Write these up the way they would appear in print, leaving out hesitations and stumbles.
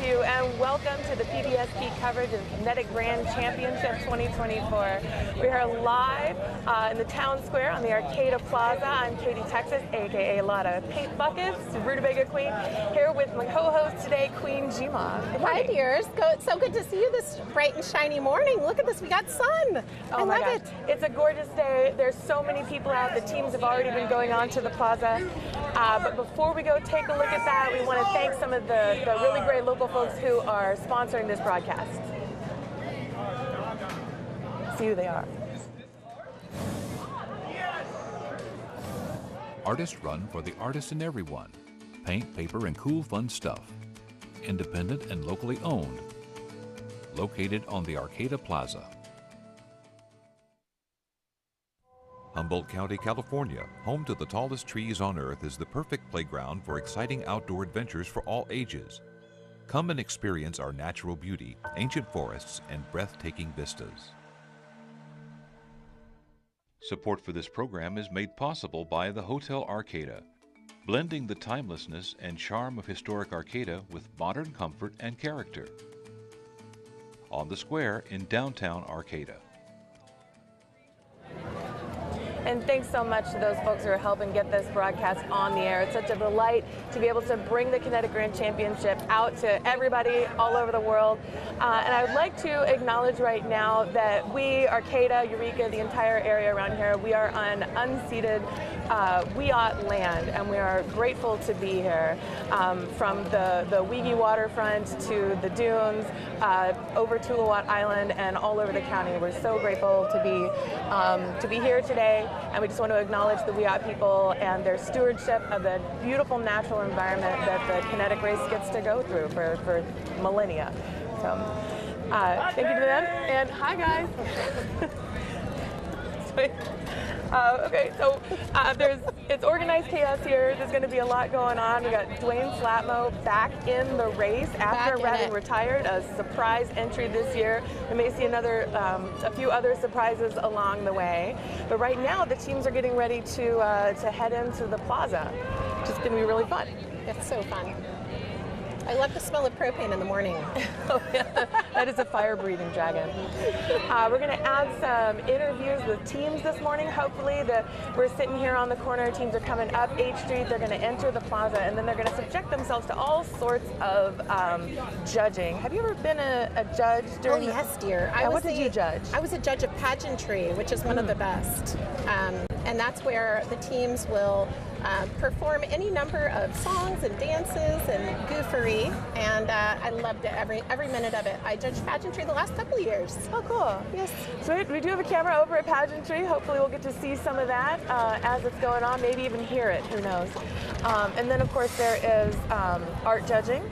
you, and welcome to the PBS coverage of Kinetic Grand Championship 2024. We are live in the town square on the Arcata Plaza. I'm Katie, Texas, aka Lotta Paint Buckets, Rutabaga Queen, here with my co-host today, Queen Jima. Hi, dears. It's so good to see you this bright and shiny morning. Look at this, we got sun. I love it. It's a gorgeous day. There's so many people out. The teams have already been going on to the plaza. But before we go take a look at that, we want to thank some of the really great local folks who are sponsoring this broadcast. See who they are. Artist Run for the artist and everyone. Paint, paper, and cool fun stuff. Independent and locally owned. Located on the Arcata Plaza. Humboldt County, California, home to the tallest trees on Earth, is the perfect playground for exciting outdoor adventures for all ages. Come and experience our natural beauty, ancient forests, and breathtaking vistas. Support for this program is made possible by the Hotel Arcata, blending the timelessness and charm of historic Arcata with modern comfort and character. On the square in downtown Arcata. And thanks so much to those folks who are helping get this broadcast on the air. It's such a delight to be able to bring the Kinetic Grand Championship out to everybody all over the world. And I would like to acknowledge right now that we, Arcata, Eureka, the entire area around here, we are on unceded Wiyot land, and we are grateful to be here. From the Weegi waterfront to the dunes, over Tuluwat Island, and all over the county. We're so grateful to be here today. And we just want to acknowledge the Wiyot people and their stewardship of the beautiful natural environment that the Kinetic race gets to go through for millennia. So thank you to them, and hi guys. Okay, so it's organized chaos here. There's going to be a lot going on. We got Dwayne Flatmo back in the race after having retired. A surprise entry this year. We may see a few other surprises along the way. But right now, the teams are getting ready to head into the plaza, which is going to be really fun. It's so fun. I love the smell of propane in the morning. Oh, yeah. That is a fire-breathing dragon. We're going to add some interviews with teams this morning. Hopefully, we're sitting here on the corner. Teams are coming up H Street. They're going to enter the plaza, and then they're going to subject themselves to all sorts of judging. Have you ever been a judge during? Oh, yes, dear. What did you judge? I was a judge of Pageantry, which is one of the best. And that's where the teams will perform any number of songs and dances and goofery, and I loved it, every minute of it. I judged Pageantry the last couple of years. Oh, cool. Yes. So we do have a camera over at Pageantry. Hopefully we'll get to see some of that as it's going on, maybe even hear it, who knows. And then of course there is art judging.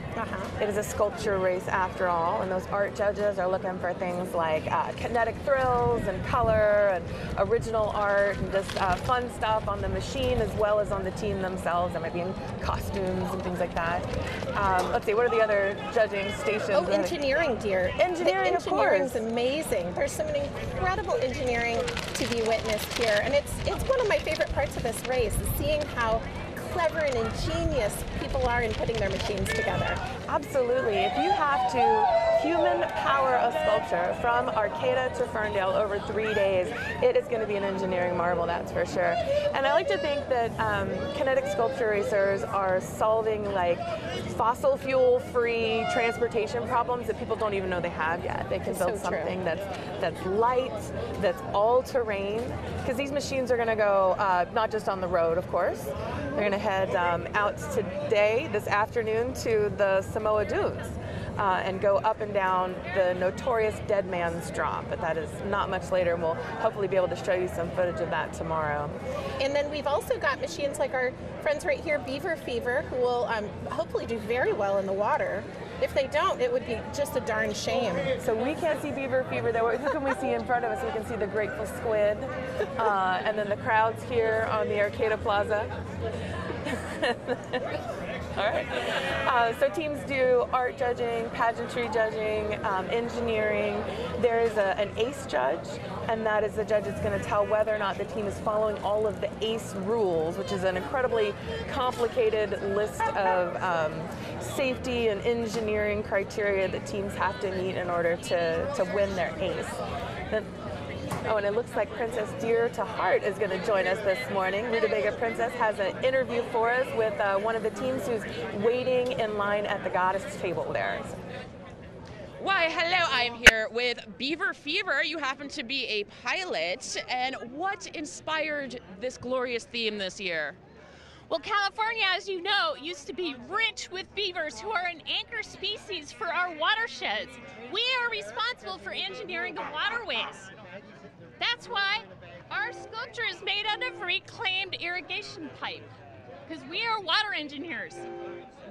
It is a sculpture race after all, and those art judges are looking for things like kinetic thrills and color and original art and just fun stuff on the machine as well as on the team themselves. That might be in costumes and things like that. Let's see, what are the other judging stations? Oh, engineering, dear. Engineering, of course. Engineering's amazing. There's some incredible engineering to be witnessed here, and it's one of my favorite parts of this race, is seeing how clever and ingenious people are in putting their machines together. Absolutely. If you have to human power a sculpture from Arcata to Ferndale over 3 days, it is going to be an engineering marvel, that's for sure. And I like to think that kinetic sculpture racers are solving like fossil fuel free transportation problems that people don't even know they have yet. They can build something that's light, that's all terrain, because these machines are going to go not just on the road, of course. They're going to head out today, this afternoon, to the Samoa Dunes and go up and down the notorious Dead Man's Drop. But that is not much later, and we'll hopefully be able to show you some footage of that tomorrow. And then we've also got machines like our friends right here, Beaver Fever, who will hopefully do very well in the water. If they don't, it would be just a darn shame. So we can't see Beaver Fever there. Who can we see in front of us? We can see the Grateful Squid, and then the crowds here on the Arcata Plaza. All right. So teams do art judging, pageantry judging, engineering. There is an ACE judge, and that is the judge that's going to tell whether or not the team is following all of the ACE rules, which is an incredibly complicated list of safety and engineering criteria that teams have to meet in order to win their ACE. Oh, and it looks like Princess Dear to Heart is going to join us this morning. Rutabaga Princess has an interview for us with one of the teams who's waiting in line at the goddess table there. Why, hello, I am here with Beaver Fever. You happen to be a pilot. And what inspired this glorious theme this year? Well, California, as you know, used to be rich with beavers, who are an anchor species for our watersheds. We are responsible for engineering the waterways. That's why our sculpture is made out of reclaimed irrigation pipe, because we are water engineers.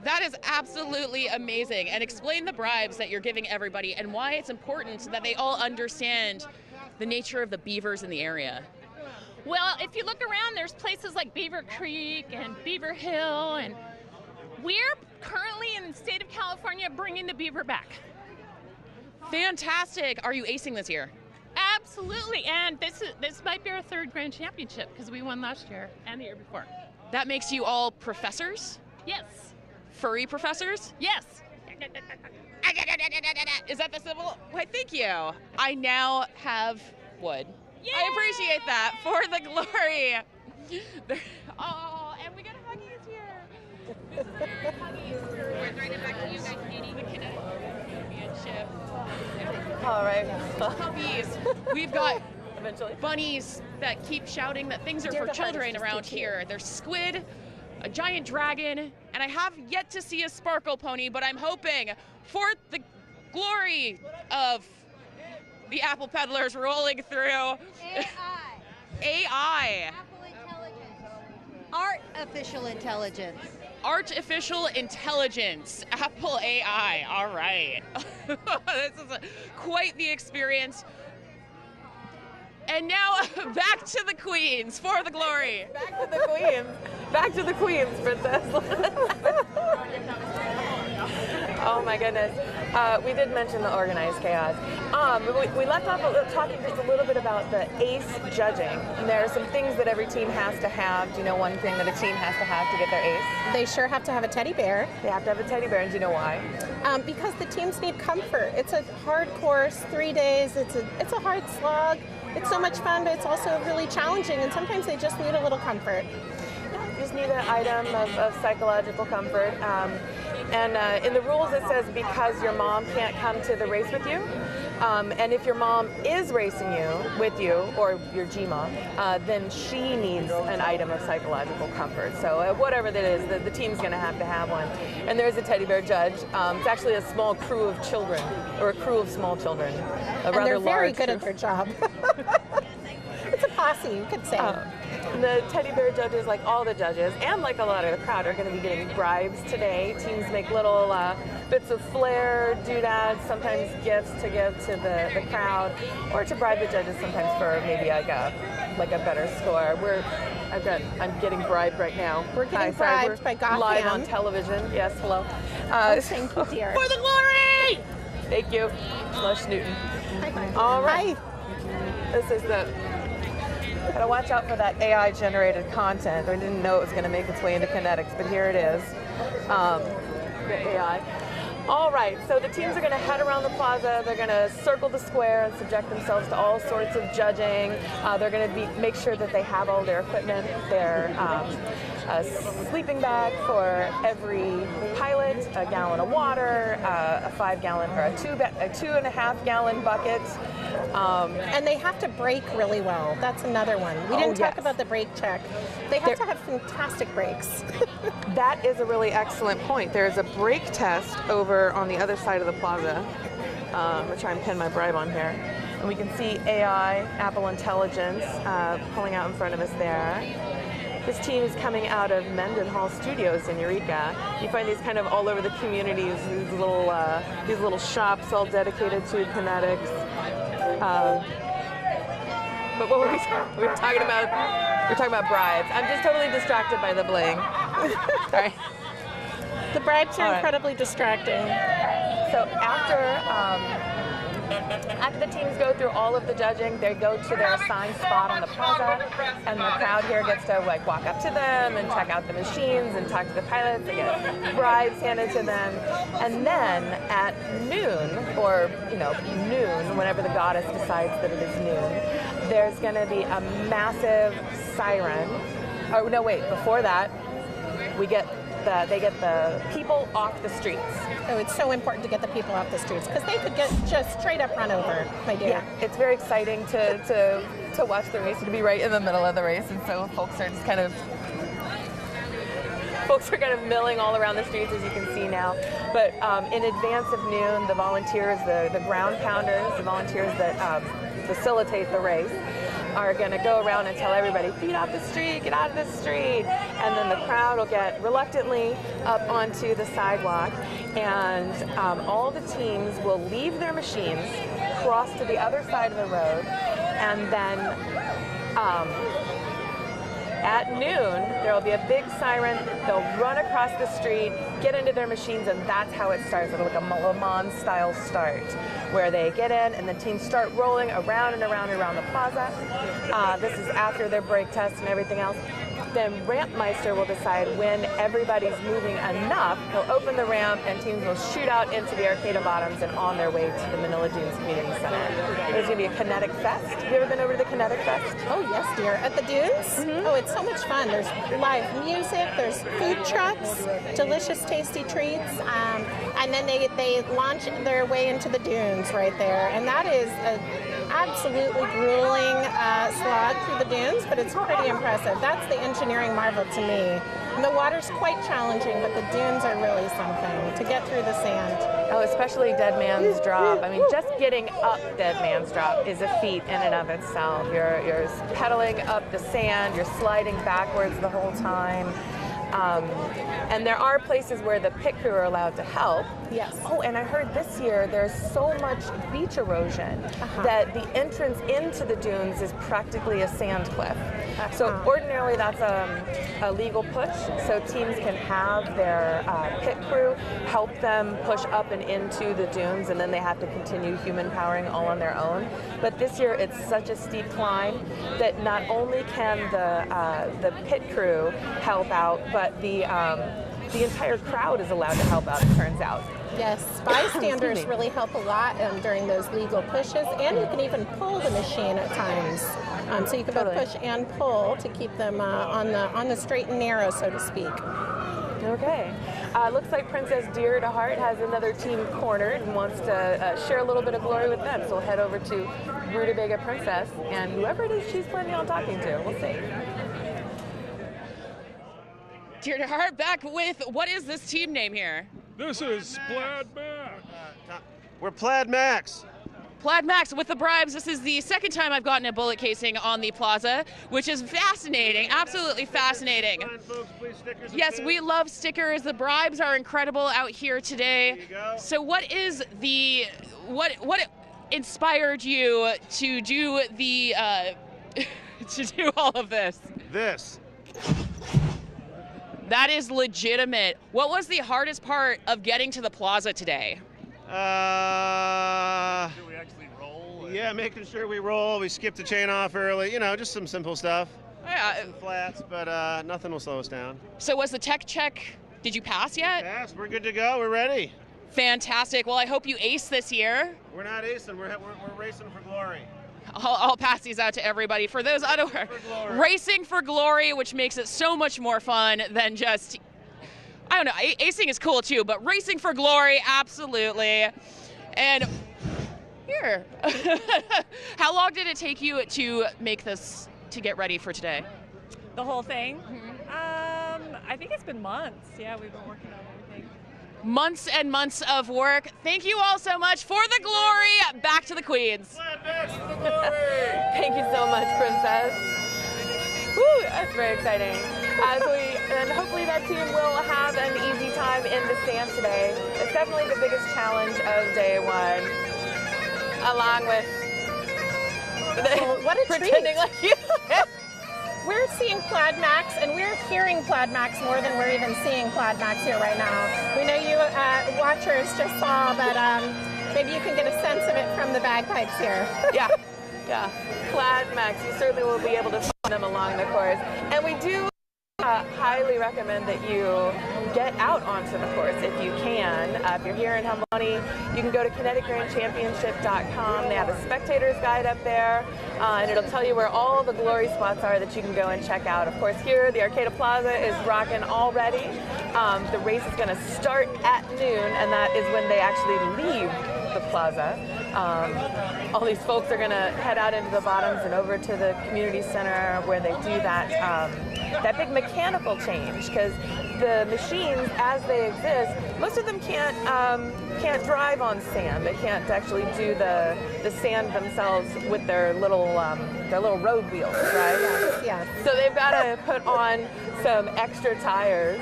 That is absolutely amazing. And explain the bribes that you're giving everybody and why it's important that they all understand the nature of the beavers in the area. Well, if you look around, there's places like Beaver Creek and Beaver Hill, and we're currently in the state of California bringing the beaver back. Fantastic. Are you acing this year? Absolutely, and this might be our third grand championship because we won last year and the year before. That makes you all professors? Yes. Furry professors? Yes. Is that the symbol? Why, thank you. I now have wood. Yay! I appreciate that for the glory. Oh, and we got Huggies here. We're throwing it back to you guys, Katie, the Kinetic championship. All right. Puppies. We've got bunnies that keep shouting that things are for children around here. There's squid, a giant dragon, and I have yet to see a sparkle pony, but I'm hoping for the glory of the apple peddlers rolling through. AI. Apple intelligence. Artificial intelligence. Artificial intelligence, Apple AI, all right. This is quite the experience. And now back to the queens for the glory. Back to the queens. Back to the queens, Princess. Oh my goodness. We did mention the organized chaos. We left off talking just a little bit about the ACE judging. And there are some things that every team has to have. Do you know one thing that a team has to have to get their ACE? They sure have to have a teddy bear. They have to have a teddy bear, and do you know why? Because the teams need comfort. It's a hard course, 3 days. It's a hard slog. It's so much fun, but it's also really challenging, and sometimes they just need a little comfort. You just need an item of psychological comfort. And in the rules it says because your mom can't come to the race with you, and if your mom is racing with you, or your G-mom, then she needs an item of psychological comfort. So whatever that is, the team's going to have one. And there's a teddy bear judge. It's actually a small crew of children, or a crew of small children. And they're very good at their job. It's a posse, you could say. The teddy bear judges, like all the judges, and like a lot of the crowd, are going to be getting bribes today. Teams make little bits of flair, doodads, sometimes gifts to give to the crowd, or to bribe the judges sometimes for maybe like a better score. I'm getting bribed right now. We're getting bribed by Gotham. Live on television. Yes, hello. Thank you, dear. For the glory! Thank you. Lush Newton. All right. This is gotta watch out for that AI-generated content. I didn't know it was going to make its way into Kinetics, but here it is. The AI. All right, so the teams are going to head around the plaza. They're going to circle the square and subject themselves to all sorts of judging. They're going to make sure that they have all their equipment, their a sleeping bag for every pilot, a gallon of water, a 5-gallon or a 2.5-gallon bucket. And they have to brake really well. That's another one. We didn't talk about the brake check. They have to have fantastic brakes. That is a really excellent point. There's a brake test over on the other side of the plaza. I'm going to try and pin my bribe on here. And we can see AI, Apple Intelligence, pulling out in front of us there. This team is coming out of Mendenhall Studios in Eureka. You find these kind of all over the communities, these little shops all dedicated to Kinetics. But what were we were talking about? We're talking about bribes. I'm just totally distracted by the bling. Sorry. The bribes are incredibly distracting. So after the teams go through all of the judging, they go to their assigned spot on the plaza, and the crowd here gets to like walk up to them and check out the machines and talk to the pilots. They get bribes handed to them, and then at noon, or noon, whenever the goddess decides that it is noon, there's going to be a massive siren. Oh no, wait! Before that, they get the people off the streets. Oh, it's so important to get the people off the streets because they could get just straight up run over, my dear. Yeah, it's very exciting to watch the race and to be right in the middle of the race, and so folks are kind of milling all around the streets, as you can see now. But in advance of noon, the volunteers, the ground pounders, the volunteers that facilitate the race, are going to go around and tell everybody, feet off the street, get out of the street. And then the crowd will get reluctantly up onto the sidewalk, and all the teams will leave their machines, cross to the other side of the road, and then at noon, there will be a big siren. They'll run across the street, get into their machines, and that's how it starts. It'll be like a Le Mans style start, where they get in and the teams start rolling around and around and around the plaza. This is after their brake test and everything else. Then Rampmeister will decide when everybody's moving enough. He'll open the ramp and teams will shoot out into the Arcata Bottoms and on their way to the Manila Dunes Community Center. There's going to be a Kinetic Fest. Have you ever been over to the Kinetic Fest? Oh yes, dear. At the dunes? Mm-hmm. Oh, it's so much fun. There's live music, there's food trucks, delicious tasty treats, and then they launch their way into the dunes right there. And that is an absolutely grueling slog through the dunes, but it's pretty impressive. That's the engineering marvel to me. And the water's quite challenging, but the dunes are really something to get through the sand. Oh, especially Dead Man's Drop. I mean, just getting up Dead Man's Drop is a feat in and of itself. You're pedaling up the sand, you're sliding backwards the whole time. And there are places where the pit crew are allowed to help. Yes. Oh, and I heard this year there's so much beach erosion that the entrance into the dunes is practically a sand cliff. So ordinarily that's a legal push, so teams can have their pit crew help them push up and into the dunes, and then they have to continue human powering all on their own. But this year it's such a steep climb that not only can the pit crew help out, but the entire crowd is allowed to help out, it turns out. Yes, bystanders really help a lot during those legal pushes, and you can even pull the machine at times. So you can both push and pull to keep them on the straight and narrow, so to speak. Okay. Looks like Princess Dear to Heart has another team cornered and wants to share a little bit of glory with them. So we'll head over to Rutabaga Princess and whoever it is she's planning on talking to. We'll see. Dear to Heart, back with, what is this team name here? This is Plaid Max. We're Plaid Max. Plaid Max with the bribes. This is the second time I've gotten a bullet casing on the plaza, which is fascinating, absolutely fascinating. Folks, please, stickers yes, we love stickers. The bribes are incredible out here today. There you go. So what is what inspired you to do the to do all of this? This. That is legitimate. What was the hardest part of getting to the plaza today? Do we actually roll? Yeah, making sure we roll. We skipped the chain off early. You know, just some simple stuff. Yeah. Some flats, but nothing will slow us down. So was the tech check, did you pass yet? Pass. We're good to go. We're ready. Fantastic. Well, I hope you ace this year. We're not acing. We're racing for glory. I'll pass these out to everybody. For those unaware, racing for glory, which makes it so much more fun than just, I don't know, acing is cool too, but racing for glory, absolutely. And here, how long did it take you to make this, to get ready for today? The whole thing? Mm-hmm. I think it's been months. Yeah, we've been working on everything. Months and months of work. Thank you all so much for the glory. Back to the Queens. Thank you so much, Princess. Woo, that's very exciting. And hopefully that team will have an easy time in the sand today. It's definitely the biggest challenge of day one, along with what a pretending treat. like you. we're seeing Plaid Max, and we're hearing Plaid Max more than we're even seeing Plaid Max here right now. We know you watchers just saw, but maybe you can get a sense of it from the bagpipes here. Yeah, Plaid Max. You certainly will be able to find them along the course. And we do highly recommend that you get out onto the course if you can. If you're here in Helmoni, you can go to kineticgrandchampionship.com. They have a spectator's guide up there, and it'll tell you where all the glory spots are that you can go and check out. Of course, here, the Arcata Plaza is rocking already. The race is going to start at noon, and that is when they actually leave the plaza. All these folks are going to head out into the bottoms and over to the community center where they do that big mechanical change, because the machines as they exist, most of them can't drive on sand. They can't actually do the sand themselves with their little road wheels, right? Yes. So they've got to put on some extra tires.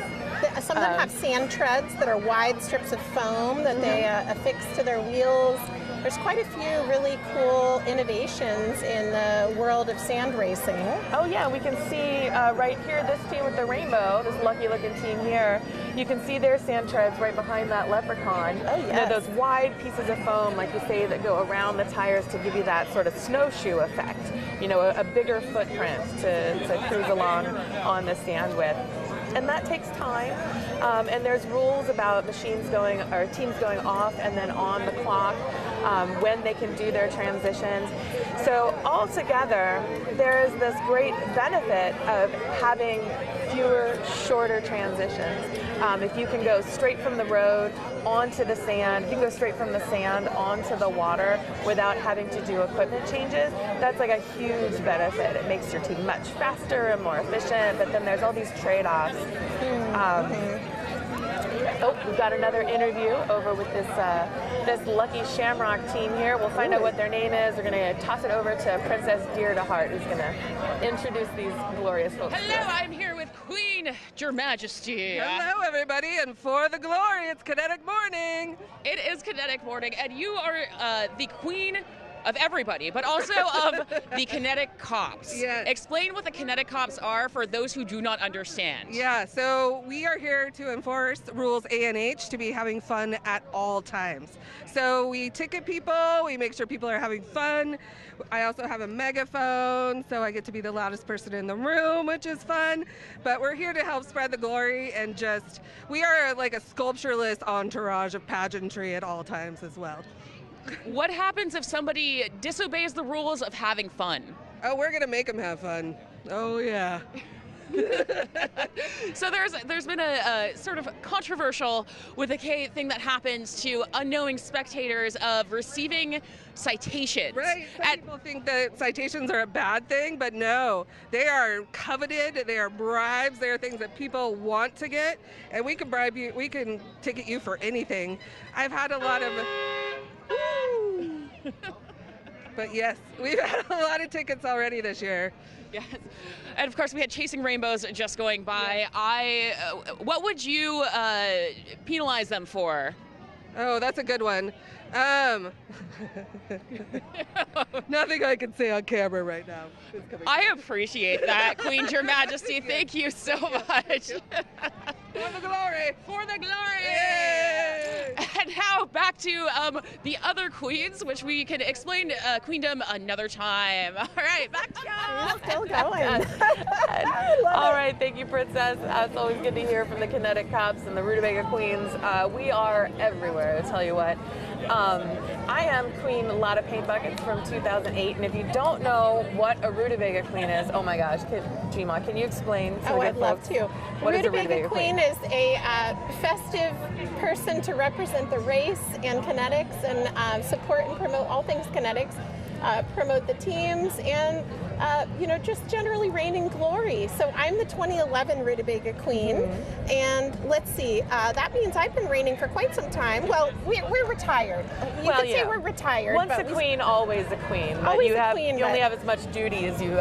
Some of them have sand treads that are wide strips of foam that they affix to their wheels. There's quite a few really cool innovations in the world of sand racing. Oh yeah, we can see right here, this team with the rainbow, this lucky looking team here, you can see their sand treads right behind that leprechaun. Oh yes. You know, those wide pieces of foam, like you say, that go around the tires to give you that sort of snowshoe effect. You know, a bigger footprint to cruise along on the sand with. And that takes time, and there's rules about teams going off and then on the clock when they can do their transitions. So altogether, there's this great benefit of having fewer, shorter transitions. If you can go straight from the road onto the sand, you can go straight from the sand onto the water without having to do equipment changes, that's like a huge benefit. It makes your team much faster and more efficient, but then there's all these trade-offs. We've got another interview over with this lucky Shamrock team here. We'll find out what their name is. We're going to toss it over to Princess Dear to Heart, who's going to introduce these glorious folks. Hello, I'm here with Queen, Your Majesty. Hello, everybody, and for the glory, it's Kinetic Morning. It is Kinetic Morning, and you are the queen of everybody, but also of the Kinetic Cops. Yes. Explain what the Kinetic Cops are for those who do not understand. Yeah, so we are here to enforce rules A and H to be having fun at all times. So we ticket people, we make sure people are having fun. I also have a megaphone, so I get to be the loudest person in the room, which is fun. But we're here to help spread the glory and we are like a sculptureless entourage of pageantry at all times as well. What happens if somebody disobeys the rules of having fun? Oh, we're gonna make them have fun. Oh yeah. So there's been a sort of controversial with a thing that happens to unknowing spectators of receiving citations. Right. Some people think that citations are a bad thing, but no. They are coveted, they are bribes, they are things that people want to get, and we can bribe you, we can ticket you for anything. I've had a lot of but yes, we've had a lot of tickets already this year. Yes, and of course we had Chasing Rainbows just going by. What would you penalize them for? Oh, that's a good one. Nothing I can say on camera right now. I appreciate that, Queen, Your Majesty. Thank you so much. For the glory! For the glory! Yay! And now back to the other queens, which we can explain Queendom another time. All right, back to y'all. Still going. All right, thank you, Princess. It's always good to hear from the Kinetic Cops and the Rutabaga Queens. We are everywhere, I tell you what. I am Queen Lotta Paint Buckets from 2008, and if you don't know what a Rutabaga Queen is, oh my gosh, Gima, can you explain to I'd love to. What is a Rutabaga Queen is a festive person to represent the race and Kinetics and support and promote all things Kinetics, promote the teams, and just generally reign in glory. So I'm the 2011 Rutabaga Queen, and let's see, that means I've been reigning for quite some time. Well, we're retired. You could say we're retired. Once a queen, always a queen. But Always you a queen, you only have as much duty as you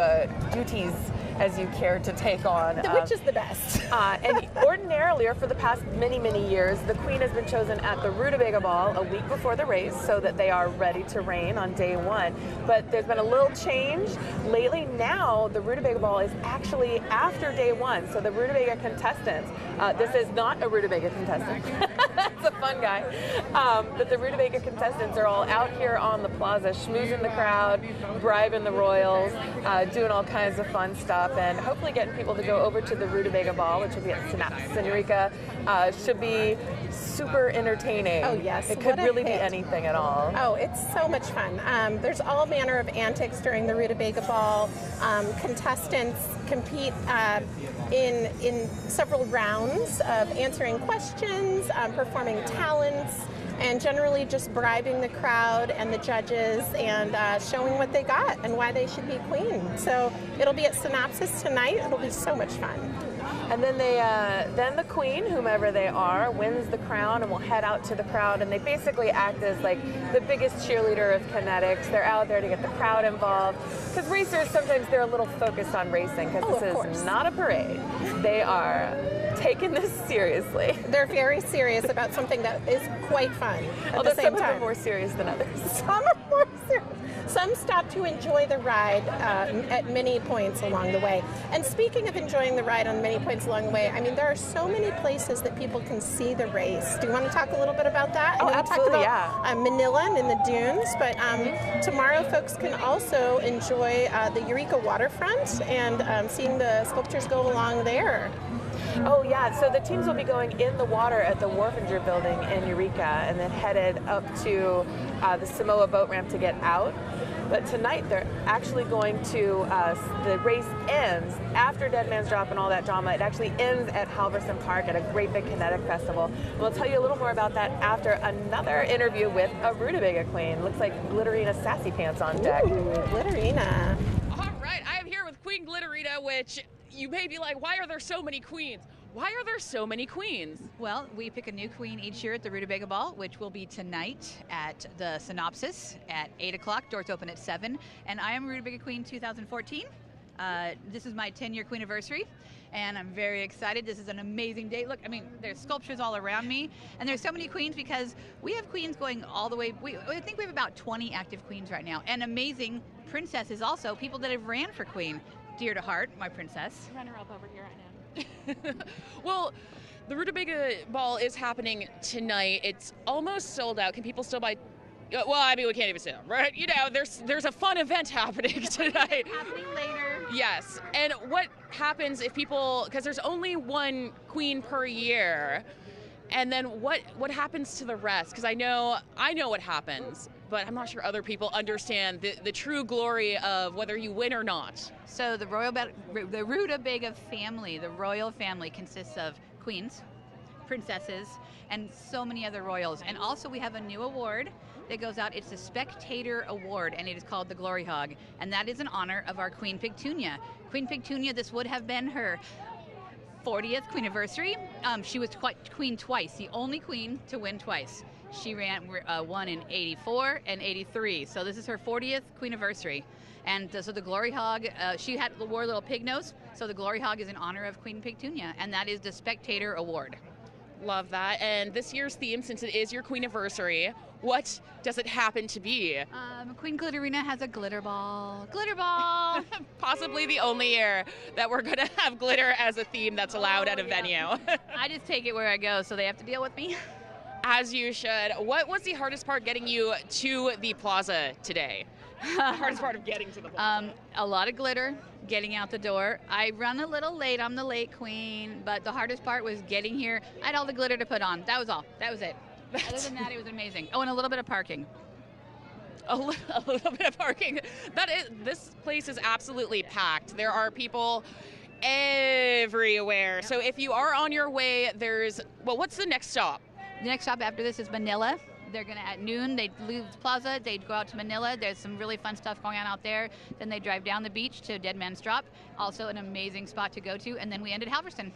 duties as you care to take on. Which is the best. And ordinarily, or for the past many, many years, the queen has been chosen at the Rutabaga Ball a week before the race so that they are ready to reign on day one. But there's been a little change lately. Now the Rutabaga Ball is actually after day one. So the Rutabaga contestants, this is not a Rutabaga contestant. That's a fun guy. But the Rutabaga contestants are all out here on the plaza, schmoozing the crowd, bribing the royals, doing all kinds of fun stuff, and hopefully getting people to go over to the Rutabaga Ball, which will be at Synapse in Eureka. Should be super entertaining. Oh yes, it could really be anything at all. Oh, it's so much fun. There's all manner of antics during the Rutabaga Ball. Contestants compete in several rounds of answering questions, performing talents, and generally just bribing the crowd and the judges and showing what they got and why they should be queen. So it'll be at Synopsis tonight. It'll be so much fun. And then then the queen, whomever they are, wins the crown and will head out to the crowd. And they basically act as like the biggest cheerleader of Kinetics. They're out there to get the crowd involved. Because racers, sometimes they're a little focused on racing because this is not a parade. They are taking this seriously. They're very serious about something that is quite fun at the same time. Some are more serious than others. Some are more serious. Some stop to enjoy the ride at many points along the way. And speaking of enjoying the ride on many points along the way, I mean, there are so many places that people can see the race. Do you want to talk a little bit about that? Oh, absolutely, we talked about Manila and in the dunes, but tomorrow folks can also enjoy the Eureka waterfront and seeing the sculptures go along there. Oh yeah, so the teams will be going in the water at the Wharfinger building in Eureka and then headed up to the Samoa boat ramp to get out. But tonight they're actually going to, the race ends after Dead Man's Drop and all that drama. It actually ends at Halverson Park at a great big Kinetic festival. And we'll tell you a little more about that after another interview with a Rutabaga queen. Looks like Glitterina Sassy Pants on deck. Ooh, Glitterina. All right, I am here with Queen Glitterina, which you may be like, why are there so many queens? Why are there so many queens? Well, we pick a new queen each year at the Rutabaga Ball, which will be tonight at the Synopsis at 8 o'clock. Doors open at 7. And I am Rutabaga Queen 2014. This is my 10-year queen anniversary, and I'm very excited. This is an amazing day. Look, I mean, there's sculptures all around me, and there's so many queens because we have queens going all the way. I think we have about 20 active queens right now, and amazing princesses also, people that have ran for queen. Dear to heart, my princess. Runner-up over here right now. Well, the Rutabaga Ball is happening tonight. It's almost sold out. Can people still buy? Well, I mean, we can't even say that, right? You know, there's a fun event happening tonight. Happening later. Yes. And what happens if people? Because there's only one queen per year. And then what happens to the rest? Because I know what happens, but I'm not sure other people understand the true glory of whether you win or not. So the Rutabaga family, the royal family, consists of queens, princesses, and so many other royals. And also we have a new award that goes out. It's the Spectator Award, and it is called the Glory Hog. And that is in honor of our Queen Pictunia. Queen Pictunia, this would have been her 40th queen anniversary. She was queen twice, the only queen to win twice. She won in 84 and 83. So this is her 40th queen anniversary. And so the Glory Hog, she wore a little pig nose. So the Glory Hog is in honor of Queen Pictunia, and that is the Spectator Award. Love that. And this year's theme, since it is your queen anniversary, what does it happen to be? Queen Glitterina has a glitter ball. Glitter ball! Possibly the only year that we're going to have glitter as a theme that's allowed at a venue. I just take it where I go, so they have to deal with me. As you should. What was the hardest part getting you to the plaza today? The hardest part of getting to the plaza? A lot of glitter, getting out the door. I run a little late. I'm the late queen, but the hardest part was getting here. I had all the glitter to put on. That was all. That was it. Other than that, it was amazing. Oh, and a little bit of parking. A little bit of parking. This place is absolutely packed. There are people everywhere. Yep. So if you are on your way, what's the next stop? The next stop after this is Manila. They're going to, at noon, they leave the plaza, they go out to Manila. There's some really fun stuff going on out there. Then they drive down the beach to Dead Man's Drop. Also an amazing spot to go to. And then we end at Halverson.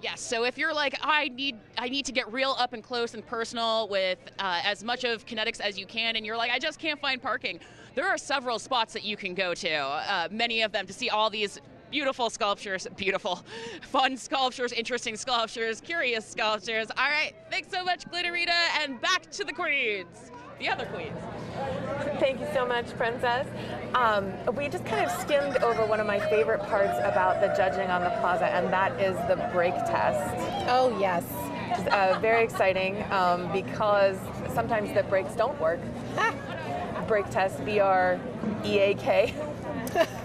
Yes, so if you're like, I need to get real up and close and personal with as much of Kinetics as you can, and you're like, I just can't find parking, there are several spots that you can go to, many of them to see all these beautiful sculptures, beautiful, fun sculptures, interesting sculptures, curious sculptures. All right, thanks so much, Glitterita, and back to the queens, the other queens. Thank you so much, Princess. We just kind of skimmed over one of my favorite parts about the judging on the plaza, and that is the break test. Oh, yes. Very exciting because sometimes the brakes don't work. Brake test, BREAK.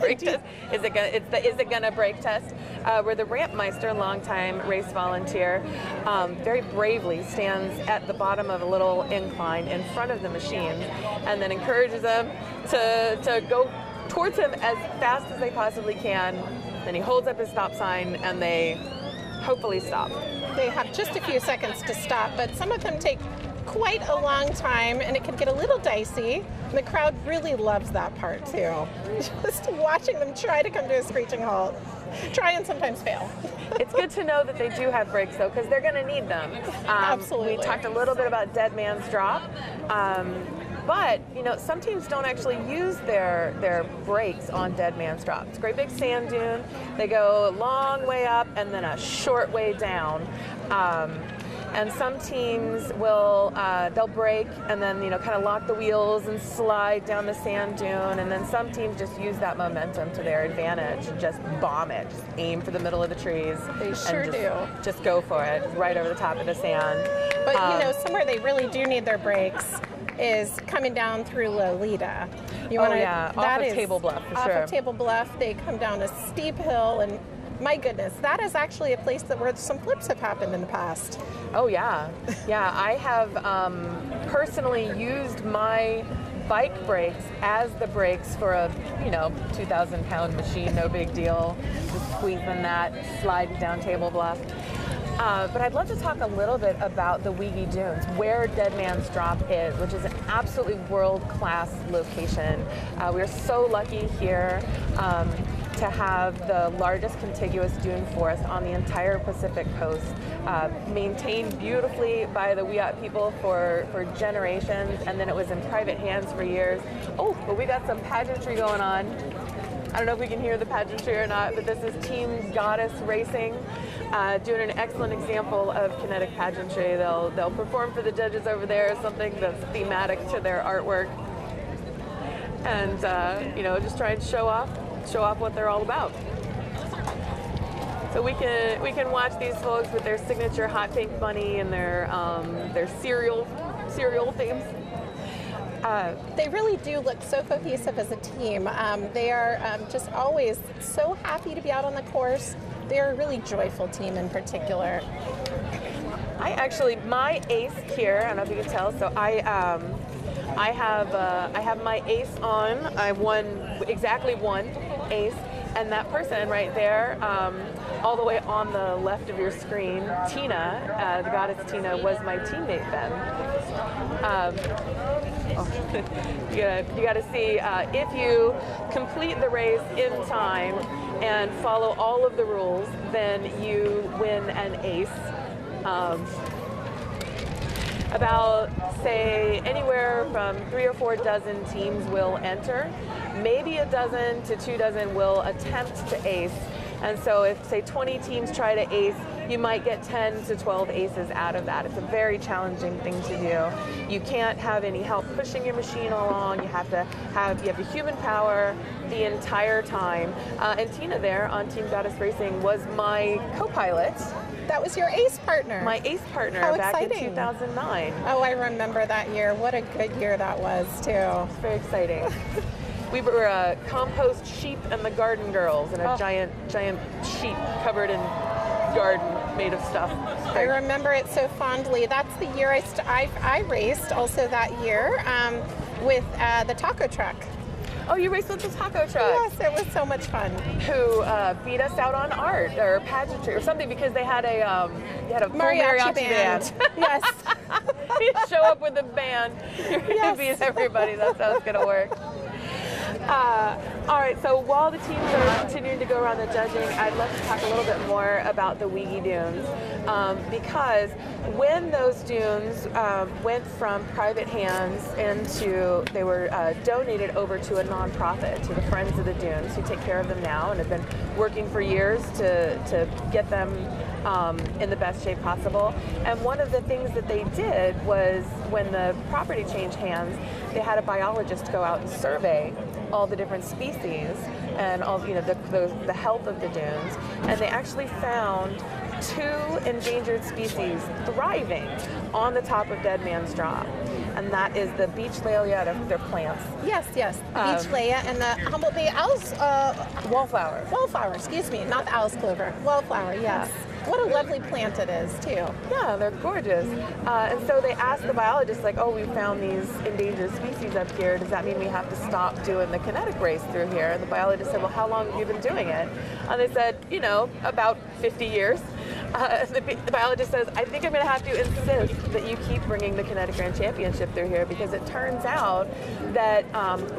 Brake test. Is it gonna brake test? Where the ramp meister, longtime race volunteer, very bravely stands at the bottom of a little incline in front of the machines, and then encourages them to go towards him as fast as they possibly can. Then he holds up his stop sign, and they hopefully stop. They have just a few seconds to stop, but some of them take quite a long time, and it can get a little dicey. The crowd really loves that part too. Just watching them try to come to a screeching halt. Try and sometimes fail. It's good to know that they do have brakes though, because they're going to need them. Absolutely. We talked a little bit about Dead Man's Drop. But, you know, some teams don't actually use their brakes on Dead Man's Drop. It's a great big sand dune. They go a long way up and then a short way down. And some teams will, they'll brake and then, you know, kind of lock the wheels and slide down the sand dune. And then some teams just use that momentum to their advantage and just bomb it. Just aim for the middle of the trees. They sure do. Just go for it, right over the top of the sand. But, you know, somewhere they really do need their brakes is coming down through Lolita. Off of Table Bluff, for sure. Off of Table Bluff, they come down a steep hill, and my goodness, that is actually a place where some flips have happened in the past. Oh yeah, yeah. I have personally used my bike brakes as the brakes for a 2,000-pound machine. No big deal. Just squeezing that, sliding down Table Bluff. But I'd love to talk a little bit about the Weegi Dunes, where Dead Man's Drop is, which is an absolutely world-class location. We're so lucky here to have the largest contiguous dune forest on the entire Pacific coast, maintained beautifully by the Wiyot people for generations, and then it was in private hands for years. Oh, but we got some pageantry going on. I don't know if we can hear the pageantry or not, but this is Team Goddess Racing, doing an excellent example of kinetic pageantry. They'll perform for the judges over there, something that's thematic to their artwork, and just try and show off what they're all about. So we can watch these folks with their signature hot pink bunny and their cereal themes. They really do look so cohesive as a team. They are just always so happy to be out on the course. They're a really joyful team in particular. My ace here, I don't know if you can tell, so I have my ace on. I won exactly one ace, and that person right there, all the way on the left of your screen, Tina, the goddess Tina, was my teammate then. You got to see if you complete the race in time and follow all of the rules, then you win an ace. About, say, anywhere from 3 or 4 dozen teams will enter. Maybe a dozen to 2 dozen will attempt to ace. And so if, say, 20 teams try to ace, you might get 10 to 12 aces out of that. It's a very challenging thing to do. You can't have any help pushing your machine along. You have the human power the entire time. And Tina there on Team Goddess Racing was my co-pilot. That was your ace partner. My ace partner. How back exciting. in 2009. Oh, I remember that year. What a good year that was, too. It's very exciting. We were compost sheep and the garden girls in a giant sheep covered in garden made of stuff. I remember it so fondly. That's the year I raced also that year with the taco truck. Oh, you raced with the taco truck? Yes, it was so much fun. Who beat us out on art or pageantry or something because they had a full mariachi band. Yes. You show up with a band, you're going to beat everybody. That's how it's going to work. All right, so while the teams are continuing to go around the judging, I'd love to talk a little bit more about the Wiggy Dunes, because when those dunes went from private hands they were donated over to a nonprofit, to the Friends of the Dunes, who take care of them now and have been working for years to get them in the best shape possible. And one of the things that they did was, when the property changed hands, they had a biologist go out and survey all the different species and all the health of the dunes, and they actually found 2 endangered species thriving on the top of Dead Man's Drop, and that is the beach laelia. They're plants. Yes, the beach laelia and the Humboldt Bay owl's wallflower. Wallflower, excuse me, not the owl's clover. Wallflower, yes. What a lovely plant it is, too. Yeah, they're gorgeous. And so they asked the biologists, like, oh, we found these endangered species up here. Does that mean we have to stop doing the kinetic race through here? And the biologist said, well, how long have you been doing it? And they said, about 50 years. The biologist says, I think I'm going to have to insist that you keep bringing the Kinetic Grand Championship through here, because it turns out that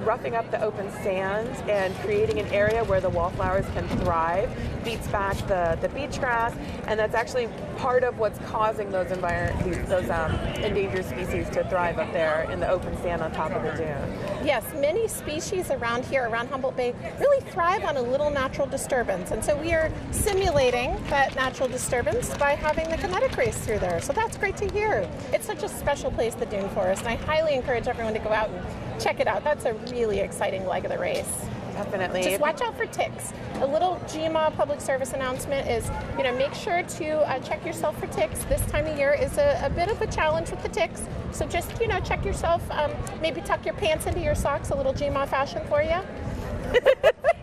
roughing up the open sand and creating an area where the wallflowers can thrive beats back the beach grass, and that's actually part of what's causing those endangered species to thrive up there in the open sand on top of the dune. Yes, many species around here, around Humboldt Bay, really thrive on a little natural disturbance, and so we are simulating that natural disturbance by having the kinetic race through there. So that's great to hear. It's such a special place, the Dune Forest, and I highly encourage everyone to go out and check it out. That's a really exciting leg of the race. Definitely. Just watch out for ticks. A little GMA public service announcement is, make sure to check yourself for ticks. This time of year is a bit of a challenge with the ticks. So just, check yourself. Maybe tuck your pants into your socks, a little GMA fashion for you.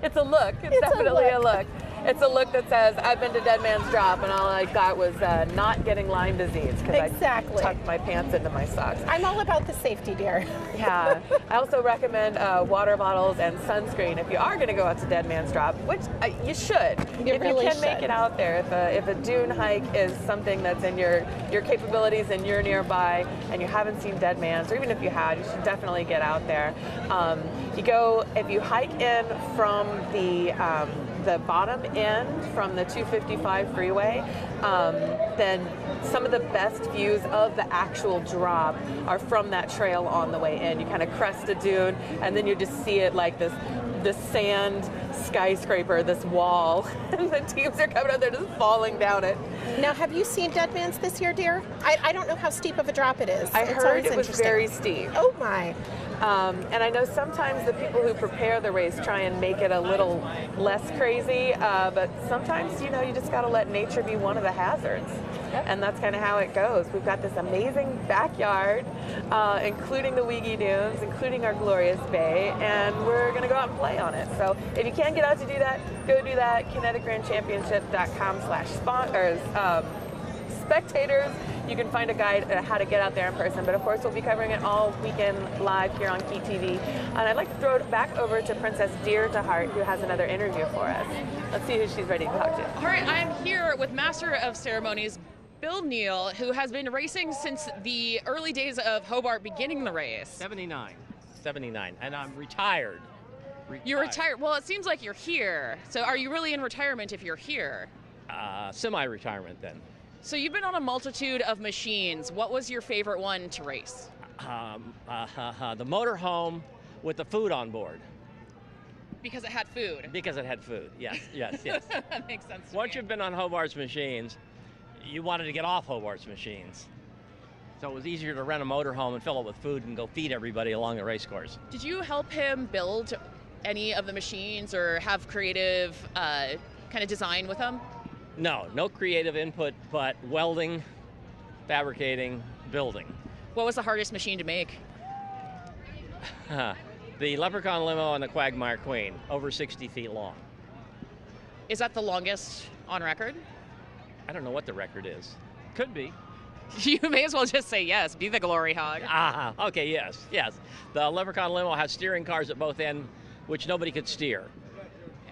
It's a look. It's definitely a look. It's a look that says, I've been to Dead Man's Drop, and all I got was not getting Lyme disease, because I tucked my pants into my socks. I'm all about the safety, dear. Yeah. I also recommend water bottles and sunscreen if you are going to go out to Dead Man's Drop, which you should. You really can should. Make it out there. If a dune hike is something that's in your capabilities and you're nearby and you haven't seen Dead Man's, or even if you had, you should definitely get out there. If you hike in from the bottom end from the 255 freeway, then some of the best views of the actual drop are from that trail on the way in. You kind of crest a dune, and then you just see it like this sand skyscraper, this wall, and the teams are coming out there just falling down it. Now, have you seen Dead Man's this year, dear? I don't know how steep of a drop it is. I heard it was very steep. Oh my. And I know sometimes the people who prepare the race try and make it a little less crazy, but sometimes, you just got to let nature be one of the hazards. Yep. And that's kind of how it goes. We've got this amazing backyard, including the Wiggy Dunes, including our glorious bay, and we're going to go out and play on it. So if you can't get out to do that, go do that. KineticGrandChampionship.com/spectators. You can find a guide how to get out there in person, but of course we'll be covering it all weekend live here on KEET TV. And I'd like to throw it back over to Princess Dear to Heart, who has another interview for us. Let's see who she's ready to talk to. All right, I'm here with Master of Ceremonies, Bill Neal, who has been racing since the early days of Hobart beginning the race. 79, and I'm retired. You're retired? Well, it seems like you're here. So are you really in retirement if you're here? Semi-retirement then. So you've been on a multitude of machines. What was your favorite one to race? The motorhome with the food on board. Because it had food? Because it had food, yes. That makes sense to Once me. you've been on Hobart's machines, you wanted to get off Hobart's machines. So it was easier to rent a motorhome and fill it with food and go feed everybody along the race course. Did you help him build any of the machines or have creative kind of design with them? No creative input, but welding, fabricating, building. What was the hardest machine to make? The Leprechaun Limo and the Quagmire Queen, over 60 feet long. Is that the longest on record? I don't know what the record is. Could be. You may as well just say yes, be the glory hog. Okay, yes. The Leprechaun Limo has steering cars at both ends, which nobody could steer.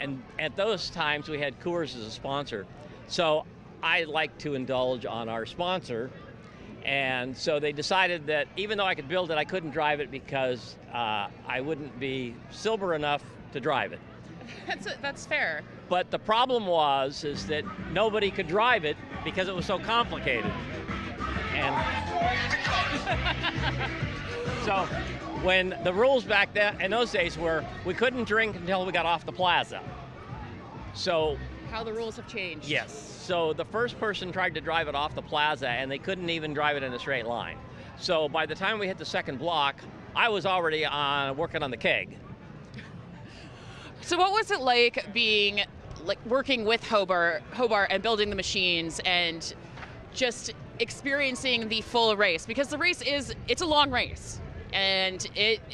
And at those times, we had Coors as a sponsor. So I like to indulge on our sponsor. And so they decided that even though I could build it, I couldn't drive it because I wouldn't be sober enough to drive it. That's fair. But the problem is that nobody could drive it because it was so complicated. And so when the rules back then in those days were we couldn't drink until we got off the plaza. So how the rules have changed. yes. So the first person tried to drive it off the plaza and they couldn't even drive it in a straight line. So by the time we hit the second block, I was already working on the keg. So what was it like working with Hobart and building the machines and just experiencing the full race? Because the race it's a long race. And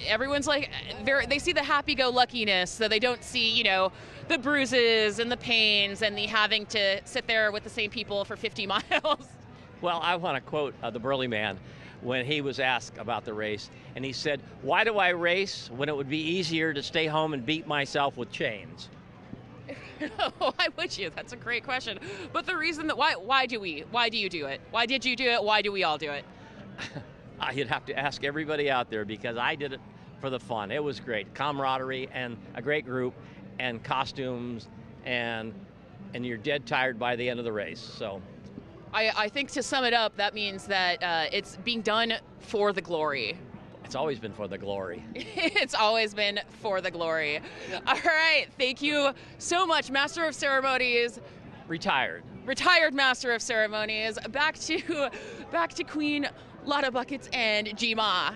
everyone's like, they see the happy-go-luckiness, so they don't see, the bruises and the pains and the having to sit there with the same people for 50 miles. Well, I want to quote the Burly Man when he was asked about the race, and he said, "Why do I race when it would be easier to stay home and beat myself with chains?" Why would you? That's a great question. But the reason that why do you do it? Why did you do it? Why do we all do it? You'd have to ask everybody out there because I did it for the fun. It was great. Camaraderie and a great group and costumes and you're dead tired by the end of the race. So I think to sum it up, that means that it's being done for the glory. It's always been for the glory. It's always been for the glory. All right. Thank you so much, Master of Ceremonies. Retired Master of Ceremonies. Back to Queen, Lotta Buckets, and Gma.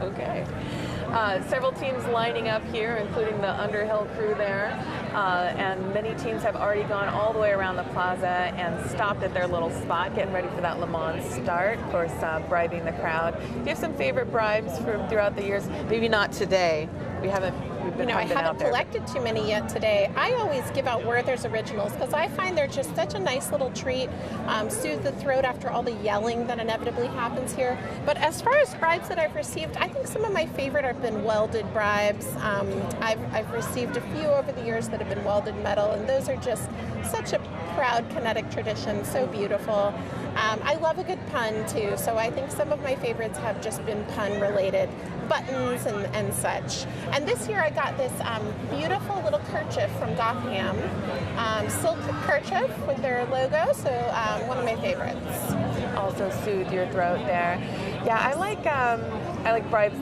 Okay. Several teams lining up here, including the Underhill crew there, and many teams have already gone all the way around the plaza and stopped at their little spot, getting ready for that Le Mans start, of course, bribing the crowd. Do you have some favorite bribes from throughout the years? Maybe not today. We've been I haven't collected too many yet today. I always give out Werther's Originals because I find they're just such a nice little treat, soothe the throat after all the yelling that inevitably happens here. But as far as bribes that I've received, I think some of my favorite have been welded bribes. I've received a few over the years that have been welded metal, and those are just such a proud Kinetic tradition, so beautiful. I love a good pun too, so I think some of my favorites have just been pun related, buttons and such. And this year I got this beautiful little kerchief from Gotham, silk kerchief with their logo, so one of my favorites. Also soothe your throat there. Yeah, I like bribes.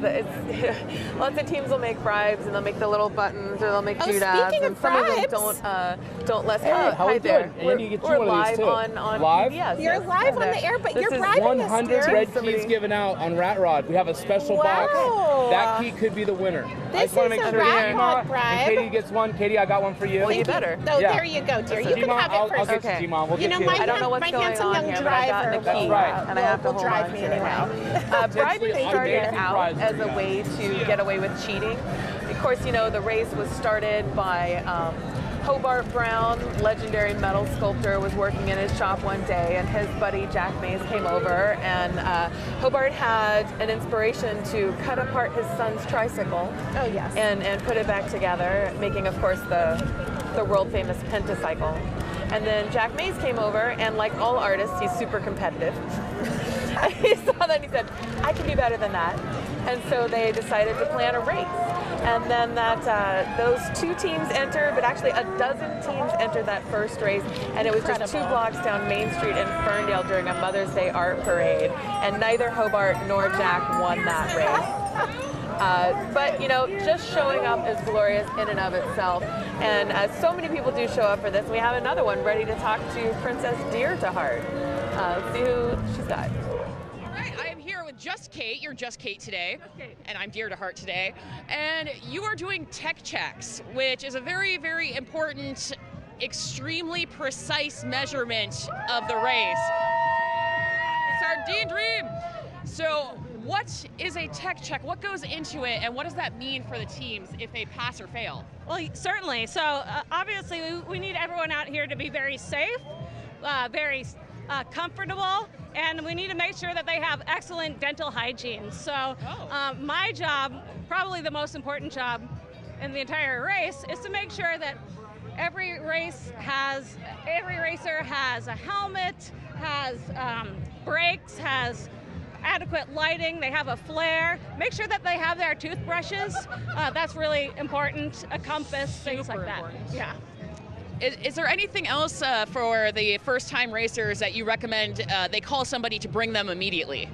Lots of teams will make bribes and they'll make the little buttons or they'll make doodads. Speaking and of some bribes, of them don't let. How hi we there. doing? And you get We're two of these live too. on Live? PBS. You're live on the air, but you're bribing 100 us, dear. red keys given out on Rat Rod. We have a special box. That key could be the winner. I just want to make sure Rat Rod bribe. and Katie gets one. Katie, I got one for you. Well, you better. Oh, there you go, dear. You can have it first. I'll get you, G-Mom. We'll get you. I don't know what's going on here, but I got the key, and I have to hold on to it now. Bribing started out as a way to get away with cheating. Of course, the race was started by Hobart Brown, legendary metal sculptor, was working in his shop one day, and his buddy Jack Mays came over, and Hobart had an inspiration to cut apart his son's tricycle. Oh, yes. And put it back together, making, of course, the world-famous pentacycle. And then Jack Mays came over, and like all artists, he's super competitive. He saw that and he said, I can do better than that. And so they decided to plan a race. And then those two teams entered, but actually a dozen teams entered that first race. And it was just 2 blocks down Main Street in Ferndale during a Mother's Day art parade. And neither Hobart nor Jack won that race. But, just showing up is glorious in and of itself. And so many people do show up for this. We have another one ready to talk to Princess Dear to Heart. Let's see who she's got. All right, I am here with Just Kate. You're Just Kate today. And I'm Dear to Heart today. And you are doing tech checks, which is a very, very important, extremely precise measurement of the race. Sardine Dream! So, what is a tech check? What goes into it, and what does that mean for the teams if they pass or fail? Well, certainly. So, obviously, we need everyone out here to be very safe, very comfortable, and we need to make sure that they have excellent dental hygiene. So, my job, probably the most important job in the entire race, is to make sure that every racer has a helmet, has brakes, has adequate lighting, they have a flare. Make sure that they have their toothbrushes. That's really important. A compass, things like that. Yeah. Is there anything else for the first-time racers that you recommend they call somebody to bring them immediately?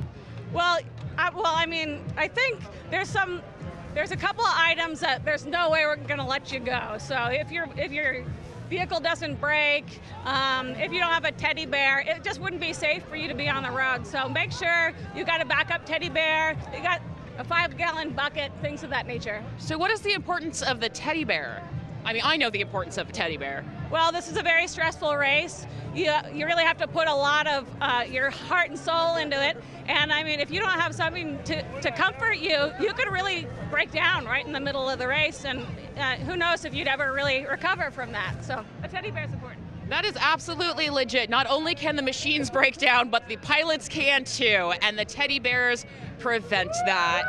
Well, I mean, I think there's a couple of items that there's no way we're going to let you go. So if your vehicle doesn't break, if you don't have a teddy bear, it just wouldn't be safe for you to be on the road. So make sure you got a backup teddy bear, you got a 5-gallon bucket, things of that nature. So what is the importance of the teddy bear? I mean, I know the importance of a teddy bear. Well, this is a very stressful race. You really have to put a lot of your heart and soul into it. And I mean, if you don't have something to comfort you, you could really break down right in the middle of the race. And who knows if you'd ever really recover from that. So a teddy bear is important. That is absolutely legit. Not only can the machines break down, but the pilots can too. And the teddy bears prevent that.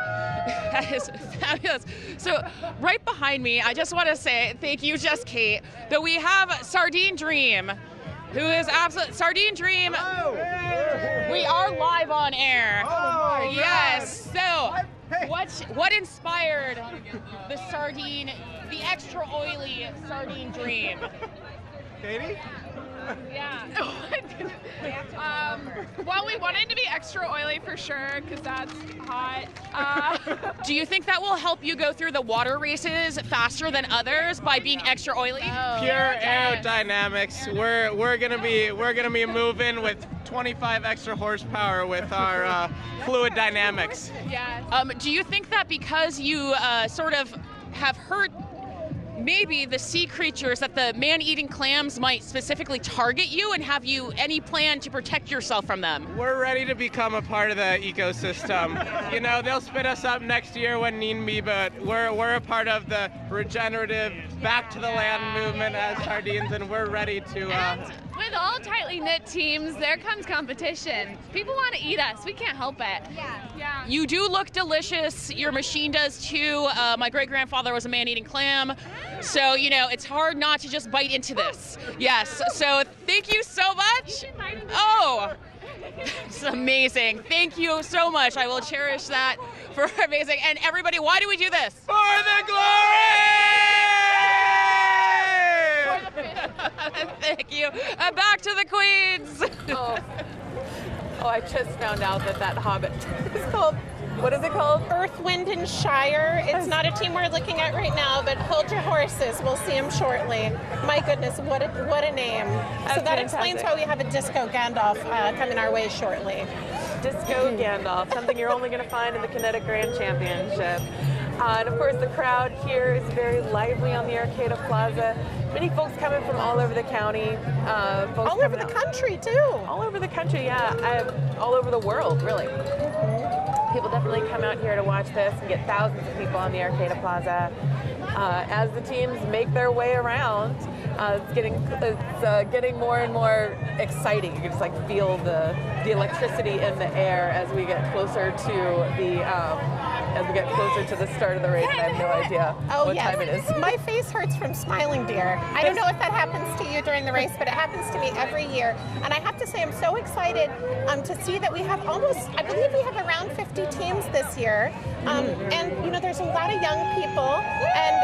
That is fabulous. So right behind me, I just want to say thank you, Just Kate, that we have Sardine Dream, who is absolute Sardine Dream. Hello. We are live on air. Oh, yes. So what inspired the extra oily Sardine Dream? Katie? Yeah. Well, we wanted to be extra oily for sure, because that's hot. Do you think that will help you go through the water races faster than others by being extra oily? Pure aerodynamics. We're gonna be moving with 25 extra horsepower with our fluid dynamics. Yeah. Do you think that because you sort of have hurt maybe the sea creatures that the man-eating clams might specifically target you, and have you any plan to protect yourself from them? We're ready to become a part of the ecosystem. You know, they'll spit us up next year when need be, but we're a part of the regenerative back to the land movement as sardines, and we're ready to with all tightly knit teams, there comes competition. People want to eat us. We can't help it. Yeah. You do look delicious. Your machine does too. My great-grandfather was a man-eating clam. So, you know, it's hard not to just bite into this. Yes. So thank you so much. Oh, it's amazing. Thank you so much. I will cherish that for amazing. And everybody, why do we do this? For the glory! Thank you. Back to the queens. Oh, I just found out that Hobbit is called, what is it called? Earth, Wind, and Shire. It's not a team we're looking at right now, but hold your horses. We'll see them shortly. My goodness, what a name. So that explains why we have a Disco Gandalf coming our way shortly. Disco Gandalf, something you're only going to find in the Kinetic Grand Championship. And of course, the crowd here is very lively on the Arcata Plaza. Many folks coming from all over the county. Folks all over the country, too. All over the country, yeah. All over the world, really. People definitely come out here to watch this and get thousands of people on the Arcata Plaza. As the teams make their way around, it's getting more and more exciting. You can just like feel the electricity in the air as we get closer to the start of the race. I have no idea what time it is. My face hurts from smiling, dear. I don't know if that happens to you during the race, but it happens to me every year. And I have to say, I'm so excited to see that we have I believe we have around 50 teams this year. And, you know, there's a lot of young people. And,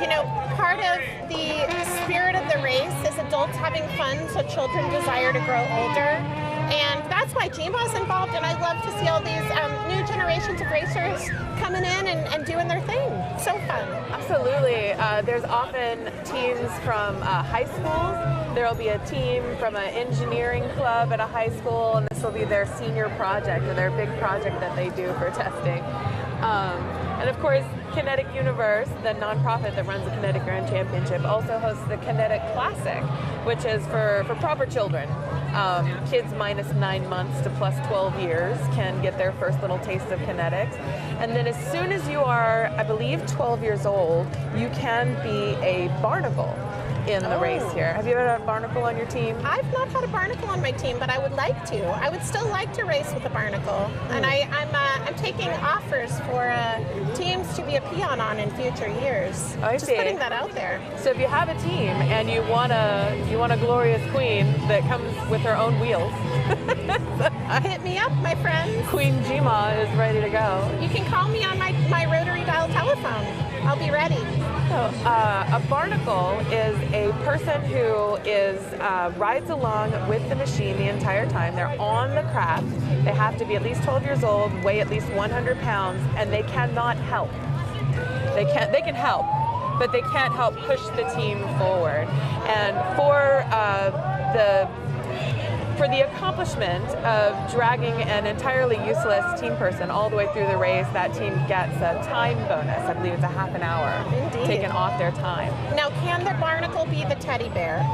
you know, part of the spirit of the race is adults having fun, so children desire to grow older. And that's why GMA's involved, and I love to see all these new generations of racers coming in and doing their thing. So fun. Absolutely. There's often teams from high schools. There will be a team from an engineering club at a high school, and this will be their senior project or their big project that they do for testing. And of course, Kinetic Universe, the nonprofit that runs the Kinetic Grand Championship, also hosts the Kinetic Classic, which is for proper children. Kids minus 9 months to plus 12 years can get their first little taste of kinetics. And then as soon as you are, I believe, 12 years old, you can be a barnacle. in the race here. Have you ever had a barnacle on your team? I've not had a barnacle on my team, but I would like to. I would still like to race with a barnacle, and I'm taking offers for teams to be a peon on in future years. I Just see. putting that out there. So if you have a team and you want a glorious queen that comes with her own wheels, hit me up, my friends. Queen Jima is ready to go. You can call me on my rotary dial telephone. I'll be ready. So, a barnacle is a person who rides along with the machine the entire time. They're on the craft. They have to be at least 12 years old, weigh at least 100 pounds, and they cannot help. They can help, but they can't help push the team forward. And for the accomplishment of dragging an entirely useless team person all the way through the race, that team gets a time bonus. I believe it's a half an hour taken off their time. Now, can the barnacle be the teddy bear?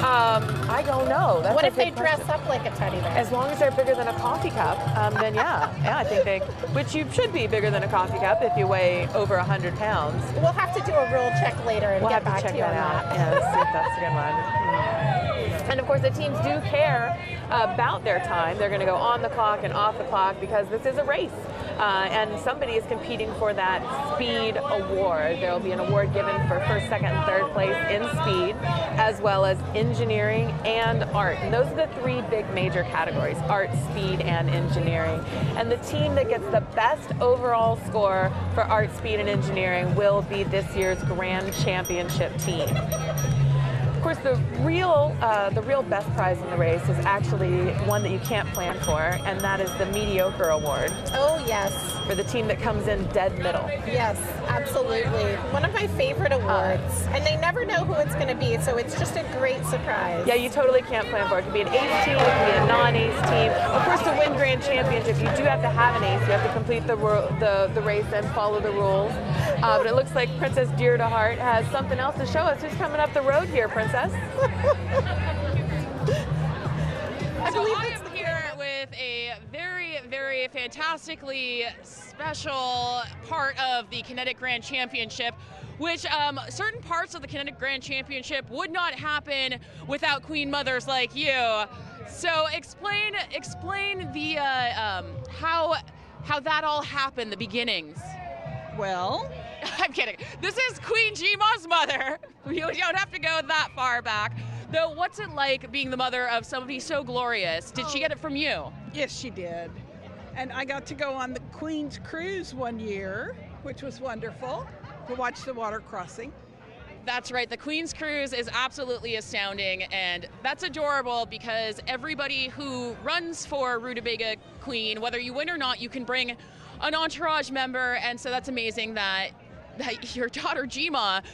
I don't know. That's what if they question. dress up like a teddy bear? As long as they're bigger than a coffee cup, then yeah, I think which you should be bigger than a coffee cup if you weigh over 100 pounds. We'll have to do a rule check later and we'll get have back to check to you that on out. that. Yeah, see if that's a good one. And of course, the teams do care about their time. They're going to go on the clock and off the clock because this is a race. And somebody is competing for that speed award. There will be an award given for first, second, and third place in speed, as well as engineering and art. And those are the three big major categories: art, speed, and engineering. And the team that gets the best overall score for art, speed, and engineering will be this year's Grand Championship team. Of course, the real best prize in the race is actually one that you can't plan for, and that is the Mediocre Award. Oh, yes. For the team that comes in dead middle. Yes, absolutely. One of my favorite awards. And they never know who it's going to be, so it's just a great surprise. Yeah, you totally can't plan for it. It could be an ace team, it could be a non-ace team. Of course, to win Grand Championship, you do have to have an ace. You have to complete the race and follow the rules. But it looks like Princess Dear to Heart has something else to show us. Who's coming up the road here, Princess? So I am here with a very, very fantastically special part of the Kinetic Grand Championship, which certain parts of the Kinetic Grand Championship would not happen without Queen Mothers like you. So explain the how that all happened, the beginnings. Well, I'm kidding. This is Queen Jima's mother. You don't have to go that far back. Though, what's it like being the mother of somebody so glorious? Did she get it from you? Yes, she did. And I got to go on the Queen's Cruise one year, which was wonderful, to watch the water crossing. That's right. The Queen's Cruise is absolutely astounding, and that's adorable because everybody who runs for Rutabaga Queen, whether you win or not, you can bring an entourage member, and so that's amazing that your daughter Jima,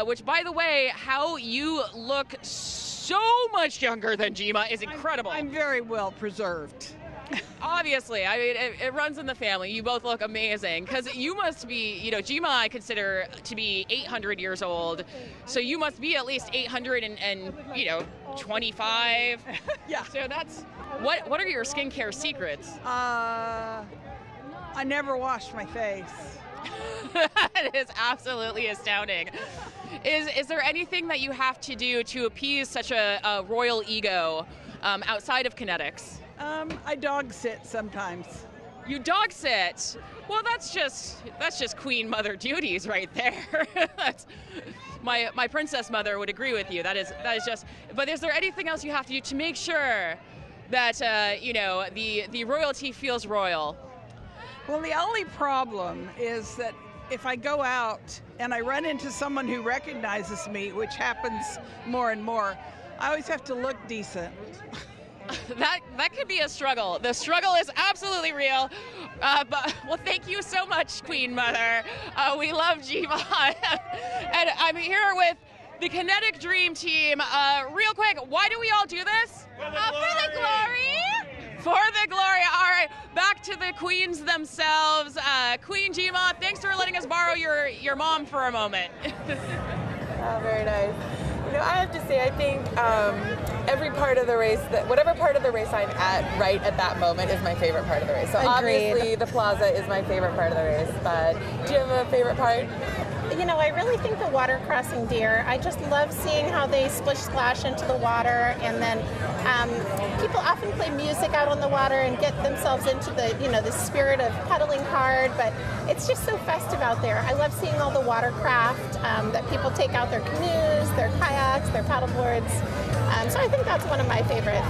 which, by the way, how you look so much younger than Jima is incredible. I'm very well preserved. Obviously, I mean, it runs in the family. You both look amazing because you must be, Jima I consider to be 800 years old, so you must be at least 825. Yeah. So that's what are your skincare secrets? I never wash my face. That is absolutely astounding. Is there anything that you have to do to appease such a royal ego outside of kinetics? I dog sit sometimes. You dog sit? Well, that's just Queen Mother duties right there. My princess mother would agree with you. That is just. But is there anything else you have to do to make sure that the royalty feels royal? Well, the only problem is that if I go out and I run into someone who recognizes me, which happens more and more, I always have to look decent. That could be a struggle. The struggle is absolutely real. But thank you so much, Queen Mother. We love Jima. And I'm here with the Kinetic Dream Team. Real quick, why do we all do this? For the glory. For the glory. All right, back to the queens themselves. Queen Jima, thanks for letting us borrow your mom for a moment. Oh, very nice. I have to say, I think every part of the race, whatever part of the race I'm at right at that moment is my favorite part of the race. So Agreed. Obviously the plaza is my favorite part of the race, but do you have a favorite part? You you know, I really think the water crossing deer, I just love seeing how they splish splash into the water, and then people often play music out on the water and get themselves into the, you know, the spirit of paddling hard, but it's just so festive out there. I love seeing all the watercraft that people take out their canoes, their kayaks, their paddleboards. So I think that's one of my favorites.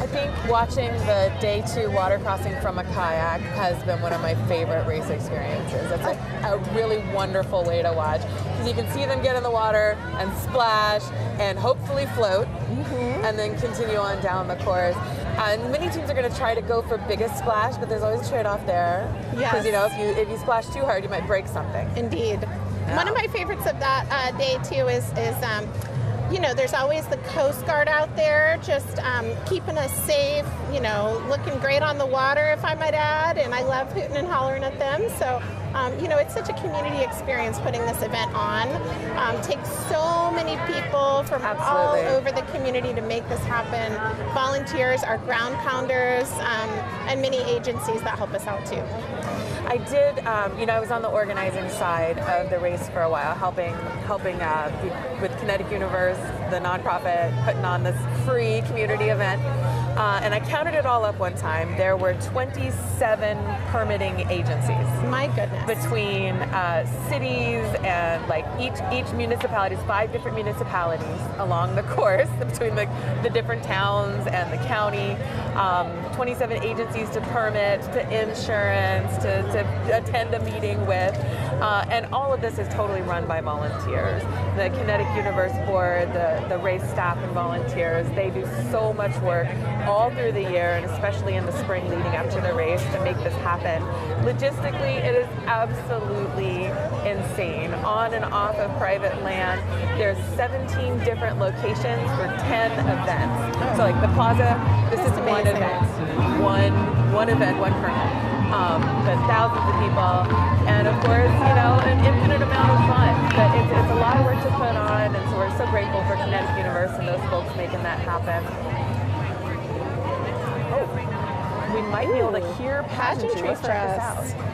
I think watching the day 2 water crossing from a kayak has been one of my favorite race experiences. It's a really wonderful way to watch because you can see them get in the water and splash and hopefully float and then continue on down the course. And many teams are going to try to go for biggest splash, but there's always a trade-off there. Because you know, if you splash too hard, you might break something. Indeed. Yeah. One of my favorites of that day too is you know, there's always the Coast Guard out there just keeping us safe, you know, looking great on the water, if I might add, and I love hooting and hollering at them. So, you know, it's such a community experience putting this event on. Takes so many people from all over the community to make this happen. Volunteers, our ground pounders, and many agencies that help us out too. I did, you know, I was on the organizing side of the race for a while, helping with Kinetic Universe, the nonprofit, putting on this free community event. And I counted it all up one time. There were 27 permitting agencies. My goodness. Between cities and like each municipality, 5 different municipalities along the course, between the different towns and the county. 27 agencies to permit, to insurance, to attend a meeting with. And all of this is totally run by volunteers. The Kinetic Universe Board, the race staff and volunteers, they do so much work all through the year, and especially in the spring leading up to the race, to make this happen. Logistically, it is absolutely insane. On and off of private land, there's 17 different locations for 10 events. So like the plaza, this is one event, one event, one permit. But thousands of people, and of course, you know, an infinite amount of fun. But it's a lot of work to put on, and so we're so grateful for Kinetic Universe and those folks making that happen. Oh, we might be able to hear Pageantry. Let's check this out.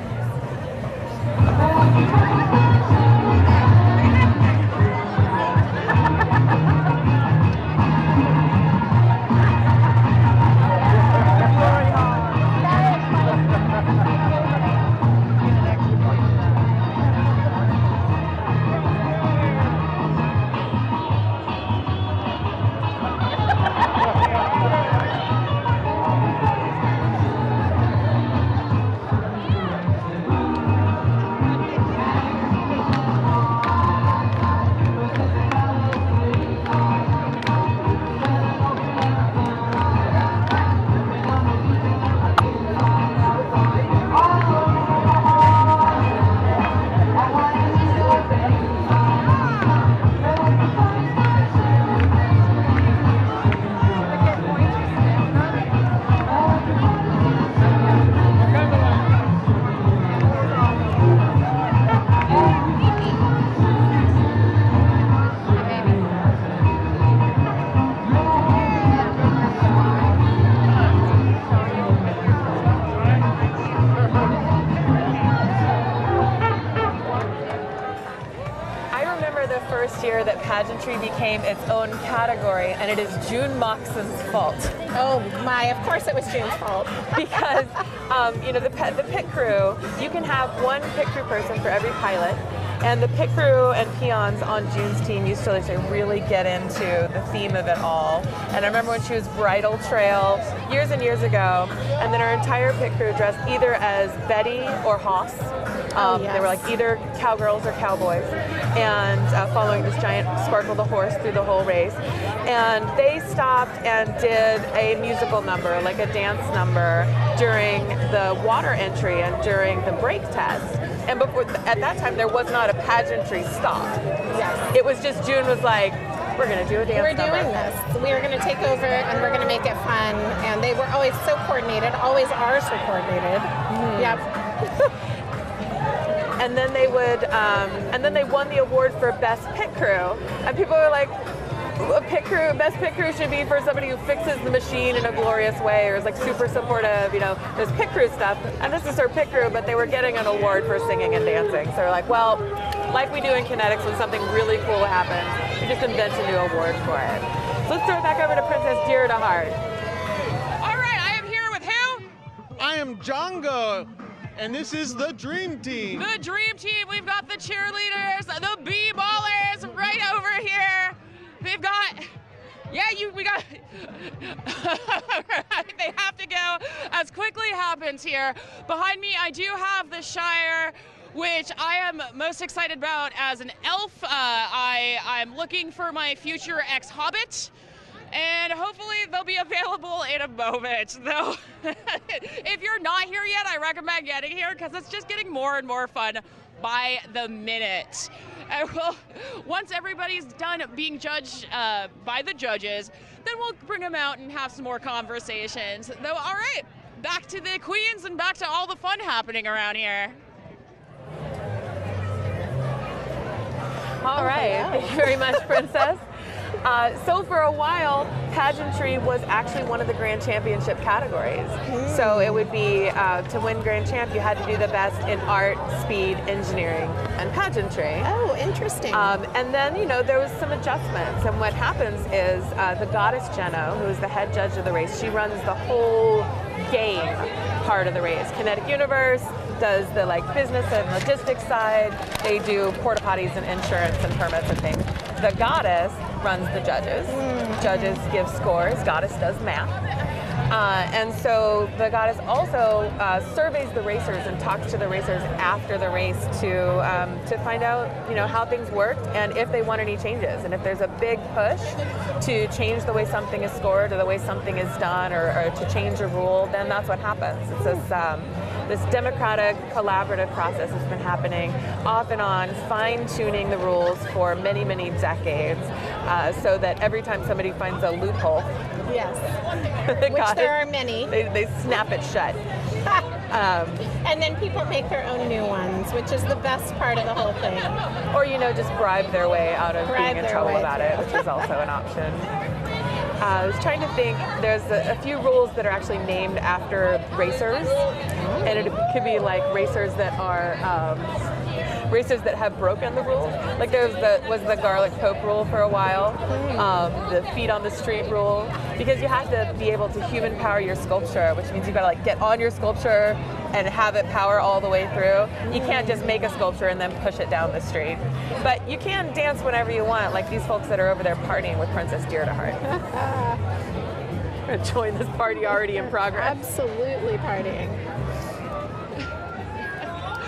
Year that pageantry became its own category, and it is June Moxon's fault. Oh my, of course it was June's fault. Because, you know, the pit crew, you can have one pit crew person for every pilot, and the pit crew and peons on June's team used to really get into the theme of it all. And I remember when she was Bridal Trail years and years ago, and then her entire pit crew dressed either as Betty or Hoss. They were like either cowgirls or cowboys, and following this giant Sparkle the horse through the whole race. And they stopped and did a musical number, like a dance number, during the water entry and during the brake test. And before, at that time, there was not a pageantry stop. Yes. It was just June was like, we're going to do a dance number. We're doing this. We are going to take over, and we're going to make it fun. And they were always so coordinated, always are so coordinated. Yep. And then they would, and then they won the award for best pit crew, and people were like, best pit crew should be for somebody who fixes the machine in a glorious way, or is like super supportive. You know, there's pit crew stuff, and this is her pit crew, but they were getting an award for singing and dancing. So we're like, well, like we do in Kinetics when something really cool happens. We just invent a new award for it. So let's throw it back over to Princess Dear to Heart. All right, I am here with who? I am Django, and this is the Dream Team. The Dream Team. We've got the cheerleaders, the b-ballers right over here. We've got, we got, they have to go as quickly happens here. Behind me, I do have the Shire, which I am most excited about as an elf. I'm looking for my future ex-hobbit. And hopefully they'll be available in a moment. Though, if you're not here yet, I recommend getting here because it's just getting more and more fun by the minute. And once everybody's done being judged by the judges, then we'll bring them out and have some more conversations. Though, all right, back to the queens and back to all the fun happening around here. All right, thank you very much, Princess. So for a while, pageantry was actually one of the Grand Championship categories. So it would be, to win Grand Champ, you had to do the best in art, speed, engineering, and pageantry. Oh, interesting. And then, there was some adjustments. And what happens is the goddess Jeno, who is the head judge of the race, she runs the whole game part of the race. Kinetic Universe does the business and logistics side. They do porta potties and insurance and permits and things. The goddess runs the judges. Judges give scores. Goddess does math. And so the goddess also surveys the racers and talks to the racers after the race to find out how things worked and if they want any changes. And if there's a big push to change the way something is scored or the way something is done or to change a rule, then that's what happens. It's this democratic, collaborative process has been happening off and on, fine-tuning the rules for many, many decades, so that every time somebody finds a loophole, yes, which there are many, they snap it shut. And then people make their own new ones, which is the best part of the whole thing. Or, just bribe their way out of being in trouble about it, which is also an option. I was trying to think, there's a few rules that are actually named after racers, and it could be like racers that are racers that have broken the rules. Like there was the garlic poke rule for a while, the feet on the street rule, because you have to be able to human power your sculpture, which means you've got to get on your sculpture and have it power all the way through. You can't just make a sculpture and then push it down the street. But you can dance whenever you want, like these folks that are over there partying with Princess Dear to Heart. Join this party already in progress. Absolutely partying.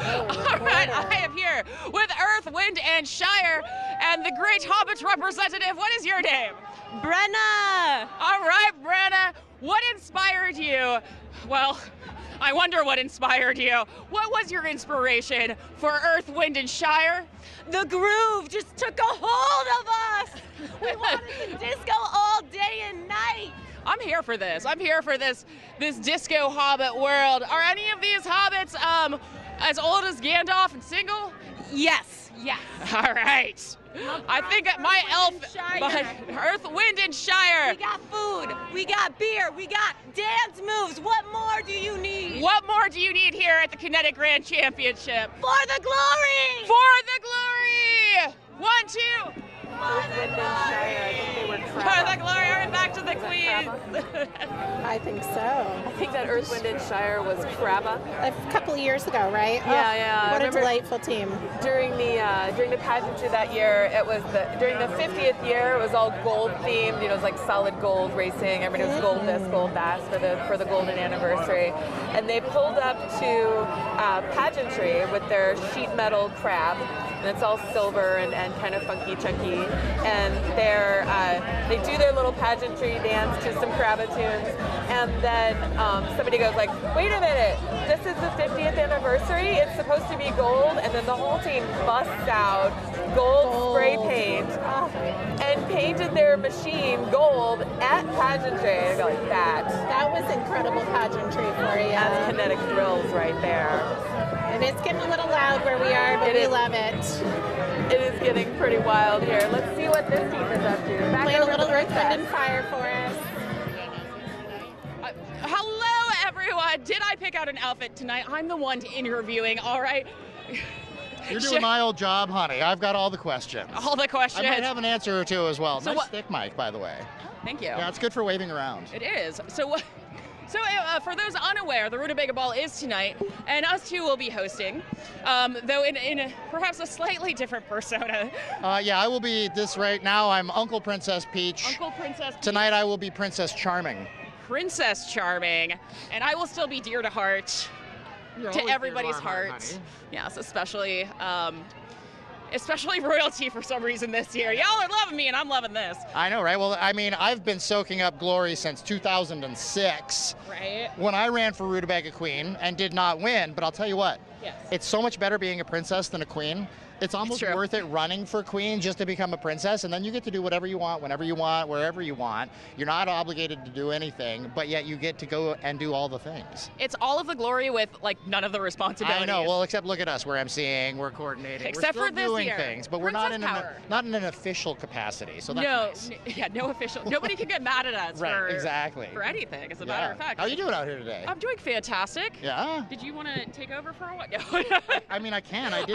All right, I am here with Earth, Wind, and Shire, and the Great Hobbit representative. What is your name? Brenna! All right, Brenna, what inspired you? Well, I wonder what inspired you. What was your inspiration for Earth, Wind, and Shire? The groove just took a hold of us! We wanted to disco all day and night! I'm here for this. I'm here for this disco hobbit world. Are any of these hobbits as old as Gandalf and single? Yes. Yes. All right. I think my elf, Earth, Wind, and Shire. We got food, we got beer, we got dance moves. What more do you need? What more do you need here at the Kinetic Grand Championship? For the glory! For the glory! 1, 2. Earth, Wind, and Shire. I think they were For the glory. All right, back to the queens. I think so. I think that Earth, Wind, and Shire was Krabba. A couple of years ago, right? Yeah. What a delightful team. During the pageantry that year, it was during the 50th year, it was all gold themed. It was like solid gold racing. Everybody was gold this, gold that for the golden anniversary. And they pulled up to pageantry with their sheet metal crab. And it's all silver and kind of funky, chunky. And they do their little pageantry dance to some Krabba tunes. And then somebody goes like, wait a minute, this is the 50th anniversary? It's supposed to be gold? And then the whole team busts out gold spray paint and painted their machine gold at pageantry. I go like that. That was incredible pageantry for you. That's Kinetic thrills right there. And it's getting a little loud where we are, but we love it. It is getting pretty wild here. Let's see what this team is up to. Playing a little Earth, Wind, and Fire for us. Hello, everyone. Did I pick out an outfit tonight? I'm the one interviewing, all right? You're doing my old job, honey. I've got all the questions. All the questions. I might have an answer or two as well. So Nice what- stick mic, by the way. Thank you. Yeah, it's good for waving around. It is. So for those unaware, the Rutabaga Ball is tonight, and us two will be hosting, though in perhaps a slightly different persona. Yeah, I will be this right now. I'm Uncle Princess Peach. Uncle Princess Peach. Tonight I will be Princess Charming. Princess Charming, and I will still be dear to heart, You're to always everybody's dear to our heart, heart. honey. Yes, especially royalty for some reason this year. Y'all are loving me, and I'm loving this. I know, right? Well, I mean, I've been soaking up glory since 2006. Right. When I ran for Rutabaga Queen and did not win, but I'll tell you what, Yes. it's so much better being a princess than a queen. It's almost true. worth it running for queen just to become a princess, and then you get to do whatever you want, whenever you want, wherever you want. You're not obligated to do anything, but yet you get to go and do all the things. It's all of the glory with like none of the responsibilities. I know. Well, except look at us. We're emceeing, we're coordinating, Except we're for still this doing year. things, but we're not Princess in power. not in an official capacity. So that's nice. No official. Nobody can get mad at us Right, for exactly. for anything. As a Yeah. matter of fact. How you doing out here today? I'm doing fantastic. Yeah. Did you want to take over for a while? I mean, I can. I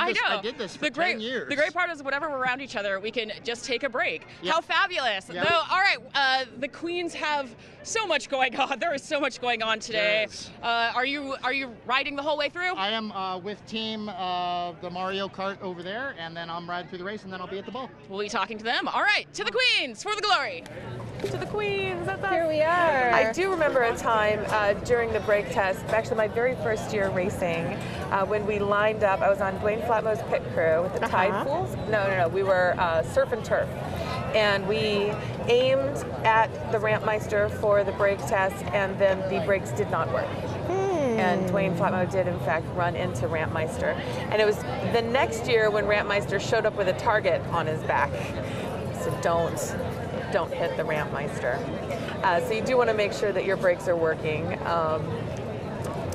did this for the great, 10 years. The great part is whenever we're around each other, we can just take a break. Yeah. How fabulous. Yeah. Though, all right, the queens have so much going on. There is so much going on today. Are you riding the whole way through? I am with team the Mario Kart over there, and then I'm riding through the race, and then I'll be at the ball. We'll be talking to them. All right, to the queens for the glory. To the queens. That's us. Here we are. I do remember a time during the brake test, actually my very first year racing, when we lined up. I was on Dwayne Flatmo's pit crew with the Tide Pools. No. We were surf and turf. And we aimed at the Rampmeister for the brake test, and then the brakes did not work. And Dwayne Flatmo did, in fact, run into Rampmeister. And it was the next year when Rampmeister showed up with a target on his back. So don't hit the Rampmeister. So you do want to make sure that your brakes are working.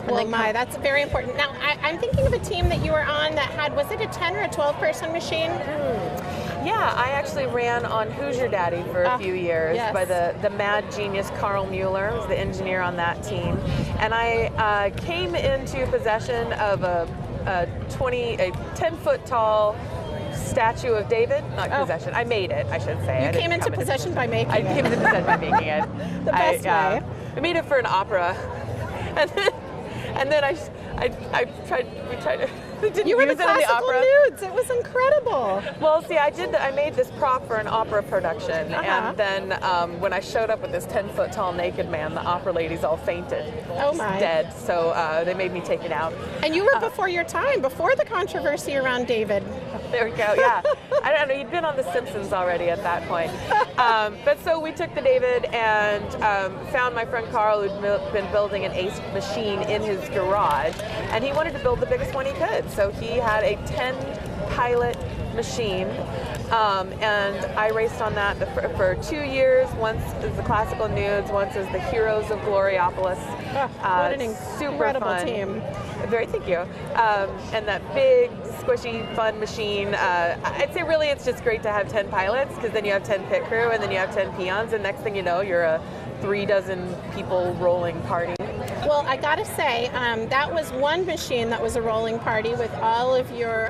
That's very important. Now, I'm thinking of a team that you were on that had, was it a 10 or a 12-person machine? Yeah, I actually ran on Hoosier Daddy for a few years by the mad genius Carl Mueller, was the engineer on that team. And I came into possession of a 10-foot tall statue of David, not possession. I made it, I should say. You came into possession by making it. I came into possession by making it. The best way. I made it for an opera, and then we tried to. You were the use it in the classical opera. nudes. It was incredible. Well, see, I made this prop for an opera production, and then when I showed up with this 10-foot tall naked man, the opera ladies all fainted. Oh my! Dead. So they made me take it out. And you were before your time, before the controversy around David. There we go. Yeah, I don't know. You'd been on The Simpsons already at that point. But so we took the David and found my friend Carl, who'd been building an Ace machine in his garage, and he wanted to build the biggest one he could. So he had a 10-pilot machine, and I raced on that for 2 years. Once as the classical nudes, once as the Heroes of Gloriopolis. What an incredible team. Thank you. And that big, squishy, fun machine. I'd say really it's just great to have 10 pilots, because then you have 10 pit crew, and then you have 10 peons, and next thing you know, you're a 36 people rolling party. Well, I gotta say, that was one machine that was a rolling party with all of your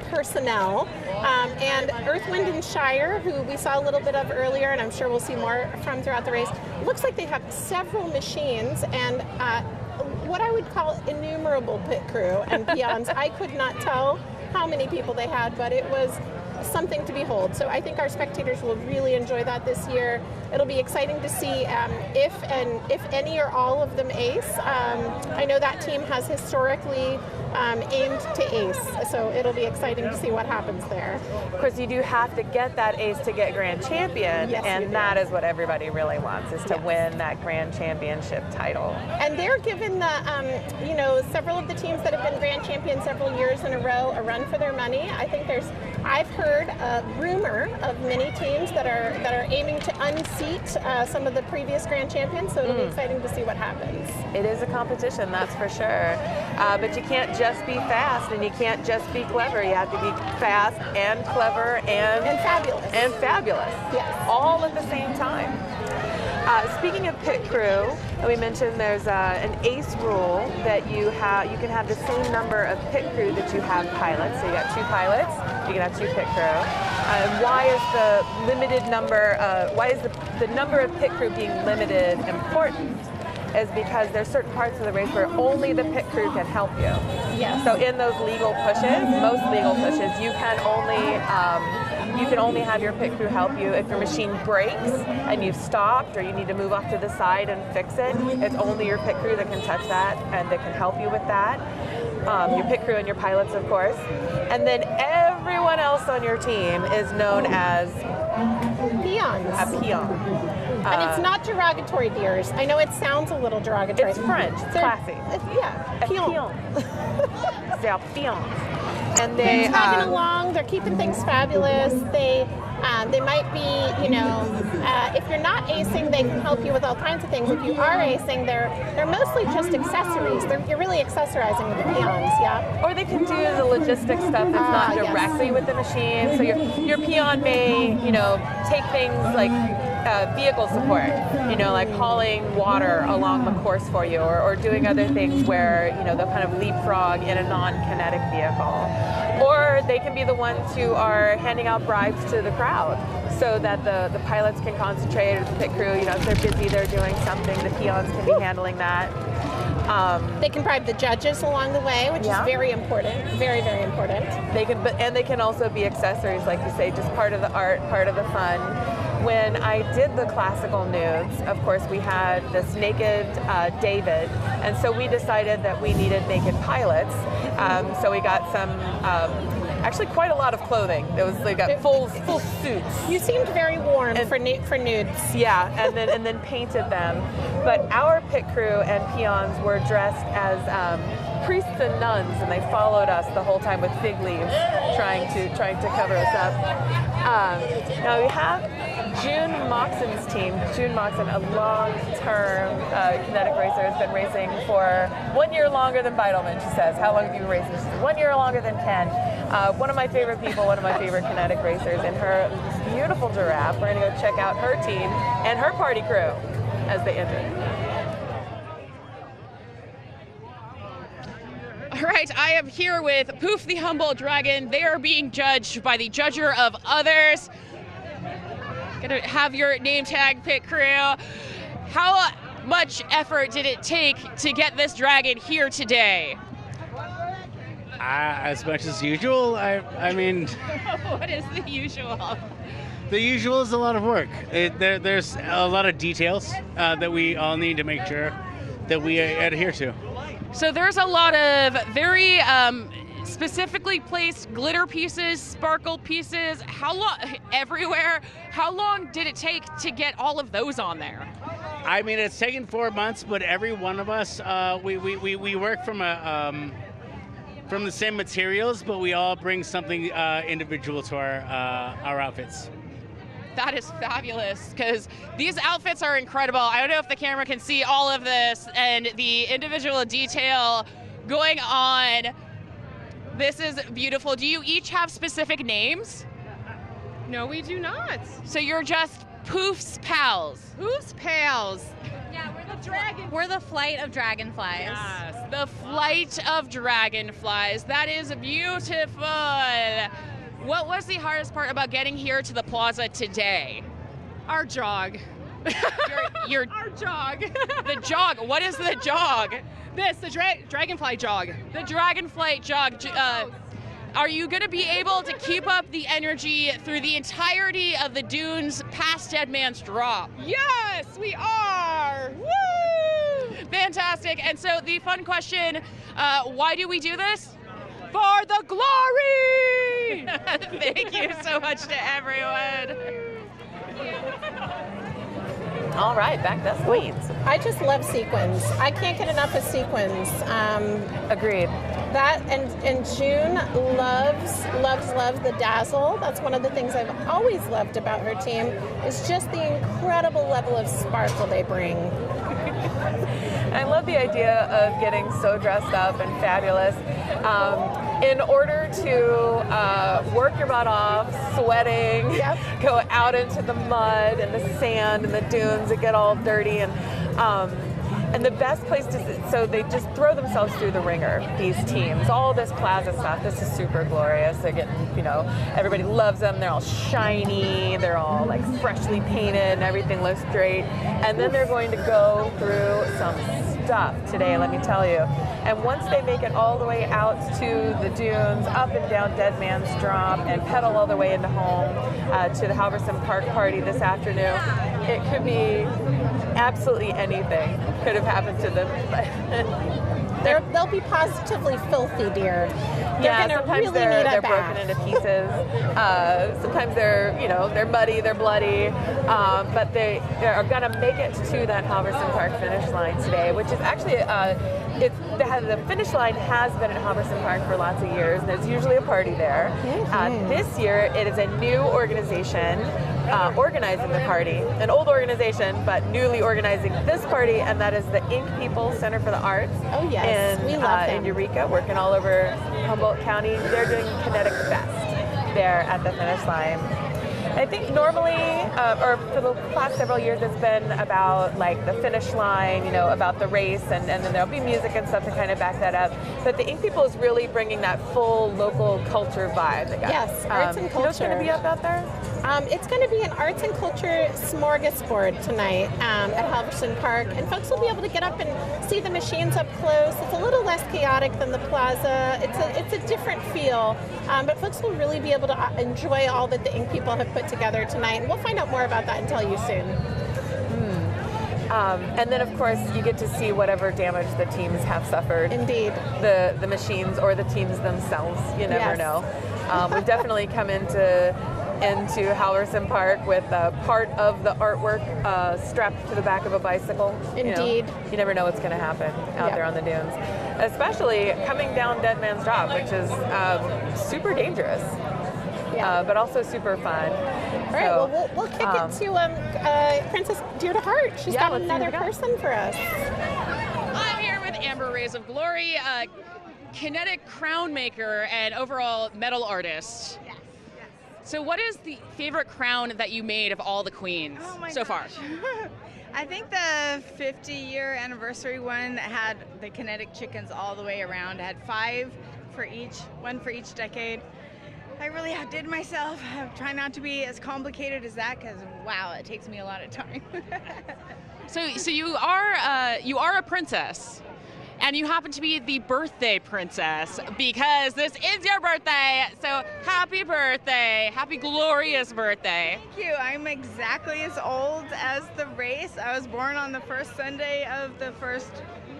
personnel. And Earth, Wind, and Shire, who we saw a little bit of earlier, and I'm sure we'll see more from throughout the race, looks like they have several machines and what I would call innumerable pit crew and peons. I could not tell how many people they had, but it was something to behold. So I think our spectators will really enjoy that this year. It'll be exciting to see if any or all of them ace. I know that team has historically aimed to ace, so it'll be exciting to see what happens there. Of course, you do have to get that ace to get grand champion, Yes, you and do. that is what everybody really wants, is to win that grand championship title. And they're given the, several of the teams that have been grand champions several years in a row a run for their money. I think I've heard a rumor of many teams that are aiming to unseat some of the previous grand champions, so it'll be exciting to see what happens. It is a competition, that's for sure. But you can't just be fast, and you can't just be clever. You have to be fast and clever and fabulous. And fabulous. Yes. All at the same time. Speaking of pit crew, we mentioned there's an ace rule that you can have the same number of pit crew that you have pilots. So you got 2 pilots, you can have 2 pit crew. Why is the limited number? Why is the number of pit crew being limited important? Is because there's certain parts of the race where only the pit crew can help you. Yes. So in those legal pushes, most legal pushes, you can only have your pit crew help you if your machine breaks and you've stopped or you need to move off to the side and fix it. It's only your pit crew that can touch that and that can help you with that. Your pit crew and your pilots, of course. And then everyone else on your team is known as peons. A peon. And it's not derogatory, dears. I know it sounds a little derogatory. It's French. It's classy. Yeah, peon. They're peons. And they're tagging along. They're keeping things fabulous. They might be, if you're not acing, they can help you with all kinds of things. If you are acing, they're mostly just accessories. You're really accessorizing with the peons, yeah. Or they can do the logistics stuff that's not directly with the machine. So your peon may, take things like vehicle support, like hauling water along the course for you, or doing other things where, they'll kind of leapfrog in a non-kinetic vehicle. Or they can be the ones who are handing out bribes to the crowd so that the pilots can concentrate, or the pit crew, if they're busy, they're doing something, the peons can be handling that. They can bribe the judges along the way, which is very important, very, very important. They can also be accessories, like you say, just part of the art, part of the fun. When I did the classical nudes, of course, we had this naked David, and so we decided that we needed naked pilots. So we got some, actually quite a lot of clothing. They got full suits. You seemed very warm for nudes. Yeah, and then painted them. But our pit crew and peons were dressed as priests and nuns, and they followed us the whole time with fig leaves, trying to cover us up. Now we have June Moxon's team. June Moxon, a long-term kinetic racer, has been racing for 1 year longer than Beidelman, she says. How long have you been racing? She says 1 year longer than 10. One of my favorite people, one of my favorite kinetic racers, and her beautiful giraffe. We're going to go check out her team and her party crew as they enter. All right, I am here with Poof the Humble Dragon. They are being judged by the judger of others. Gonna have your name tag, pit crew. How much effort did it take to get this dragon here today? As much as usual. I mean. What is the usual? The usual is a lot of work. There's a lot of details that we all need to make sure that we adhere to. So there's a lot of very specifically placed glitter pieces, sparkle pieces. How long? Everywhere. How long did it take to get all of those on there? I mean, it's taken 4 months, but every one of us, we work from the same materials, but we all bring something individual to our outfits. That is fabulous, because these outfits are incredible. I don't know if the camera can see all of this and the individual detail going on. This is beautiful. Do you each have specific names? No, we do not. So you're just Poof's pals. Poof's pals. Yeah, we're the flight of dragonflies. Yes, the flight of dragonflies. That is beautiful. What was the hardest part about getting here to the plaza today? Our jog. Our jog. The jog. What is the jog? The dragonfly jog. The dragonfly jog. Are you going to be able to keep up the energy through the entirety of the Dunes past Dead Man's Drop? Yes, we are. Woo! Fantastic. And so the fun question, why do we do this? For the glory! Thank you so much to everyone. All right, back to Queens. I just love sequins. I can't get enough of sequins. Agreed. That and June loves the dazzle. That's one of the things I've always loved about her team, is just the incredible level of sparkle they bring. I love the idea of getting so dressed up and fabulous. in order to work your butt off, sweating, go out into the mud and the sand and the dunes that get all dirty, and the best place so they just throw themselves through the ringer, these teams, all this plaza stuff. This is super glorious. They're getting, everybody loves them. They're all shiny. They're all like freshly painted and everything looks great. And then they're going to go through some stuff today, let me tell you. And once they make it all the way out to the dunes, up and down Dead Man's Drop, and pedal all the way into home to the Halverson Park party this afternoon, it could be absolutely anything could have happened to them. They'll be positively filthy, dear. Yeah, They're sometimes really they're broken into pieces. Sometimes they're muddy, they're bloody, but they are going to make it to that Halverson Park finish line today, which is actually the finish line has been at Halverson Park for lots of years. There's usually a party there. This year, it is a new organization organizing the party, an old organization, but newly organizing this party, and that is the Ink People Center for the Arts. Oh yes, we love them. In Eureka, working all over Humboldt County. They're doing Kinetic Fest there at the finish line. I think normally, or for the past several years, it's been about like the finish line, about the race, and then there'll be music and stuff to kind of back that up. But the Ink People is really bringing that full local culture vibe. Yes, arts and culture. What's going to be up out there? It's going to be an arts and culture smorgasbord tonight at Halverson Park, and folks will be able to get up and see the machines up close. It's a little less chaotic than the plaza. It's a different feel, but folks will really be able to enjoy all that the Ink People have put together tonight, and we'll find out more about that and tell you soon. And then, of course, you get to see whatever damage the teams have suffered. Indeed. The machines or the teams themselves. You never know. We've definitely come into Halverson Park with part of the artwork strapped to the back of a bicycle. Indeed. You never know what's going to happen out there on the dunes. Especially coming down Dead Man's Drop, which is super dangerous. But also super fun. All right, well, we'll kick it to Princess Dear to Heart. She's got another person for us. I'm here with Amber Rays of Glory, Kinetic crown maker and overall medal artist. Yes. So what is the favorite crown that you made of all the queens so far? I think the 50-year anniversary one had the Kinetic chickens all the way around. It had 5 for each, 1 for each decade. I really outdid myself. I try not to be as complicated as that because, wow, it takes me a lot of time. So you are a princess, and you happen to be the birthday princess because this is your birthday. So happy birthday, happy glorious birthday. Thank you. I'm exactly as old as the race. I was born on the first Sunday of the first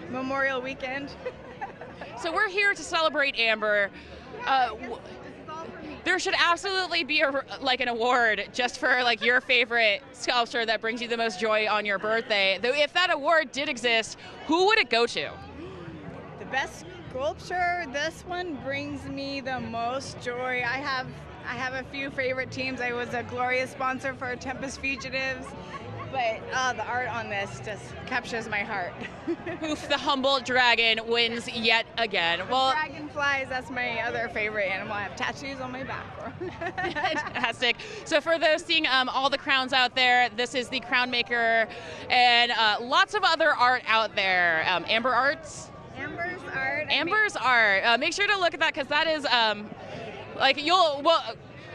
Memorial Weekend. So we're here to celebrate Amber. There should absolutely be an award just for your favorite sculpture that brings you the most joy on your birthday. Though if that award did exist, who would it go to? The best sculpture, this one brings me the most joy. I have a few favorite teams. I was a glorious sponsor for Tempest Fugitives. But the art on this just captures my heart. Oof, the Humboldt dragon wins yet again. Well, dragonflies, that's my other favorite animal. I have tattoos on my back. Fantastic. So for those seeing all the crowns out there, this is the crown maker and lots of other art out there. Amber Arts? Amber's art. Amber's art. Make sure to look at that because that is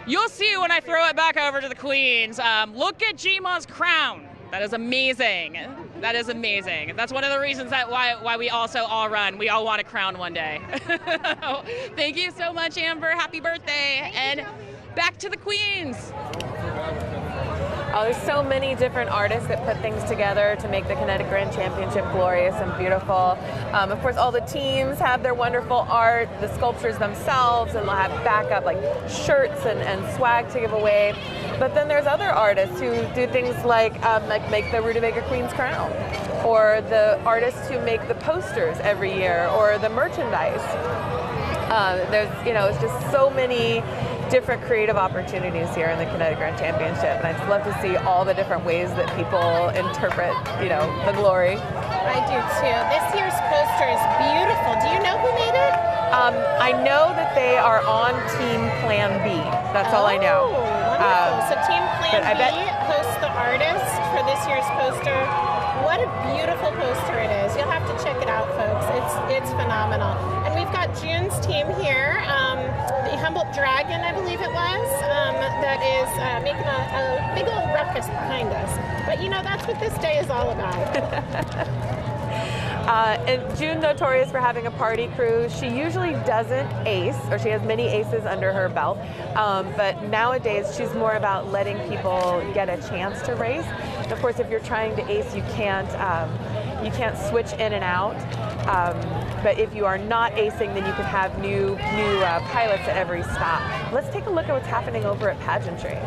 you'll see when I throw it back over to the queens. Look at Jima's crown. That is amazing. That is amazing. That's one of the reasons that why we also all run. We all want a crown one day. Thank you so much, Amber. Happy birthday. And back to the queens. Oh, there's so many different artists that put things together to make the Kinetic Grand Championship glorious and beautiful. Of course, all the teams have their wonderful art, the sculptures themselves, and they'll have backup like shirts and swag to give away. But then there's other artists who do things like make the Rutabaga Queen's crown, or the artists who make the posters every year, or the merchandise. There's, it's just so many different creative opportunities here in the Kinetic Grand Championship, and I'd love to see all the different ways that people interpret, the glory. I do too. This year's poster is beautiful. Do you know who made it? I know that they are on Team Plan B. That's all I know. Wonderful. So Team Plan B hosts the artist for this year's poster. What a beautiful poster it is. You'll have to check it out, folks. It's phenomenal. And we've got June's team here, the Humboldt Dragon, I believe it was, that is making a big old ruckus behind us. But you know, that's what this day is all about. And June, notorious for having a party crew. She usually doesn't ace, or she has many aces under her belt. But nowadays, she's more about letting people get a chance to race. And of course, if you're trying to ace, you can't switch in and out. But if you are not acing, then you can have new pilots at every stop. Let's take a look at what's happening over at Pageantry.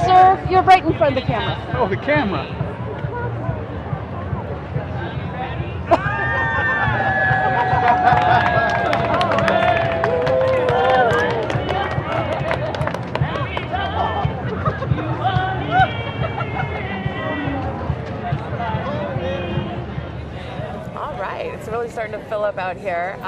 Sir, you're right in front of the camera. Oh, the camera. All right, it's really starting to fill up out here.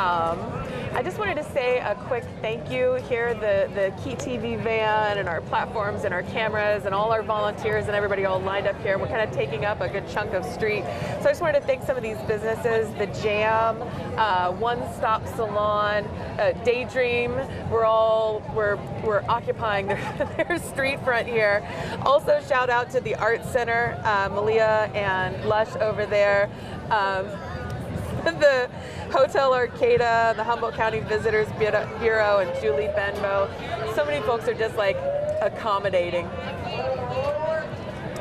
I just wanted to say a quick thank you here, the KEET TV van and our platforms and our cameras and all our volunteers and everybody all lined up here. We're kind of taking up a good chunk of street. So I just wanted to thank some of these businesses, the Jam, One Stop Salon, Daydream. We're occupying their street front here. Also shout out to the Art Center, Malia and Lush over there. The Hotel Arcata, the Humboldt County Visitors Bureau, and Julie Benbow. So many folks are just like accommodating.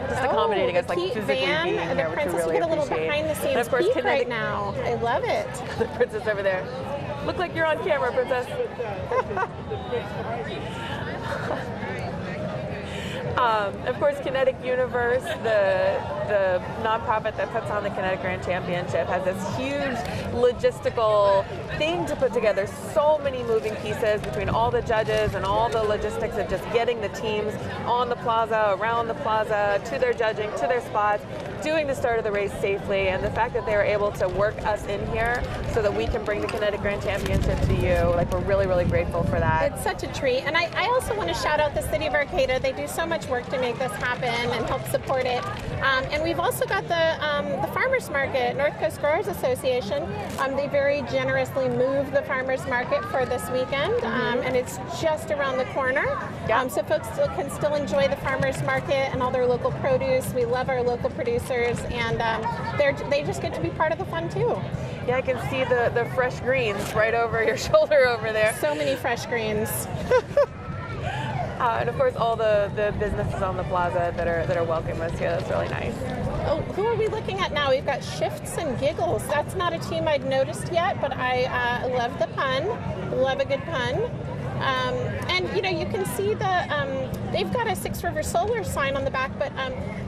Just accommodating us, like physically being here, which we Princess, really we get a little appreciate. behind the And scenes of course, peek Kinetic right now. I love it. The princess over there. Look like you're on camera, princess. Of course, Kinetic Universe, the nonprofit that puts on the Kinetic Grand Championship, has this huge logistical thing to put together. So many moving pieces between all the judges and all the logistics of just getting the teams on the plaza, around the plaza, to their judging, to their spots, doing the start of the race safely, and the fact that they were able to work us in here so that we can bring the Kinetic Grand Championship to you. Like, we're really, really grateful for that. It's such a treat. And I also want to shout out the City of Arcata. They do so much work to make this happen and help support it. And we've also got the Farmers Market, North Coast Growers Association. They very generously moved the Farmers Market for this weekend, and it's just around the corner. So folks can still enjoy the Farmers Market and all their local produce. We love our local producers, and they just get to be part of the fun too. Yeah, I can see the fresh greens right over your shoulder over there. So many fresh greens. And of course, all the businesses on the plaza that are welcoming us here. That's really nice. Oh, who are we looking at now? We've got Shifts and Giggles. That's not a team I'd noticed yet, but I love the pun. Love a good pun. And you know, you can see they've got a Six River Solar sign on the back, but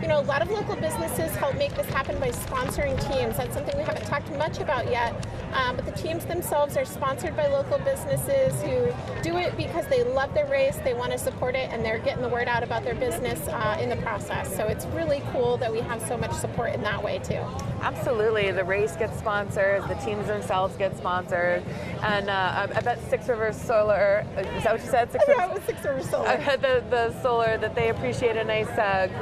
you know, a lot of local businesses help make this happen by sponsoring teams. That's something we haven't talked much about yet, but the teams themselves are sponsored by local businesses who do it because they love their race, they want to support it, and they're getting the word out about their business in the process. So it's really cool that we have so much support in that way too. Absolutely, the race gets sponsored, the teams themselves get sponsored, and I bet Six River Solar is that what you said? 6 Yeah, it was 6 River Solar. The solar, that they appreciate a nice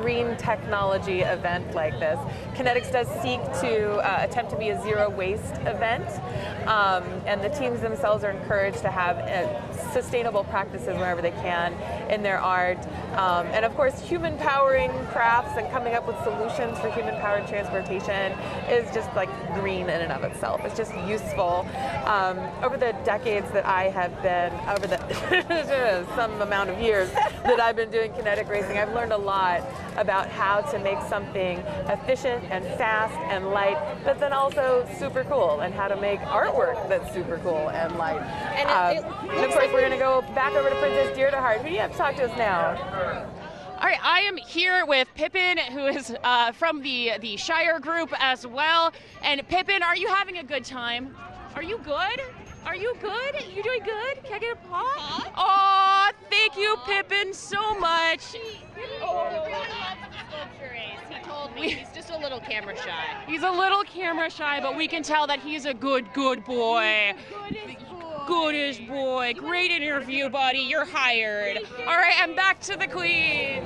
green technology event like this. Kinetic does seek to attempt to be a zero waste event, and the teams themselves are encouraged to have sustainable practices wherever they can in their art. And of course, human powering crafts and coming up with solutions for human powered transportation is just like green in and of itself. It's just useful. Over the decades that I have been, over the some amount of years that I've been doing kinetic racing, I've learned a lot about how to make something efficient and fast and light, but then also super cool, and how to make artwork that's super cool and light. And of course, we're going to go back over to Princess Deardeheart. Who do you have to talk to us now? All right, I am here with Pippin, who is from the Shire group as well. And Pippin, are you having a good time? Are you good? Are you good? You doing good? Can I get a paw? Aw, thank you, Pippin, so much. He really loves the sculpture race. He told me he's just a little camera shy. He's a little camera shy, but we can tell that he's a good boy. Goodest boy. Great interview, buddy. You're hired. All right, I'm back to the queen.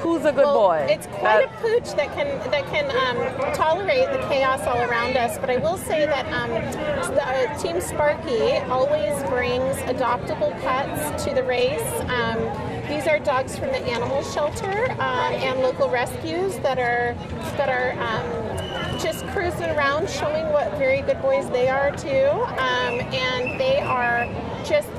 Who's a good boy? It's quite a pooch that can tolerate the chaos all around us. But I will say that Team Sparky always brings adoptable pets to the race. These are dogs from the animal shelter and local rescues that are just cruising around, showing what very good boys they are too. And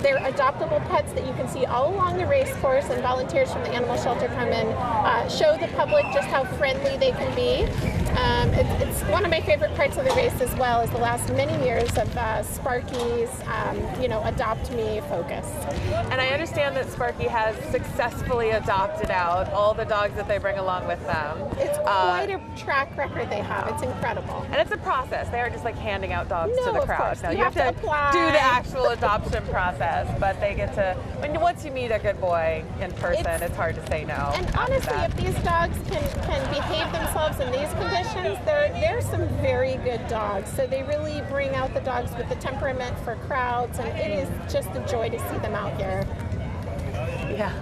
they're adoptable pets that you can see all along the race course, and volunteers from the animal shelter come and show the public just how friendly they can be. It's one of my favorite parts of the race as well, is the last many years of Sparky's Adopt Me focus. And I understand that Sparky has successfully adopted out all the dogs that they bring along with them. It's quite a track record they have. It's incredible. And it's a process. They aren't just like handing out dogs to the of crowd. course. No, You you have to apply. do the actual adoption process, but they get to, once you meet a good boy in person, it's hard to say no. And honestly, if these dogs can behave themselves in these conditions, they're some very good dogs. So they really bring out the dogs with the temperament for crowds, and it is just a joy to see them out here. Yeah.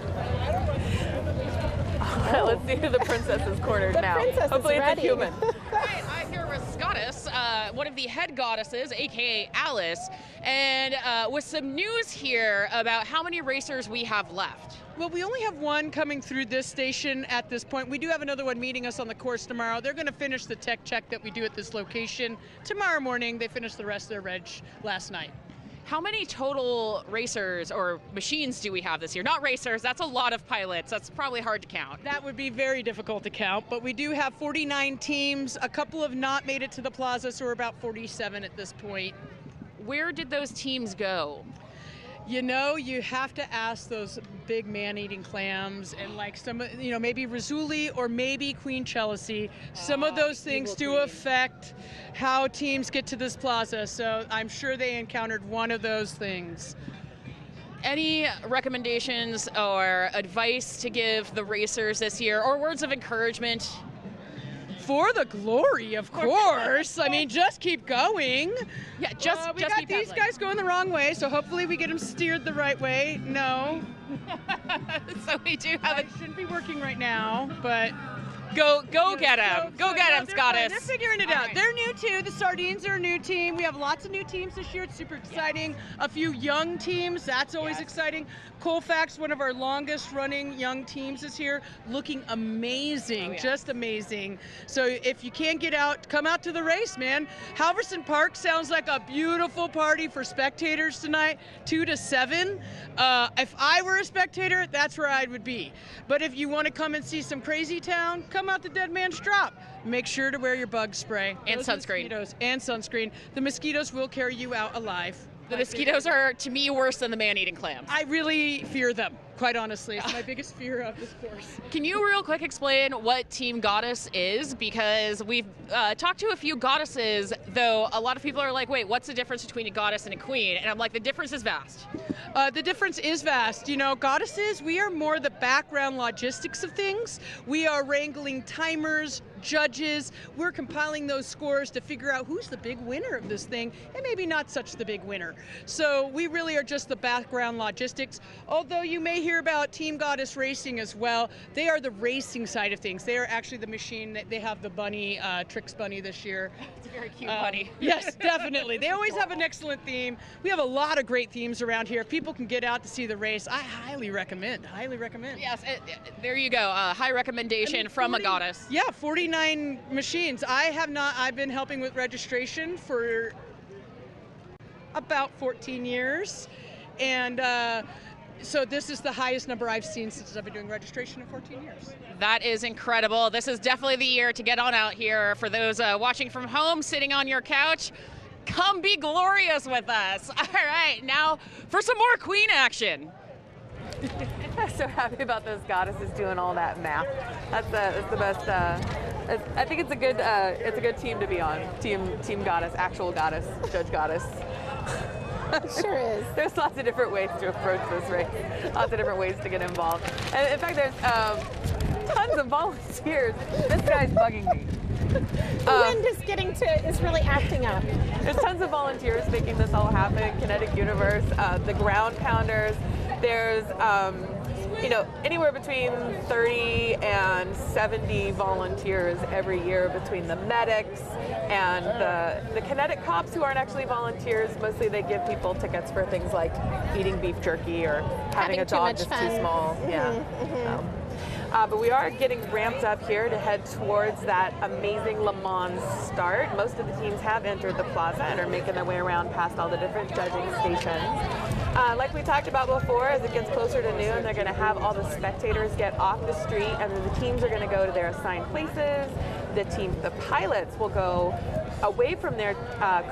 All right, let's see who the princess is cornered now. Princess Hopefully is it's ready. a human. Right, I'm here with Scottis, one of the head goddesses, aka Alice, and with some news here about how many racers we have left. Well, we only have one coming through this station at this point. We do have another one meeting us on the course tomorrow. They're going to finish the tech check that we do at this location tomorrow morning. They finished the rest of their reg last night. How many total racers or machines do we have this year? Not racers, that's a lot of pilots. That's probably hard to count. That would be very difficult to count, but we do have 49 teams. A couple have not made it to the plaza, so we're about 47 at this point. Where did those teams go? You know, you have to ask those big man-eating clams and like some, maybe Rizzoli or maybe Queen Chelsea. Some of those things do affect how teams get to this plaza, so I'm sure they encountered one of those things. Any recommendations or advice to give the racers this year, or words of encouragement? For the glory, of course. I mean, just keep going. Yeah, we just got keep these pedaling. guys going the wrong way, so hopefully we get them steered the right way. No. So we do have it. Shouldn't be working right now, but go get him. Go get him, Scottis. They're figuring it out. They're new too. The Sardines are a new team. We have lots of new teams this year. It's super exciting. A few young teams. That's always exciting. Colfax, one of our longest running young teams, is here, looking amazing, just amazing. So if you can't get out, come out to the race, man. Halverson Park sounds like a beautiful party for spectators tonight, 2 to 7. If I were a spectator, that's where I would be. But if you want to come and see some crazy town, come out to Dead Man's Drop. Make sure to wear your bug spray. And sunscreen. Mosquitoes and sunscreen. The mosquitoes will carry you out alive. The mosquitoes are, to me, worse than the man-eating clams. I really fear them, quite honestly. It's my biggest fear of this course. Can you real quick explain what Team Goddess is? Because we've talked to a few goddesses, though a lot of people are like, wait, what's the difference between a goddess and a queen? And I'm like, the difference is vast. The difference is vast. You know, goddesses, we are more the background logistics of things. We are wrangling timers, judges. We're compiling those scores to figure out who's the big winner of this thing and maybe not such the big winner. So we really are just the background logistics. Although you may hear about Team Goddess Racing as well. They are the racing side of things. They are actually the machine. They have the bunny, Trix bunny this year. It's a very cute bunny. Yes, definitely. They always have an excellent theme. We have a lot of great themes around here. If people can get out to see the race, I highly recommend. Yes, there you go. High recommendation from a goddess. Yeah, 49 machines. I've been helping with registration for about 14 years. And so this is the highest number I've seen since I've been doing registration in 14 years. That is incredible. This is definitely the year to get on out here. For those watching from home, sitting on your couch, come be glorious with us. All right, now for some more Queen action. I'm so happy about those goddesses doing all that math. That's the best. I think it's a good team to be on. Team goddess, actual goddess, judge goddess. It sure is. There's lots of different ways to approach this race. Lots of different ways to get involved. And in fact, there's tons of volunteers. This guy's bugging me. The wind is really acting up. There's tons of volunteers making this all happen. Kinetic Universe, the ground pounders. There's anywhere between 30 and 70 volunteers every year between the medics and the Kinetic cops who aren't actually volunteers. Mostly they give people tickets for things like eating beef jerky or having a dog that's too small. But we are getting ramped up here to head towards that amazing Le Mans start. Most of the teams have entered the plaza and are making their way around past all the different judging stations. Like we talked about before, as it gets closer to noon, they're going to have all the spectators get off the street, and then the teams are going to go to their assigned places. The pilots will go away from their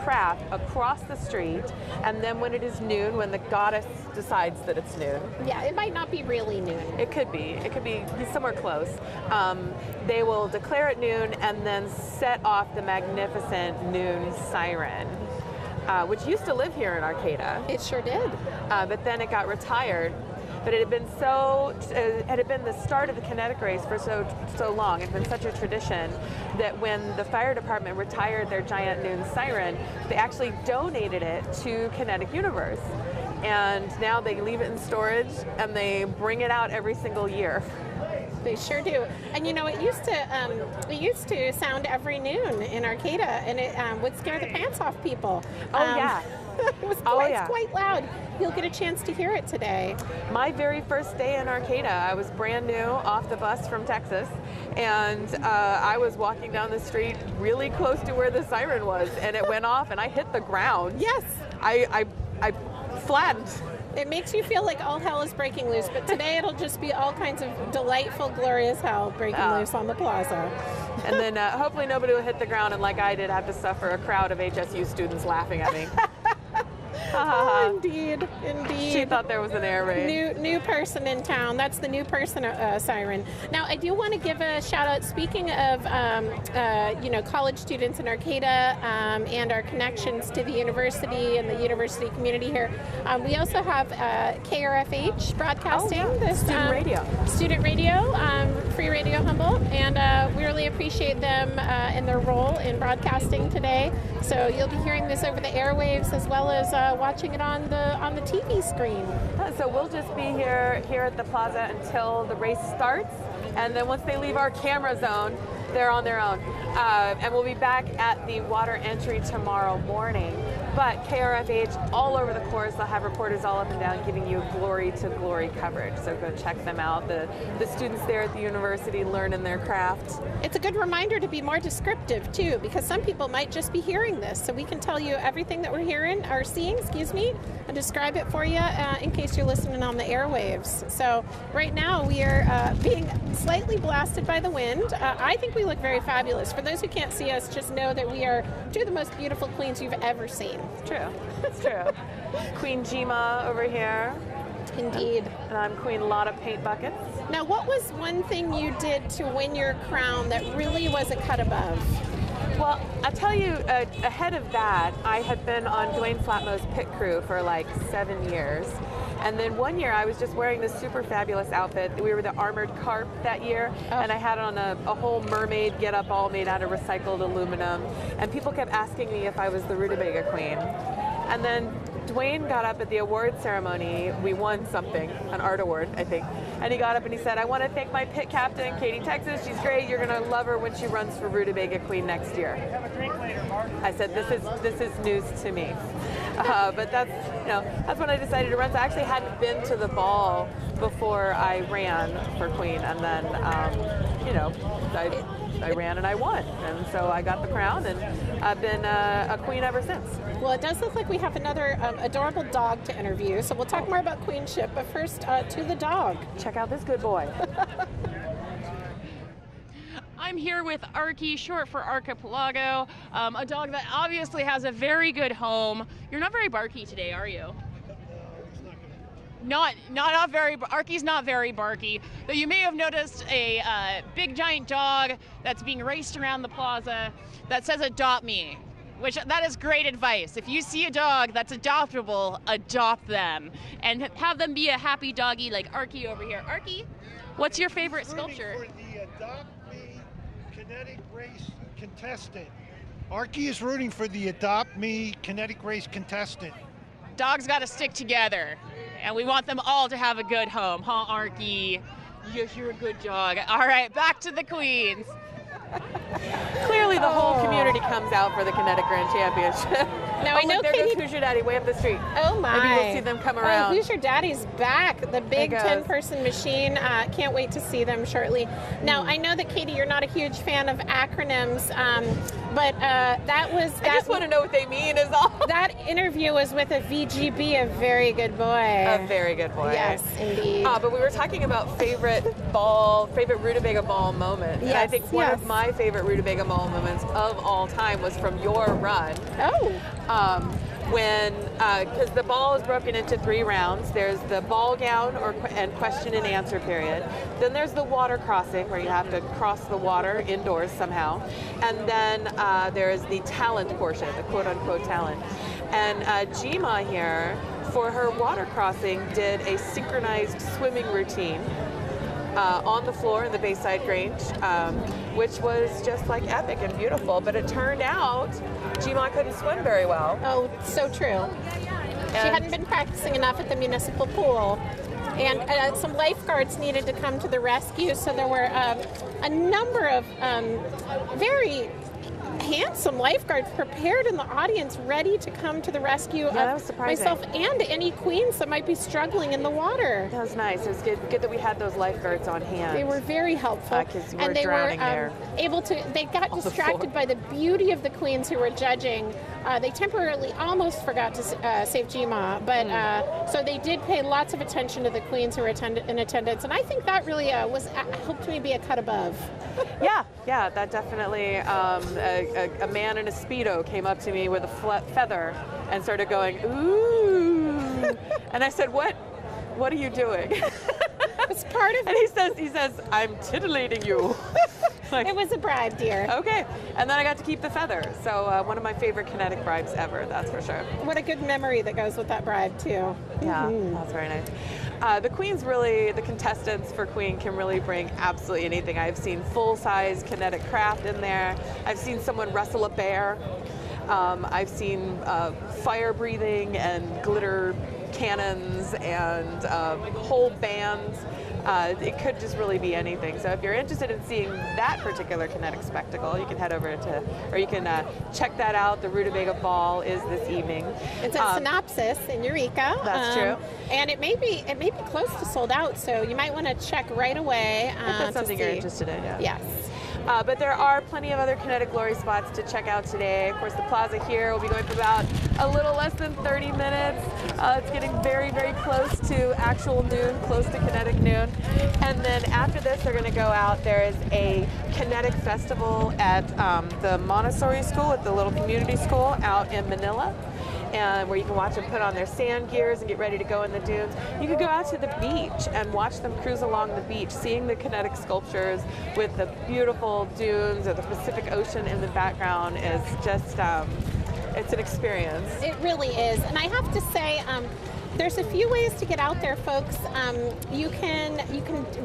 craft across the street, and then when it is noon, when the goddess decides that it's noon. Yeah, it might not be really noon. It could be somewhere close. They will declare at noon and then set off the magnificent noon siren. Which used to live here in Arcata. It sure did. But then it got retired. But it had been the start of the Kinetic race for so long. It had been such a tradition that when the fire department retired their giant noon siren, they actually donated it to Kinetic Universe. And now they leave it in storage and they bring it out every single year. They sure do. And it used to sound every noon in Arcata, and it would scare the pants off people. Yeah. It was quite loud. You'll get a chance to hear it today. My very first day in Arcata, I was brand new off the bus from Texas, and I was walking down the street really close to where the siren was, and it went off, and I hit the ground. Yes. I flattened. It makes you feel like all hell is breaking loose, but today it'll just be all kinds of delightful, glorious hell breaking loose on the plaza. And then hopefully nobody will hit the ground and, like I did, have to suffer a crowd of HSU students laughing at me. Indeed. She thought there was an air raid. New person in town. That's the new person siren. Now, I do want to give a shout out. Speaking of, college students in Arcata and our connections to the university and the university community here, we also have KRFH broadcasting. Student radio. Student radio, Free Radio Humboldt, and we really appreciate them and their role in broadcasting today. So you'll be hearing this over the airwaves as well as watching it on the TV screen. So we'll just be here at the plaza until the race starts, and then once they leave our camera zone, they're on their own. And we'll be back at the water entry tomorrow morning. But KRFH all over the course, they'll have reporters all up and down giving you glory to glory coverage. So go check them out. The students there at the university learning their craft. It's a good reminder to be more descriptive too, because some people might just be hearing this. So we can tell you everything that we're hearing or seeing, and describe it for you in case you're listening on the airwaves. So right now we are being slightly blasted by the wind. I think we look very fabulous. For those who can't see us, just know that we are two of the most beautiful queens you've ever seen. It's true. It's true. Queen Jima over here. Indeed. And I'm Queen Lotta Paint Buckets. Now, what was one thing you did to win your crown that really was a cut above? Well, I'll tell you, ahead of that, I had been on Dwayne Flatmo's pit crew for like 7 years. And then one year I was just wearing this super fabulous outfit. We were the armored carp that year, and I had on a whole mermaid get-up all made out of recycled aluminum. And people kept asking me if I was the Rutabaga Queen. And then Dwayne got up at the award ceremony. We won something, an art award, I think. And he got up and he said, I want to thank my pit captain, Katie Texas. She's great. You're going to love her when she runs for Rutabaga Queen next year. Have a drink later, Mark. I said, this is news to me. But that's when I decided to run. So I actually hadn't been to the ball before I ran for Queen. And then, I ran and I won. And so I got the crown, and I've been a queen ever since. Well, it does look like we have another adorable dog to interview, so we'll talk more about queenship, but first to the dog. Check out this good boy. I'm here with Arky, short for Archipelago, a dog that obviously has a very good home. You're not very barky today, are you? Not very. Arky's not very barky. Though you may have noticed a big giant dog that's being raced around the plaza that says "Adopt me," which that is great advice. If you see a dog that's adoptable, adopt them and have them be a happy doggy like Arky over here. Arky, what's your favorite sculpture? For the Adopt Me Kinetic Race contestant. Arky is rooting for the Adopt Me Kinetic Race contestant. Dogs got to stick together, and we want them all to have a good home, huh, Arky? Yes, you're a good dog. All right, back to the queens. Clearly the whole community comes out for the Kinetic Grand Championship. Now I know there Katie. goes Who's Your Daddy way up the street. Oh my! Maybe we'll see them come around. Who's Your Daddy's back? The big 10-person machine. Can't wait to see them shortly. Now I know that Katie, you're not a huge fan of acronyms, but that was. I just want to know what they mean. Is all. That interview was with a VGB, a very good boy. A very good boy. Yes, indeed. But we were talking about favorite Rutabaga ball moment. Yes, and I think one of my favorite Rutabaga ball moments of all time was from your run. Oh. Because the ball is broken into 3 rounds. There's the ball gown and question and answer period. Then there's the water crossing, where you have to cross the water indoors somehow. And then there is the talent portion, the quote-unquote talent. And Jima here, for her water crossing, did a synchronized swimming routine on the floor in the Bayside Grange, which was just like epic and beautiful. But it turned out Jima couldn't swim very well. Oh, so true. She hadn't been practicing enough at the municipal pool. And some lifeguards needed to come to the rescue, so there were a number of very handsome lifeguards prepared in the audience, ready to come to the rescue of myself and any queens that might be struggling in the water. That was nice. It was good that we had those lifeguards on hand. They were very helpful. And they were able to, they got distracted by the beauty of the queens who were judging. They temporarily almost forgot to save Jima, but so they did pay lots of attention to the queens who were in attendance, and I think that really helped me be a cut above. Yeah, that definitely. A man in a Speedo came up to me with a feather and started going, ooh. And I said, what are you doing? It's part of it. And he says, I'm titillating you. It was a bribe, dear. Okay. And then I got to keep the feather. So one of my favorite Kinetic bribes ever, that's for sure. What a good memory that goes with that bribe, too. Yeah, that's very nice. The queens really, the contestants for Queen can really bring absolutely anything. I've seen full-size Kinetic craft in there. I've seen someone wrestle a bear. I've seen fire breathing and glitter cannons and whole bands. It could just really be anything. So if you're interested in seeing that particular Kinetic spectacle, you can head over to, or you can check that out. The Rutabaga Ball is this evening. It's a Synopsis in Eureka. That's true. And it may be close to sold out, so you might want to check right away. If that's something you're interested in, yeah. Yes. But there are plenty of other Kinetic Glory spots to check out today. Of course, the plaza here will be going for about a little less than 30 minutes. It's getting very, very close to actual noon, close to Kinetic noon. And then after this, they're going to go out. There is a Kinetic festival at the Montessori School, at the little community school out in Manila. And where you can watch them put on their sand gears and get ready to go in the dunes. You could go out to the beach and watch them cruise along the beach, seeing the Kinetic sculptures with the beautiful dunes or the Pacific Ocean in the background is just, it's an experience. It really is. And I have to say, there's a few ways to get out there, folks. You can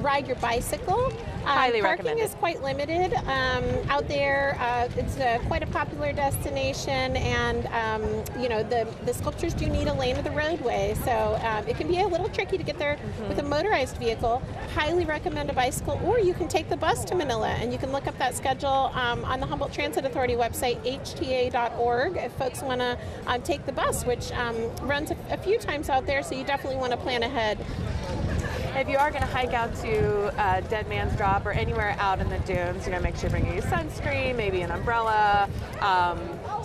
ride your bicycle. Highly parking recommended. is quite limited out there. It's quite a popular destination, and you know, the sculptures do need a lane of the roadway, so it can be a little tricky to get there with a motorized vehicle. Highly recommend a bicycle, or you can take the bus to Manila, and you can look up that schedule on the Humboldt Transit Authority website, hta.org, if folks want to take the bus, which runs a few times out there, so you definitely want to plan ahead. If you are going to hike out to Dead Man's Drop or anywhere out in the dunes, you know, make sure you bring your sunscreen, maybe an umbrella,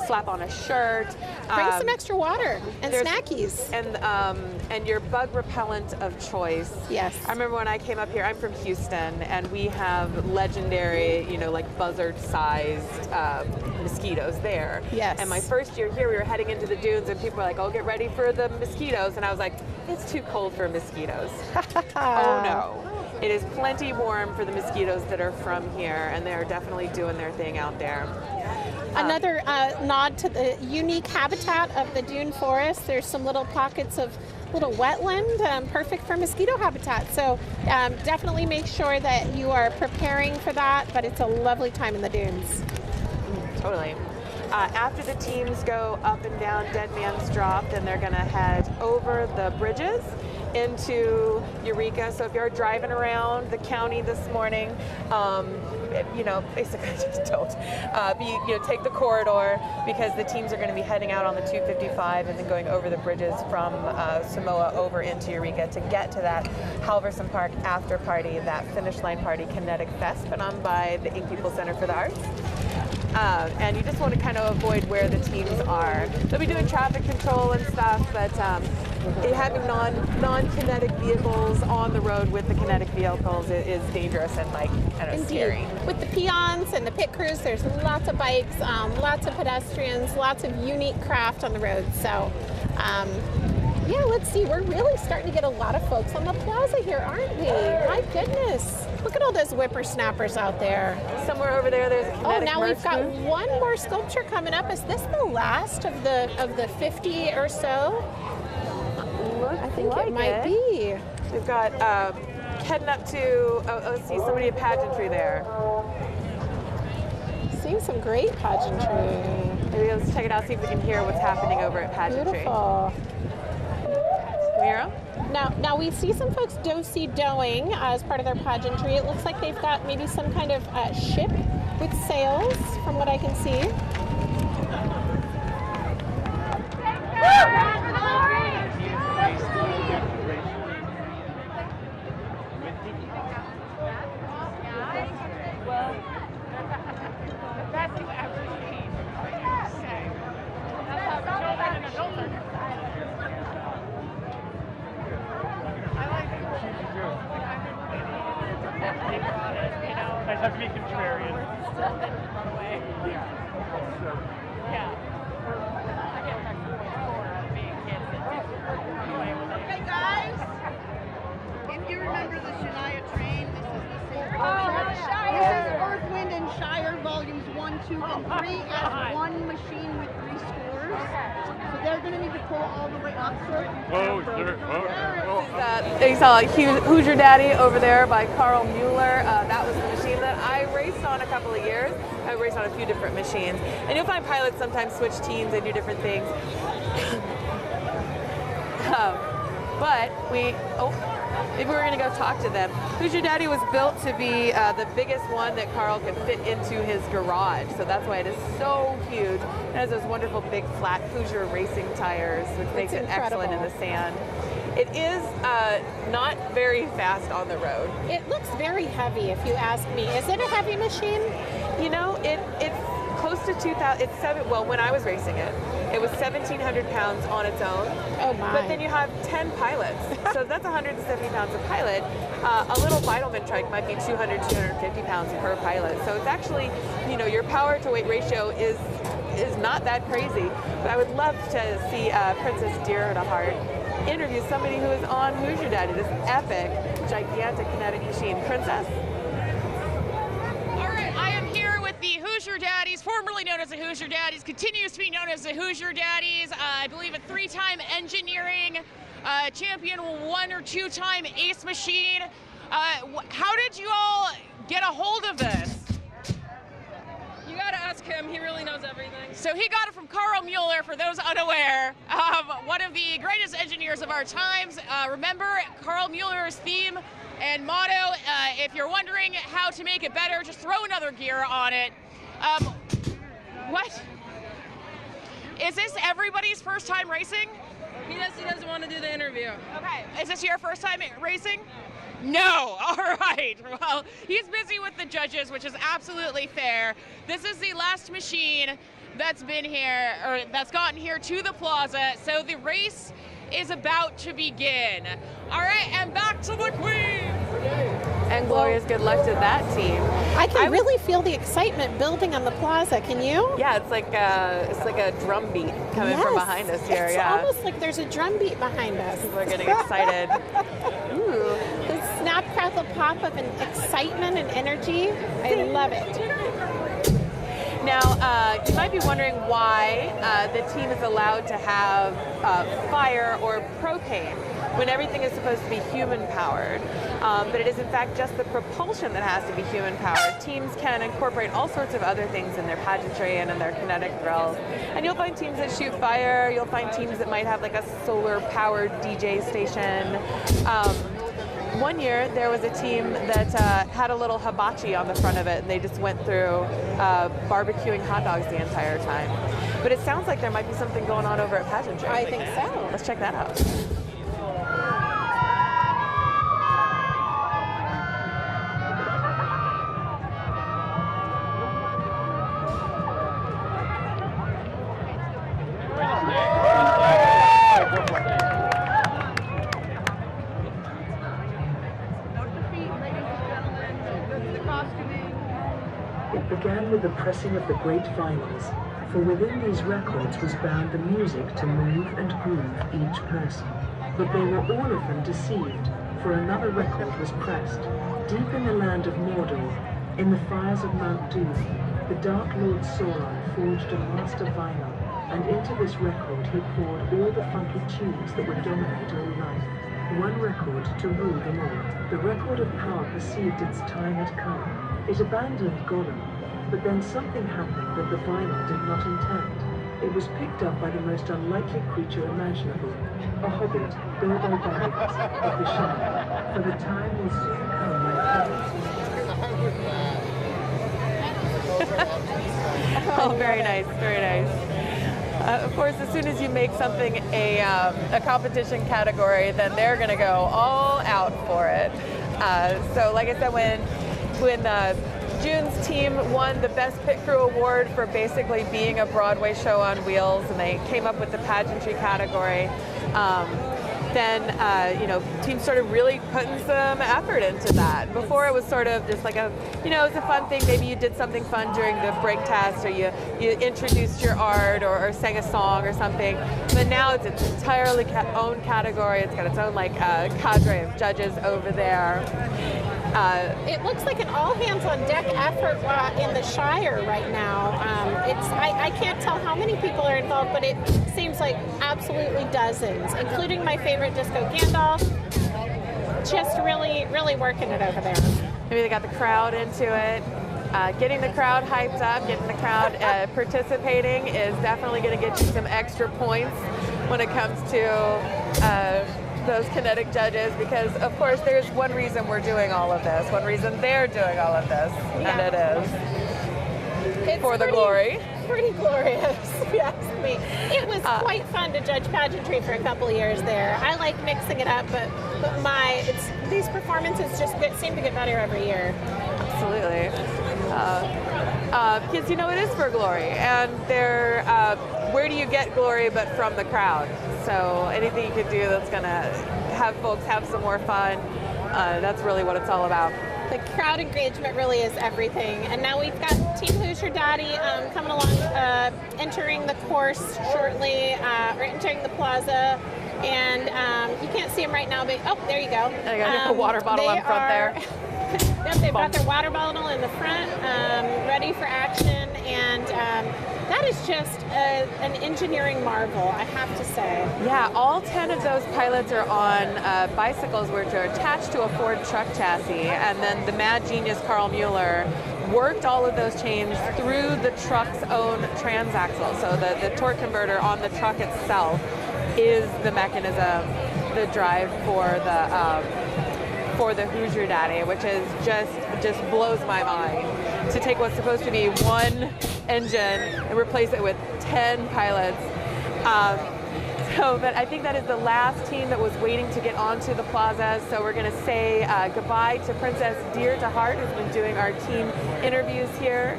slap on a shirt. Bring some extra water and snackies. And your bug repellent of choice. Yes. I remember when I came up here, I'm from Houston, and we have legendary, you know, like buzzard-sized mosquitoes there. Yes. And my first year here, we were heading into the dunes, and people were like, oh, get ready for the mosquitoes. And I was like, it's too cold for mosquitoes. Oh no. It is plenty warm for the mosquitoes that are from here, and they're definitely doing their thing out there. Another nod to the unique habitat of the dune forest. There's some little pockets of little wetland, perfect for mosquito habitat. So definitely make sure that you are preparing for that, but it's a lovely time in the dunes. Totally. After the teams go up and down Dead Man's Drop, then they're going to head over the bridges into Eureka. So if you're driving around the county this morning, you know, basically just don't. You know, take the corridor, because the teams are going to be heading out on the 255 and then going over the bridges from Samoa over into Eureka to get to that Halverson Park after party, that finish line party, Kinetic Fest, put on by the Ink People Center for the Arts. And you just want to kind of avoid where the teams are. They'll be doing traffic control and stuff, but having non-kinetic vehicles on the road with the kinetic vehicles is dangerous and like kind of scary. With the peons and the pit crews, there's lots of bikes, lots of pedestrians, lots of unique craft on the road. So yeah, let's see, we're really starting to get a lot of folks on the plaza here, aren't we? My goodness. Look at all those whippersnappers out there. Somewhere over there, there's a kinetic now we've got one more sculpture coming up. Is this the last of the 50 or so? I think it might be. We've got heading up to, let's see, somebody at Pageantry there. Seeing some great pageantry. Maybe let's check it out, see if we can hear what's happening over at Pageantry. Beautiful. Can we hear them? Now we see some folks do-si-doing as part of their pageantry. It looks like they've got maybe some kind of ship with sails, from what I can see. I just have to be contrarian. Okay, guys. If you remember the Shania train, this is the same. This is Earth, Wind, and Shire volumes 1, 2, and 3 as one machine with 3 scores. So they're going to need to pull all the way up. You saw Hoosier Daddy over there by Carl Mueller. That was the machine that I raced on a couple of years. I raced on a few different machines. And you'll find pilots sometimes switch teams and do different things. But if we were going to go talk to them, Hoosier Daddy was built to be the biggest one that Carl could fit into his garage. So that's why it is so huge. It has those wonderful big flat Hoosier racing tires, which makes it excellent in the sand. It is not very fast on the road. It looks very heavy, if you ask me. Is it a heavy machine? You know, it's close to 2,000. Well, when I was racing it, it was 1,700 pounds on its own. Oh my! But then you have 10 pilots, so that's 170 pounds a pilot. A little Vitalman trike might be 200, 250 pounds per pilot. So it's actually, you know, your power to weight ratio is not that crazy. But I would love to see Princess Dear to Heart interview somebody who is on Hoosier Daddy, this epic, gigantic kinetic machine. Princess? All right, I am here with the Hoosier Daddies, formerly known as the Hoosier Daddies, continues to be known as the Hoosier Daddies. I believe a 3-time engineering champion, 1 or 2 time ace machine. How did you all get a hold of this? You gotta ask him, he really knows everything. So he got it from Carl Mueller, for those unaware, one of the greatest engineers of our times. Remember Carl Mueller's theme and motto, if you're wondering how to make it better, just throw another gear on it. What? Is this everybody's first time racing? He doesn't want to do the interview. Okay, is this your first time racing? No, all right. Well, he's busy with the judges, which is absolutely fair. This is the last machine that's been here, or that's gotten here to the plaza, so the race is about to begin. All right, and back to the Queen. And glorious good luck to that team. I can really feel the excitement building on the plaza. Can you? Yeah, it's like a drum beat coming from behind us here. It's almost like there's a drum beat behind us. People are getting excited. Ooh, the snap, crackle, pop of an excitement and energy. I love it. Now, you might be wondering why the team is allowed to have fire or propane when everything is supposed to be human-powered. But it is, in fact, just the propulsion that has to be human-powered. Teams can incorporate all sorts of other things in their pageantry and in their kinetic drills. And you'll find teams that shoot fire. You'll find teams that might have like a solar-powered DJ station. One year, there was a team that had a little hibachi on the front of it, and they just went through barbecuing hot dogs the entire time. But it sounds like there might be something going on over at Pageantry. I think so. Let's check that out. Began with the pressing of the great vinyls, for within these records was bound the music to move and groove each person. But they were all of them deceived, for another record was pressed. Deep in the land of Mordor, in the fires of Mount Dune, the Dark Lord Sauron forged a master vinyl, and into this record he poured all the funky tunes that would dominate all life. One record to rule them all. The record of power perceived its time had come. It abandoned Gollum, but then something happened that the vinyl did not intend. It was picked up by the most unlikely creature imaginable, a hobbit, Bilbo Baggins, of the Shire. For the time will soon come when Oh, very nice, very nice. Of course, as soon as you make something a competition category, then they're going to go all out for it. So, like I said, when June's team won the Best Pit Crew Award for basically being a Broadway show on wheels, and they came up with the pageantry category. Then teams started really putting some effort into that. Before it was sort of just like it was a fun thing. Maybe you did something fun during the break test, or you introduced your art or sang a song or something. But now it's its entirely own category. It's got its own cadre of judges over there. It looks like an all-hands-on-deck effort in the Shire right now. I can't tell how many people are involved, but it seems like absolutely dozens, including my favorite Disco Gandalf. Just really, really working it over there. Maybe they got the crowd into it. Getting the crowd hyped up, getting the crowd participating is definitely going to get you some extra points when it comes to those kinetic judges, because of course there's one reason we're doing all of this, one reason they're doing all of this, and it's for the glory. Pretty glorious, if you ask me. It was quite fun to judge pageantry for a couple of years there. I like mixing it up, but these performances just seem to get better every year. Absolutely. Because it is for glory, and where do you get glory but from the crowd? So anything you could do that's going to have folks have some more fun, that's really what it's all about. The crowd engagement really is everything. And now we've got Team Who's Your Daddy coming along, entering the course shortly, or entering the plaza. And you can't see them right now, but there you go. They got a water bottle in front there. Yep, they've got their water bottle in the front, ready for action. And That is just an engineering marvel, I have to say. Yeah, all 10 of those pilots are on bicycles which are attached to a Ford truck chassis, and then the mad genius Carl Mueller worked all of those chains through the truck's own transaxle. So the torque converter on the truck itself is the mechanism, the drive for the Hoosier Daddy, which is just blows my mind. To take what's supposed to be one engine and replace it with 10 pilots. But I think that is the last team that was waiting to get onto the plaza. So we're going to say goodbye to Princess Dear to Heart, who's been doing our team interviews here.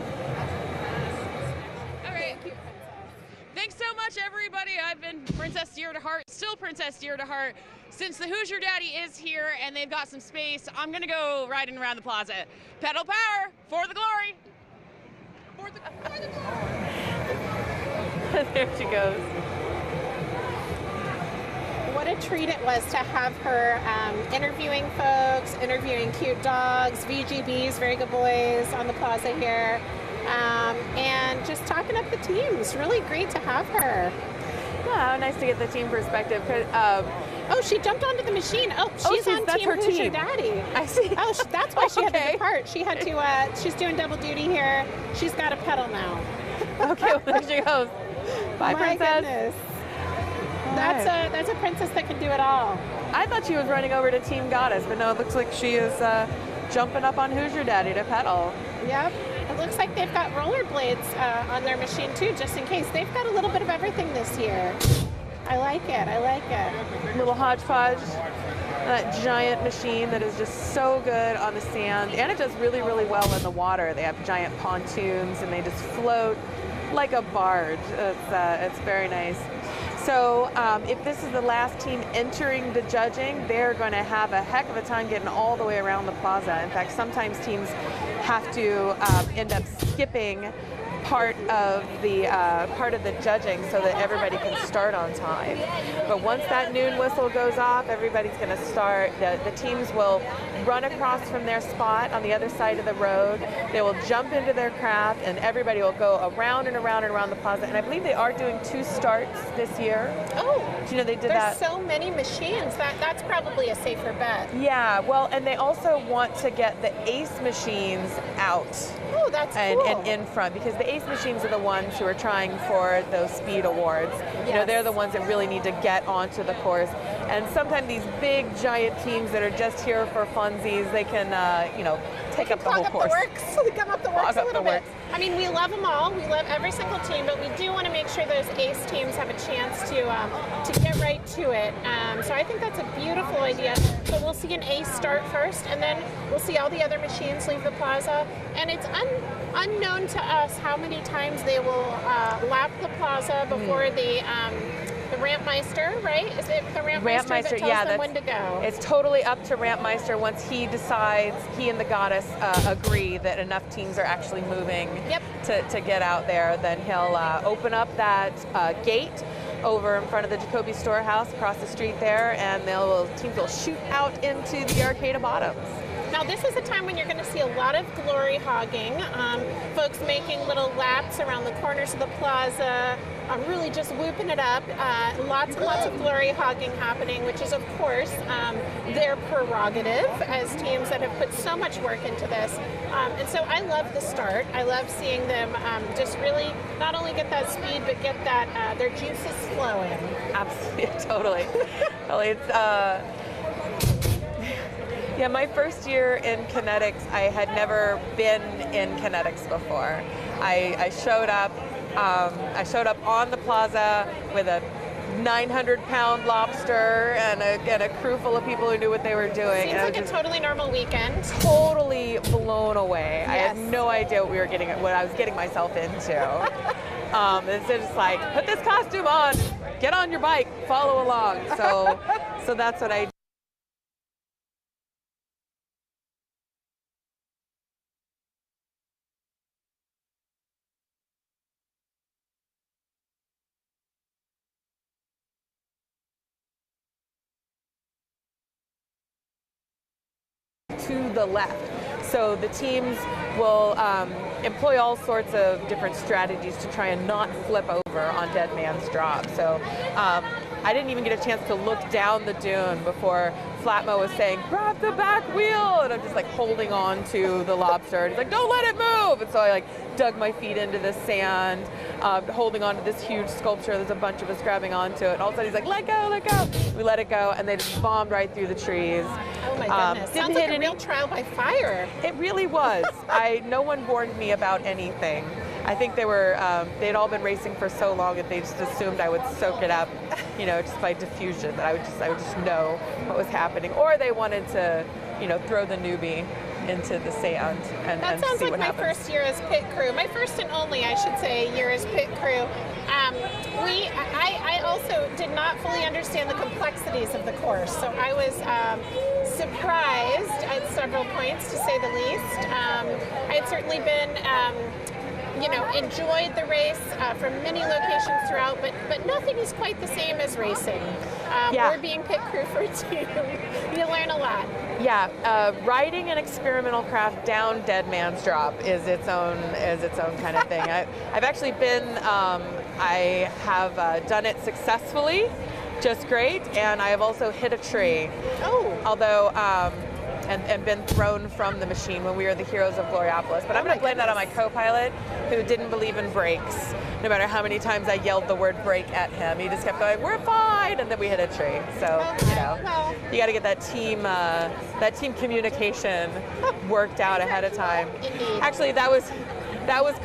All right. Thanks so much, everybody. I've been Princess Dear to Heart, still Princess Dear to Heart. Since the Hoosier Daddy is here and they've got some space, I'm going to go riding around the plaza. Pedal power for the glory. For the glory. There she goes. What a treat it was to have her interviewing folks, interviewing cute dogs, VGBs, very good boys on the plaza here, and just talking up the teams. Really great to have her. Yeah, nice to get the team perspective. Oh, she jumped onto the machine. Oh, she's on that's Team her Hoosier team. Daddy. I see. Oh, that's why she had to depart. She had to. She's doing double duty here. She's got a pedal now. Okay, well, there she goes. Bye, My Princess. goodness. That's a princess that can do it all. I thought she was running over to Team Goddess, but no, it looks like she is jumping up on Hoosier Daddy to pedal. Yep. It looks like they've got rollerblades on their machine too, just in case. They've got a little bit of everything this year. I like it. I like it. Little hodgepodge. That giant machine that is just so good on the sand, and it does really, really well in the water. They have giant pontoons, and they just float like a barge. It's very nice. So if this is the last team entering the judging, they're going to have a heck of a time getting all the way around the plaza. In fact, sometimes teams have to end up skipping part of the judging so that everybody can start on time. But once that noon whistle goes off, everybody's going to start. The teams will run across from their spot on the other side of the road. They will jump into their craft, and everybody will go around and around and around the plaza. And I believe they are doing 2 starts this year. Oh, you know, they did there's that. so many machines. That's probably a safer bet. Yeah, well, and they also want to get the ace machines out. Oh, that's cool. cool. And in front, because the ace machines are the ones who are trying for those speed awards. Yes. You know, they're the ones that really need to get onto the course. And sometimes these big giant teams that are just here for funsies, they can, take up the whole course. Come up the works a little bit. I mean, we love them all. We love every single team, but we do want to make sure those ace teams have a chance to get right to it. So I think that's a beautiful idea. So we'll see an ace start first, and then we'll see all the other machines leave the plaza. And it's unknown to us how many times they will lap the plaza before the Rampmeister, right? Is it the Rampmeister that tells them when to go? It's totally up to Rampmeister once he decides, he and the Goddess agree that enough teams are actually moving to get out there. Then he'll open up that gate over in front of the Jacoby Storehouse across the street there, and teams will shoot out into the Arcata Bottoms. Now this is a time when you're going to see a lot of glory hogging, folks making little laps around the corners of the plaza, really just whooping it up. Lots and lots of glory hogging happening, which is of course their prerogative as teams that have put so much work into this. And so I love the start. I love seeing them just really not only get that speed, but get that their juices flowing. Absolutely, totally. It's yeah, my first year in Kinetics, I had never been in Kinetics before. I showed up on the plaza with a 900-pound lobster and a crew full of people who knew what they were doing. Seems like a totally normal weekend. Totally blown away. Yes. I had no idea what I was getting myself into. It's just like, put this costume on, get on your bike, follow along. So that's what I did. to the left. So the teams will employ all sorts of different strategies to try and not flip over on dead man's drop. So I didn't even get a chance to look down the dune before Flatmo was saying, grab the back wheel, and I'm just like holding on to the lobster. And he's like, don't let it move. And so I like dug my feet into the sand, holding on to this huge sculpture. There's a bunch of us grabbing onto it. And all of a sudden he's like, let go, let go. We let it go, and they just bombed right through the trees. Oh my goodness. Sounds like a real trial by fire. It really was. No one warned me about anything. I think they were, they'd all been racing for so long that they just assumed I would soak it up, you know, just by diffusion, that I would just know what was happening. Or they wanted to, you know, throw the newbie into the sand and that sounds see like what my happens. first year as pit crew. My first and only, I should say, year as pit crew. I also did not fully understand the complexities of the course, so I was surprised at several points, to say the least. I had certainly been you know, enjoyed the race from many locations throughout, but nothing is quite the same as racing. Or being pit crew for a team. You learn a lot. Yeah, riding an experimental craft down dead man's drop is its own kind of thing. I've actually been, I have done it successfully, just great, and I have also hit a tree. Oh. Although, and been thrown from the machine when we were the heroes of Gloriopolis. But I'm going to blame that on my co-pilot, who didn't believe in brakes. No matter how many times I yelled the word brake at him, he just kept going, "We're fine," and then we hit a tree. So you know, you got to get that team communication worked out ahead of time. Actually, that was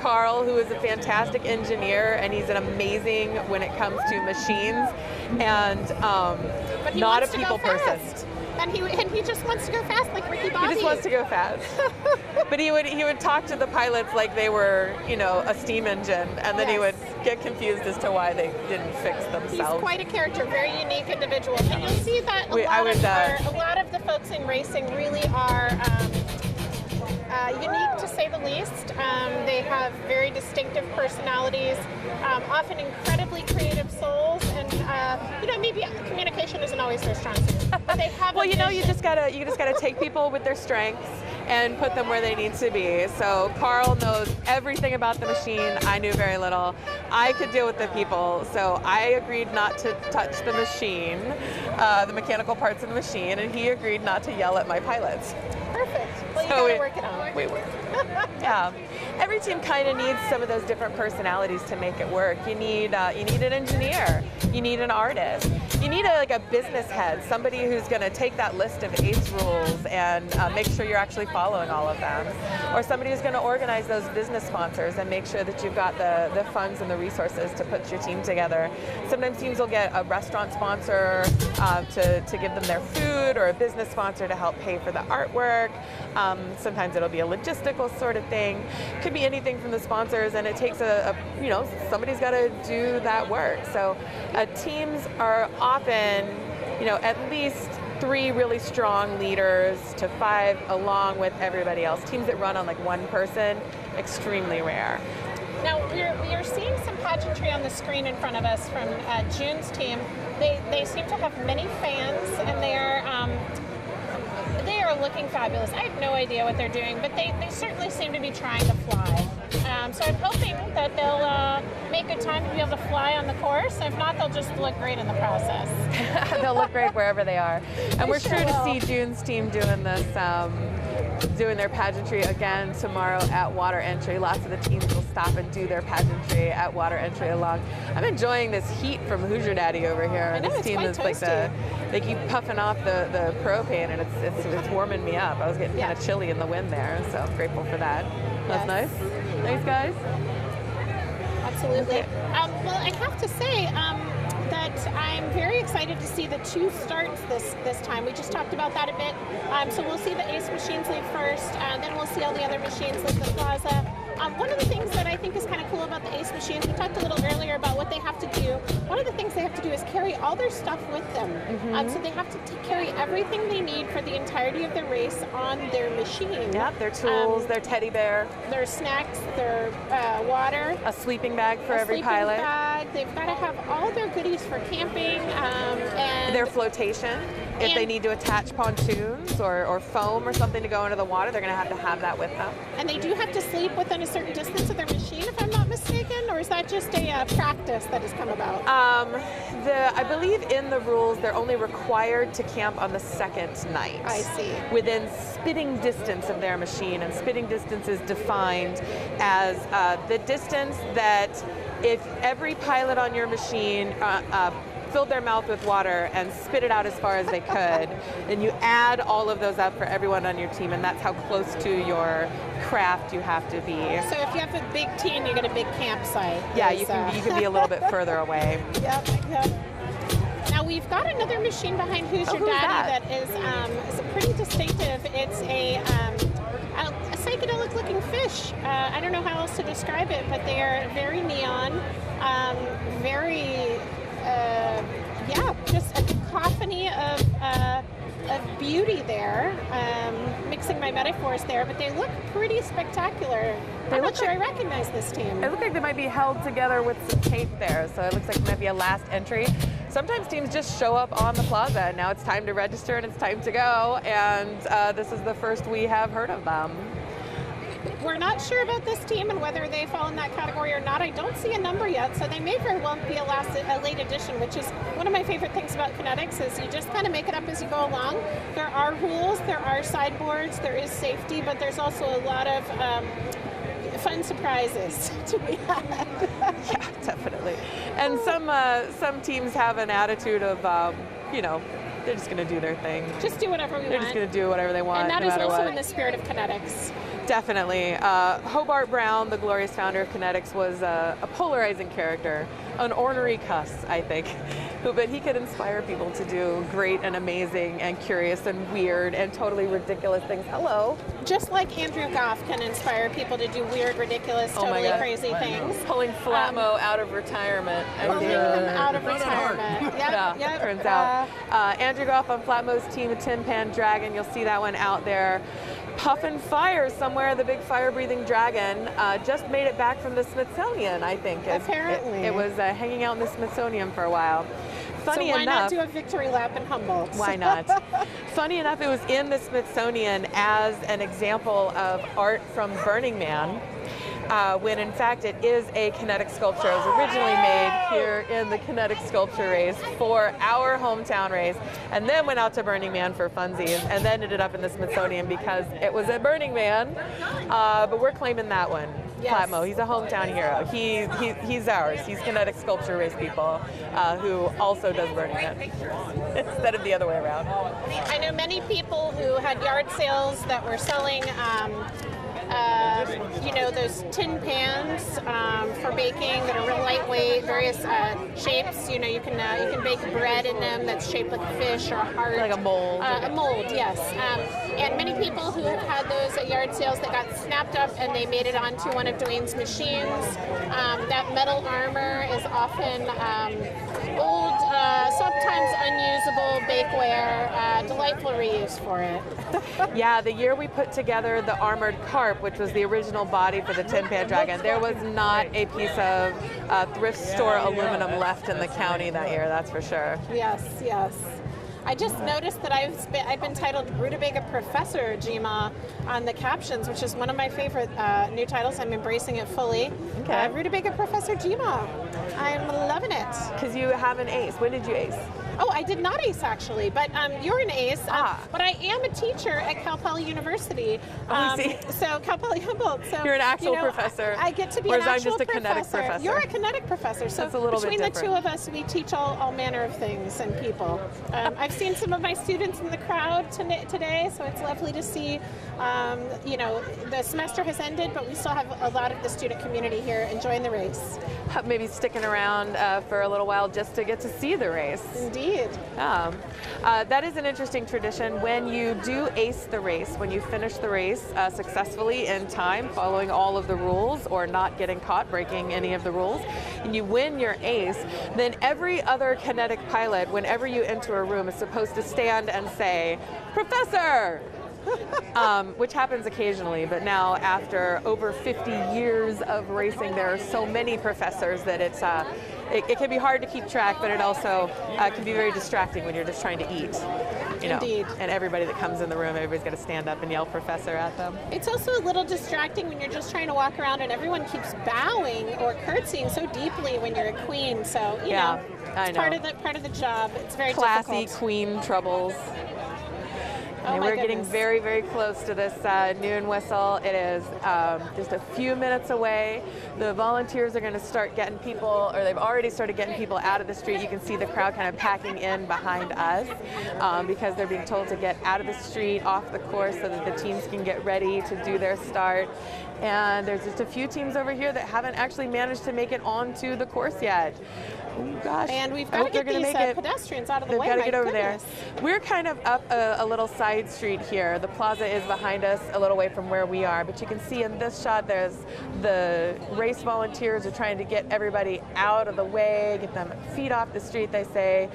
Carl, who is a fantastic engineer, and he's an amazing when it comes to machines, and not a people person. And he just wants to go fast, like Ricky Bobby. He just wants to go fast. But he would talk to the pilots like they were, you know, a steam engine, and then he would get confused as to why they didn't fix themselves. He's quite a character, very unique individual, and you'll see that a lot of the folks in racing really are unique, to say the least. They have very distinctive personalities, often incredibly creative souls, and you know, maybe communication isn't always their strong suit. But they have well, you know, you just gotta take people with their strengths and put them where they need to be. So Carl knows everything about the machine. I knew very little. I could deal with the people, so I agreed not to touch the machine, the mechanical parts of the machine, and he agreed not to yell at my pilots. Perfect. Well, you gotta work it out. We work. Yeah. Every team kind of needs some of those different personalities to make it work. You need an engineer. You need an artist. You need a business head, somebody who's going to take that list of ACE rules and make sure you're actually following all of them. Or somebody who's going to organize those business sponsors and make sure that you've got the funds and the resources to put your team together. Sometimes teams will get a restaurant sponsor to give them their food, or a business sponsor to help pay for the artwork. Sometimes it'll be a logistical sort of thing. Could be anything from the sponsors, and it takes you know, somebody's got to do that work. So teams are often, you know, at least 3 really strong leaders to 5 along with everybody else. Teams that run on like one person, extremely rare. Now, we are seeing some pageantry on the screen in front of us from June's team. They seem to have many fans, and they are looking fabulous. I have no idea what they're doing, but they certainly seem to be trying to fly. So I'm hoping that they'll make good time to be able to fly on the course. If not, they'll just look great in the process. They'll look great wherever they are. And we're sure to see June's team doing this, doing their pageantry again tomorrow at water entry. Lots of the teams will stop and do their pageantry at water entry along. I'm enjoying this heat from Hoosier Daddy over here. I know, this it's team quite is like they keep puffing off the propane, and it's warming me up. I was getting kind of chilly in the wind there, so I'm grateful for that. That's nice. Thanks, guys. Absolutely. Well, I have to say that I'm very excited to see the 2 starts this time. We just talked about that a bit. So we'll see the ACE machines leave first, then we'll see all the other machines leave the plaza. One of the things that I think is kind of cool about the ACE machines, we talked a little earlier about what they have to do. One of the things they have to do is carry all their stuff with them. So they have to carry everything they need for the entirety of the race on their machine. Yep, their tools, their teddy bear. Their snacks, their water. A sleeping bag for every pilot. bag. They've got to have all their goodies for camping. And their flotation, if they need to attach pontoons or foam or something to go into the water, they're going to have that with them. And they do have to sleep within a certain distance of their machine, if I'm not mistaken, or is that just a practice that has come about? I believe in the rules they're only required to camp on the second night. I see. Within spitting distance of their machine, and spitting distance is defined as the distance that if every pilot on your machine filled their mouth with water and spit it out as far as they could, and you add all of those up for everyone on your team, and that's how close to your craft you have to be. So if you have a big team, you get a big campsite. Yeah, you can be a little bit further away. Yep. Now we've got another machine behind Who's Your Daddy that is pretty distinctive. It's a psychedelic looking fish. I don't know how else to describe it, but they are very neon, very just a cacophony of beauty there. Mixing my metaphors there, but they look pretty spectacular. I'm not sure I recognize this team. It looks like they might be held together with some tape there, so it looks like it might be a last entry. Sometimes teams just show up on the plaza, and now it's time to register and it's time to go, and this is the first we have heard of them. We're not sure about this team and whether they fall in that category or not. I don't see a number yet, so they may very well be a late addition, which is one of my favorite things about Kinetics is you just kind of make it up as you go along. There are rules, there are sideboards, there is safety, but there's also a lot of fun surprises to be had. Yeah, definitely. And some teams have an attitude of, they're just going to do their thing. Just do whatever we want. They're just going to do whatever they want. And that no is also what. in the spirit of Kinetics. Definitely. Hobart Brown, the glorious founder of Kinetics, was a polarizing character, an ornery cuss, I think. But he could inspire people to do great and amazing and curious and weird and totally ridiculous things. Hello. Just like Andrew Goff can inspire people to do weird, ridiculous, totally crazy things. Pulling Flatmo out of retirement. Pulling him out of retirement. Yep. Turns out. Andrew Goff on Flatmo's team, a Tin Pan Dragon. You'll see that one out there. Puffin' Fire somewhere, the big fire-breathing dragon, just made it back from the Smithsonian, I think. Apparently. It was hanging out in the Smithsonian for a while. Funny so why enough, not do a victory lap in Humboldt? Why not? Funny enough, it was in the Smithsonian as an example of art from Burning Man, when in fact it is a kinetic sculpture. It was originally made here in the kinetic sculpture race for our hometown race, and then went out to Burning Man for funsies, and then ended up in the Smithsonian because it was at Burning Man. But we're claiming that one. Yes. Flatmo, he's a hometown hero. He's ours. He's kinetic sculpture race people who also does Burning Man instead of the other way around. I know many people who had yard sales that were selling those tin pans for baking that are real lightweight, various shapes. You can bake bread in them that's shaped like a fish or a heart. Like a mold. A mold, yes. And many people who have had those at yard sales that got snapped up and they made it onto one of Dwayne's machines. That metal armor is often old, sometimes unusable bakeware, delightful reuse for it. Yeah, the year we put together the armored carp, which was the original body for the Tin Pan Dragon, there was not a piece of thrift store aluminum left in the county that year, that's for sure. Yes. I just noticed that I've been titled Rutabaga Professor Jima on the captions, which is one of my favorite new titles. I'm embracing it fully. Okay. Rutabaga Professor Jima. I'm loving it. Because you have an ace. When did you ace? Oh, I did not ace actually, but you're an ace. But I am a teacher at Cal Poly University. So Cal Poly Humboldt. So you're an actual professor. I get to be an actual I'm just a kinetic professor. You're a kinetic professor. So that's a little between bit the two of us, we teach all manner of things and people. I've seen some of my students in the crowd today, so it's lovely to see. The semester has ended, but we still have a lot of the student community here enjoying the race. Maybe sticking around for a little while just to get to see the race. Indeed. That is an interesting tradition. When you do ace the race, when you finish the race successfully in time, following all of the rules or not getting caught breaking any of the rules, and you win your ace, then every other kinetic pilot, whenever you enter a room, is supposed to stand and say, "Professor, which happens occasionally. But now, after over 50 years of racing, there are so many professors that it can be hard to keep track, but it also can be very distracting when you're just trying to eat. Indeed. And everybody that comes in the room, everybody's got to stand up and yell professor at them. It's also a little distracting when you're just trying to walk around and everyone keeps bowing or curtsying so deeply when you're a queen. So, you know, it's part of the job. It's very classy difficult. queen troubles. And we're getting very, very close to this noon whistle. It is just a few minutes away. The volunteers are going to start getting people, or they've already started getting people out of the street. You can see the crowd kind of packing in behind us because they're being told to get out of the street, off the course, so that the teams can get ready to do their start. And there's just a few teams over here that haven't actually managed to make it onto the course yet. Oh gosh. And we've got to get these pedestrians out of the way. They've got to get over there. We're kind of up a little side street here. The plaza is behind us, a little way from where we are. But you can see in this shot, there's the race volunteers are trying to get everybody out of the way, get them feet off the street, they say.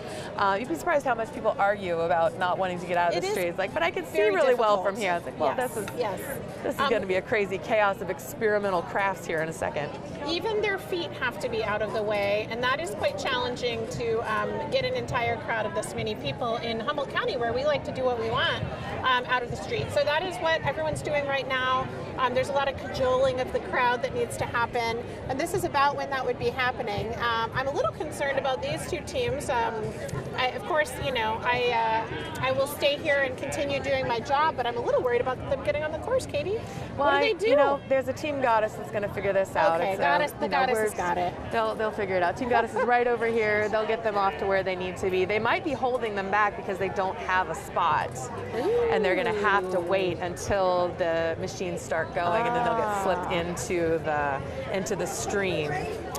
You'd be surprised how much people argue about not wanting to get out of the street. It's like, but I can see really well from here. I was like, well, this is going to be a crazy chaos of experimental crafts here in a second. Even their feet have to be out of the way, and that is quite challenging to get an entire crowd of this many people in Humboldt County, where we like to do what we want, out of the street. So that is what everyone's doing right now. There's a lot of cajoling of the crowd that needs to happen, and this is about when that would be happening. I'm a little concerned about these two teams. Of course, you know, I will stay here and continue doing my job, but I'm a little worried about them getting on the course, Katie. Well, what do they do? You know, there's a Team Goddess that's going to figure this out. Okay, the Goddess has got it. They'll figure it out. Team Goddess is right over here. They'll get them off to where they need to be. They might be holding them back because they don't have a spot. Ooh. And they're going to have to wait until the machines start going, and then they'll get slipped into the stream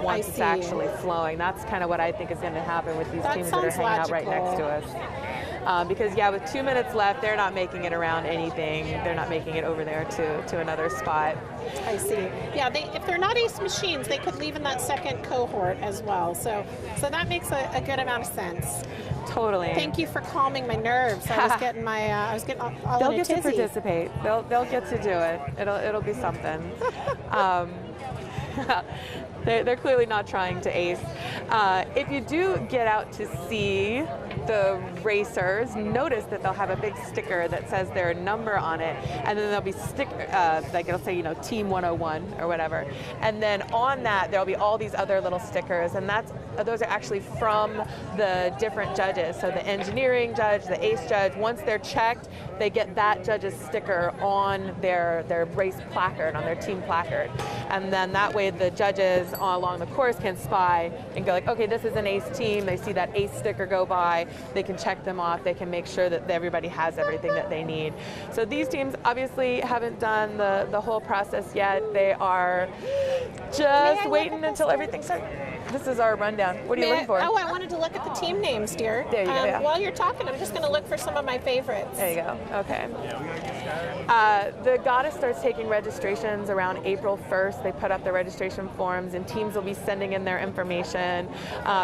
once it's actually flowing. That's kind of what I think is going to happen with these teams that are hanging out right next to us. Because with 2 minutes left, they're not making it around anything. They're not making it over there to another spot. I see. Yeah, if they're not ace machines, they could leave in that second cohort as well. So that makes a good amount of sense. Totally. Thank you for calming my nerves. I was getting all They'll in a get to tizzy. participate. They'll get to do it. It'll be something. They're clearly not trying to ace. If you do get out to see the racers, notice that they'll have a big sticker that says their number on it, and then there'll be like it'll say, Team 101 or whatever. And then on that, there'll be all these other little stickers, and those are actually from the different judges. So the engineering judge, the ace judge, once they're checked, they get that judge's sticker on their race placard, on their team placard. And then that way the judges along the course can spy and go like, okay, this is an ace team. They see that ace sticker go by. They can check them off. They can make sure that everybody has everything that they need. So these teams obviously haven't done the whole process yet. They are just waiting until everything's set. This is our rundown. What are you looking for? Oh, I wanted to look at the team names, dear. There you go. Yeah. While you're talking, I'm just going to look for some of my favorites. There you go. Okay. The Goddess starts taking registrations around April 1st. They put up the registration forms, and teams will be sending in their information,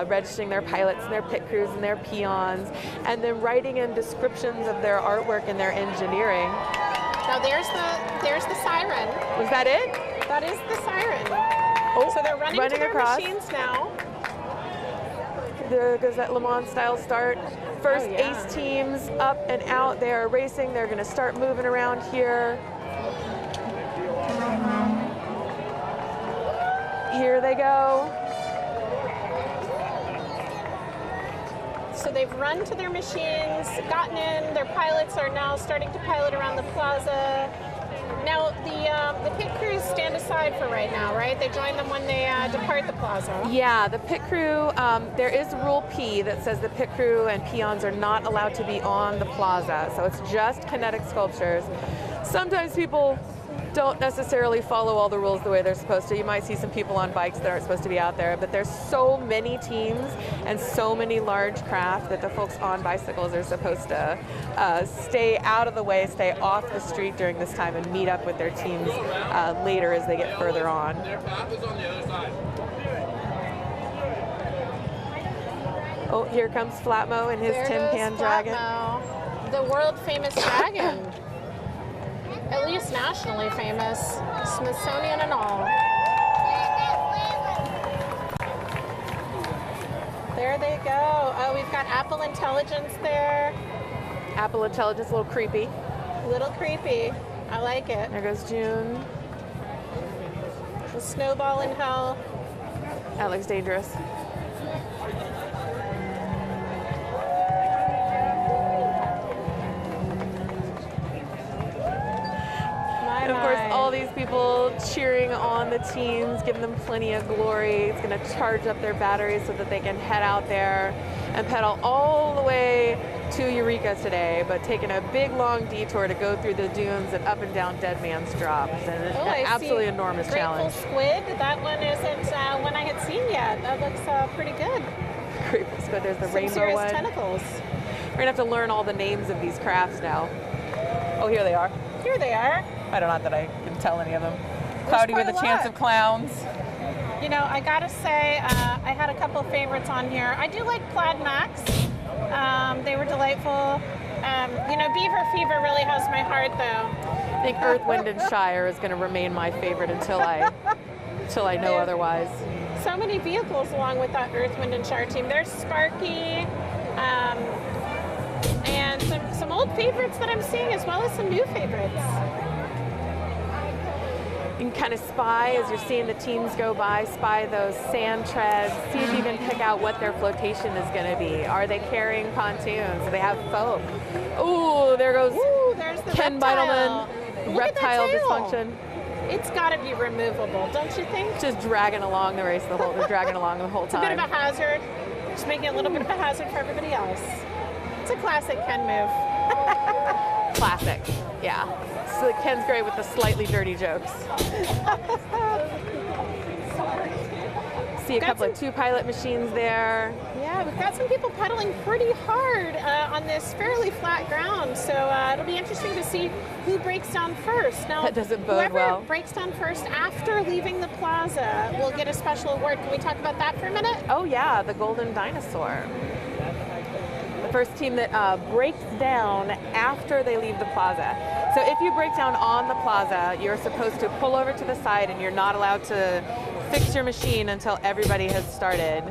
registering their pilots and their pit crews and their peons, and then writing in descriptions of their artwork and their engineering. Now there's the siren. Was that it? That is the siren. Oh, so they're running to their across. machines now. There goes that Le Mans style start. First ace teams up and out. They are racing. They're going to start moving around here. Here they go. So they've run to their machines, gotten in. Their pilots are now starting to pilot around the plaza. Now, the pit crews stand aside for right now, right? They join them when they depart the plaza. Yeah, the pit crew, there is Rule P that says the pit crew and peons are not allowed to be on the plaza. So it's just kinetic sculptures. Sometimes people don't necessarily follow all the rules the way they're supposed to. You might see some people on bikes that aren't supposed to be out there, but there's so many teams and so many large craft that the folks on bicycles are supposed to stay out of the way, stay off the street during this time, and meet up with their teams later as they get further on. Oh, here comes Flatmo and his Tin Pan Dragon. The world famous dragon. at least nationally famous, Smithsonian and all. There they go. Oh, we've got Apple Intelligence there. Apple Intelligence, a little creepy. Little creepy. I like it. There goes Dune. The snowball in hell. That looks dangerous. And of course, all these people cheering on the teams, giving them plenty of glory. It's going to charge up their batteries so that they can head out there and pedal all the way to Eureka today, but taking a big, long detour to go through the dunes and up and down Dead Man's Drop. And it's an absolutely enormous challenge. Squid, that one isn't one I had seen yet. That looks pretty good. Grateful Squid, there's the Some rainbow serious one. Tentacles. We're going to have to learn all the names of these crafts now. Oh, here they are. Here they are. I don't know that I can tell any of them. Cloudy with a chance of clowns. You know, I gotta say, I had a couple favorites on here. I do like Plaid Max. They were delightful. You know, Beaver Fever really has my heart, though. I think Earth, Wind, and Shire is going to remain my favorite until I know otherwise. So many vehicles along with that Earth, Wind, and Shire team. There's Sparky, and some old favorites that I'm seeing, as well as some new favorites. You can kind of spy as you're seeing the teams go by, spy those sand treads, see if you can pick out what their flotation is going to be. Are they carrying pontoons? Do they have foam? Ooh, there goes there's the Ken reptile. Beitelman. Look at that Reptile tail. dysfunction. It's got to be removable, don't you think? Just dragging along the race they're dragging along the whole It's a bit time. of a hazard. Just making it a little bit of a hazard for everybody else. It's a classic Ken move. Classic, yeah. So Ken's great with the slightly dirty jokes. See a couple of two-pilot machines there. Yeah, we've got some people pedaling pretty hard on this fairly flat ground, so it'll be interesting to see who breaks down first. Now, That doesn't bode whoever well. breaks down first after leaving the plaza will get a special award. Can we talk about that for a minute? Oh yeah, the Golden Dinosaur. The first team that breaks down after they leave the plaza. So if you break down on the plaza, you're supposed to pull over to the side and you're not allowed to fix your machine until everybody has started.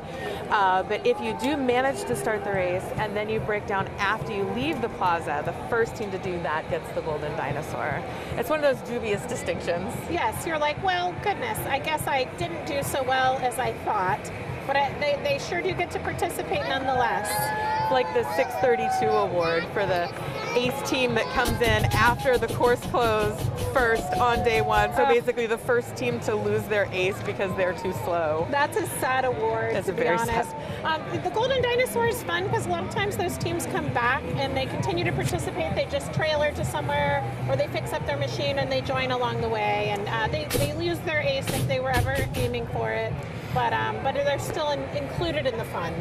But if you do manage to start the race and then you break down after you leave the plaza, the first team to do that gets the Golden Dinosaur. It's one of those dubious distinctions. Yes, you're like, well, goodness, I guess I didn't do so well as I thought, but they sure do get to participate nonetheless. Like the 632 award for the ace team that comes in after the course closed first on day one. So basically the first team to lose their ace because they're too slow. That's a sad award, That's to a be very honest. The Golden Dinosaur is fun because a lot of times those teams come back and they continue to participate. They just trailer to somewhere or they fix up their machine and they join along the way. And they lose their ace if they were ever aiming for it. But they're still included in the fun.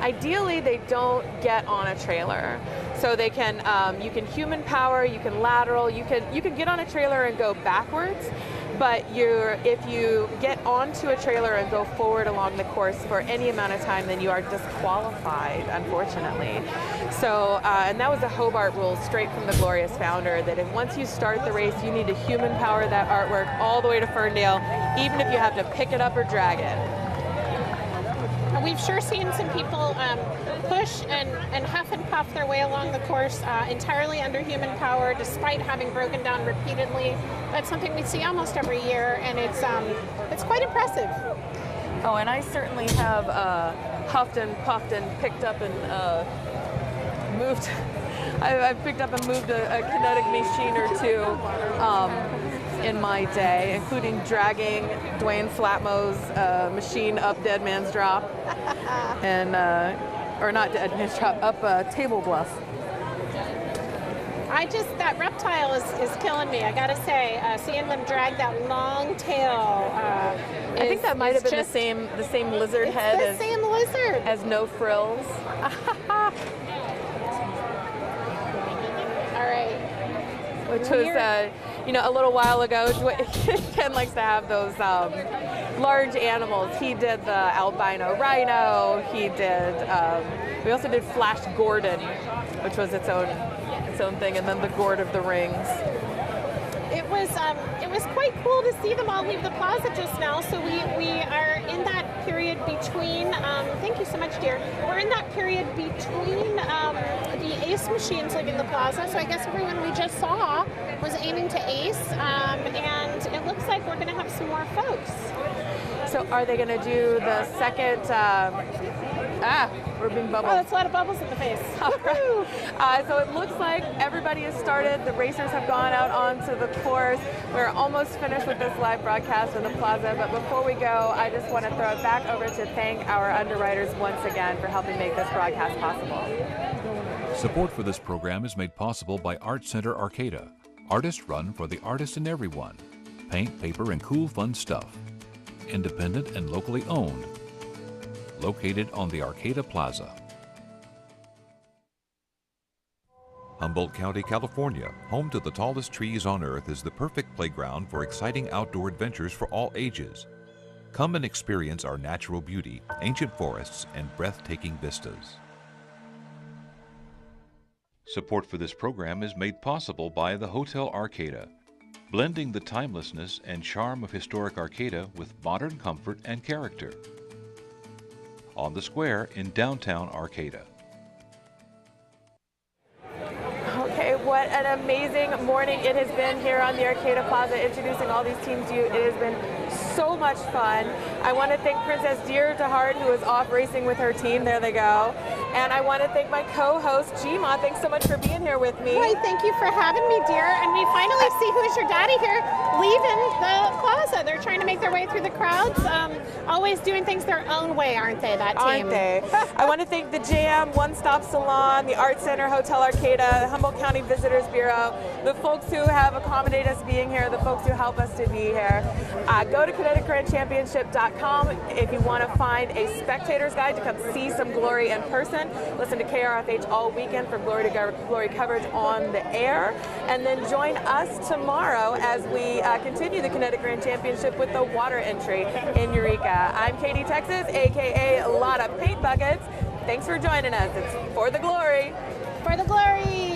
Ideally, they don't get on a trailer. So they can, you can human power, you can lateral, you can get on a trailer and go backwards, but if you get onto a trailer and go forward along the course for any amount of time, then you are disqualified, unfortunately. So, and that was a Hobart rule straight from the Glorious founder, that if once you start the race, you need to human power that artwork all the way to Ferndale, even if you have to pick it up or drag it. We've sure seen some people push and huff and puff their way along the course entirely under human power, despite having broken down repeatedly. That's something we see almost every year, and it's quite impressive. Oh, and I certainly have huffed and puffed and picked up and moved. I've picked up and moved a kinetic machine or two in my day, including dragging Dwayne Flatmo's machine up Dead Man's Drop, and or not Dead Man's Drop, up Table Bluff. That reptile is killing me. I gotta say, seeing them drag that long tail. I think that might have been the same lizard head. The same lizard. As no frills. All right. Which was, a little while ago, Ken likes to have those large animals. He did the albino rhino. He did, we also did Flash Gordon, which was its own thing, and then the Gourd of the Rings. it was quite cool to see them all leave the plaza just now. So we are in that period between. Thank you so much, dear. We're in that period between the ace machines leaving the plaza. So I guess everyone we just saw was aiming to ace, and it looks like we're going to have some more folks. So are they going to do the second? We're being bubbled. Oh, that's a lot of bubbles in the face. All right. So it looks like everybody has started. The racers have gone out onto the course. We're almost finished with this live broadcast in the plaza. But before we go, I just want to throw it back over to thank our underwriters once again for helping make this broadcast possible. Support for this program is made possible by Art Center Arcata. Artist run for the artist and everyone. Paint, paper, and cool fun stuff. Independent and locally owned. Located on the Arcata Plaza. Humboldt County, California, home to the tallest trees on Earth, is the perfect playground for exciting outdoor adventures for all ages. Come and experience our natural beauty, ancient forests, and breathtaking vistas. Support for this program is made possible by the Hotel Arcata, blending the timelessness and charm of historic Arcata with modern comfort and character. On the Square in downtown Arcata. Okay, what an amazing morning it has been here on the Arcata Plaza, introducing all these teams to you. It has been so much fun. I want to thank Princess Dear to Heart, who is off racing with her team. There they go. And I want to thank my co-host, Gma. Thanks so much for being here with me. Why, thank you for having me, dear. And we finally see Who's Your Daddy here leaving the plaza. They're trying to make their way through the crowds, always doing things their own way, aren't they, that team? Aren't they? I want to thank the Jam, One Stop Salon, the Art Center, Hotel Arcata, the Humboldt County Visitors Bureau, the folks who have accommodated us being here, the folks who help us to be here. Go to KineticGrandChampionship.com if you want to find a spectator's guide to come see some glory in person. Listen to KRFH all weekend for Glory to Glory coverage on the air. And then join us tomorrow as we continue the Kinetic Grand Championship with the water entry in Eureka. I'm Katie, Texas, a.k.a. a lot of paint buckets. Thanks for joining us. It's For the Glory. For the Glory.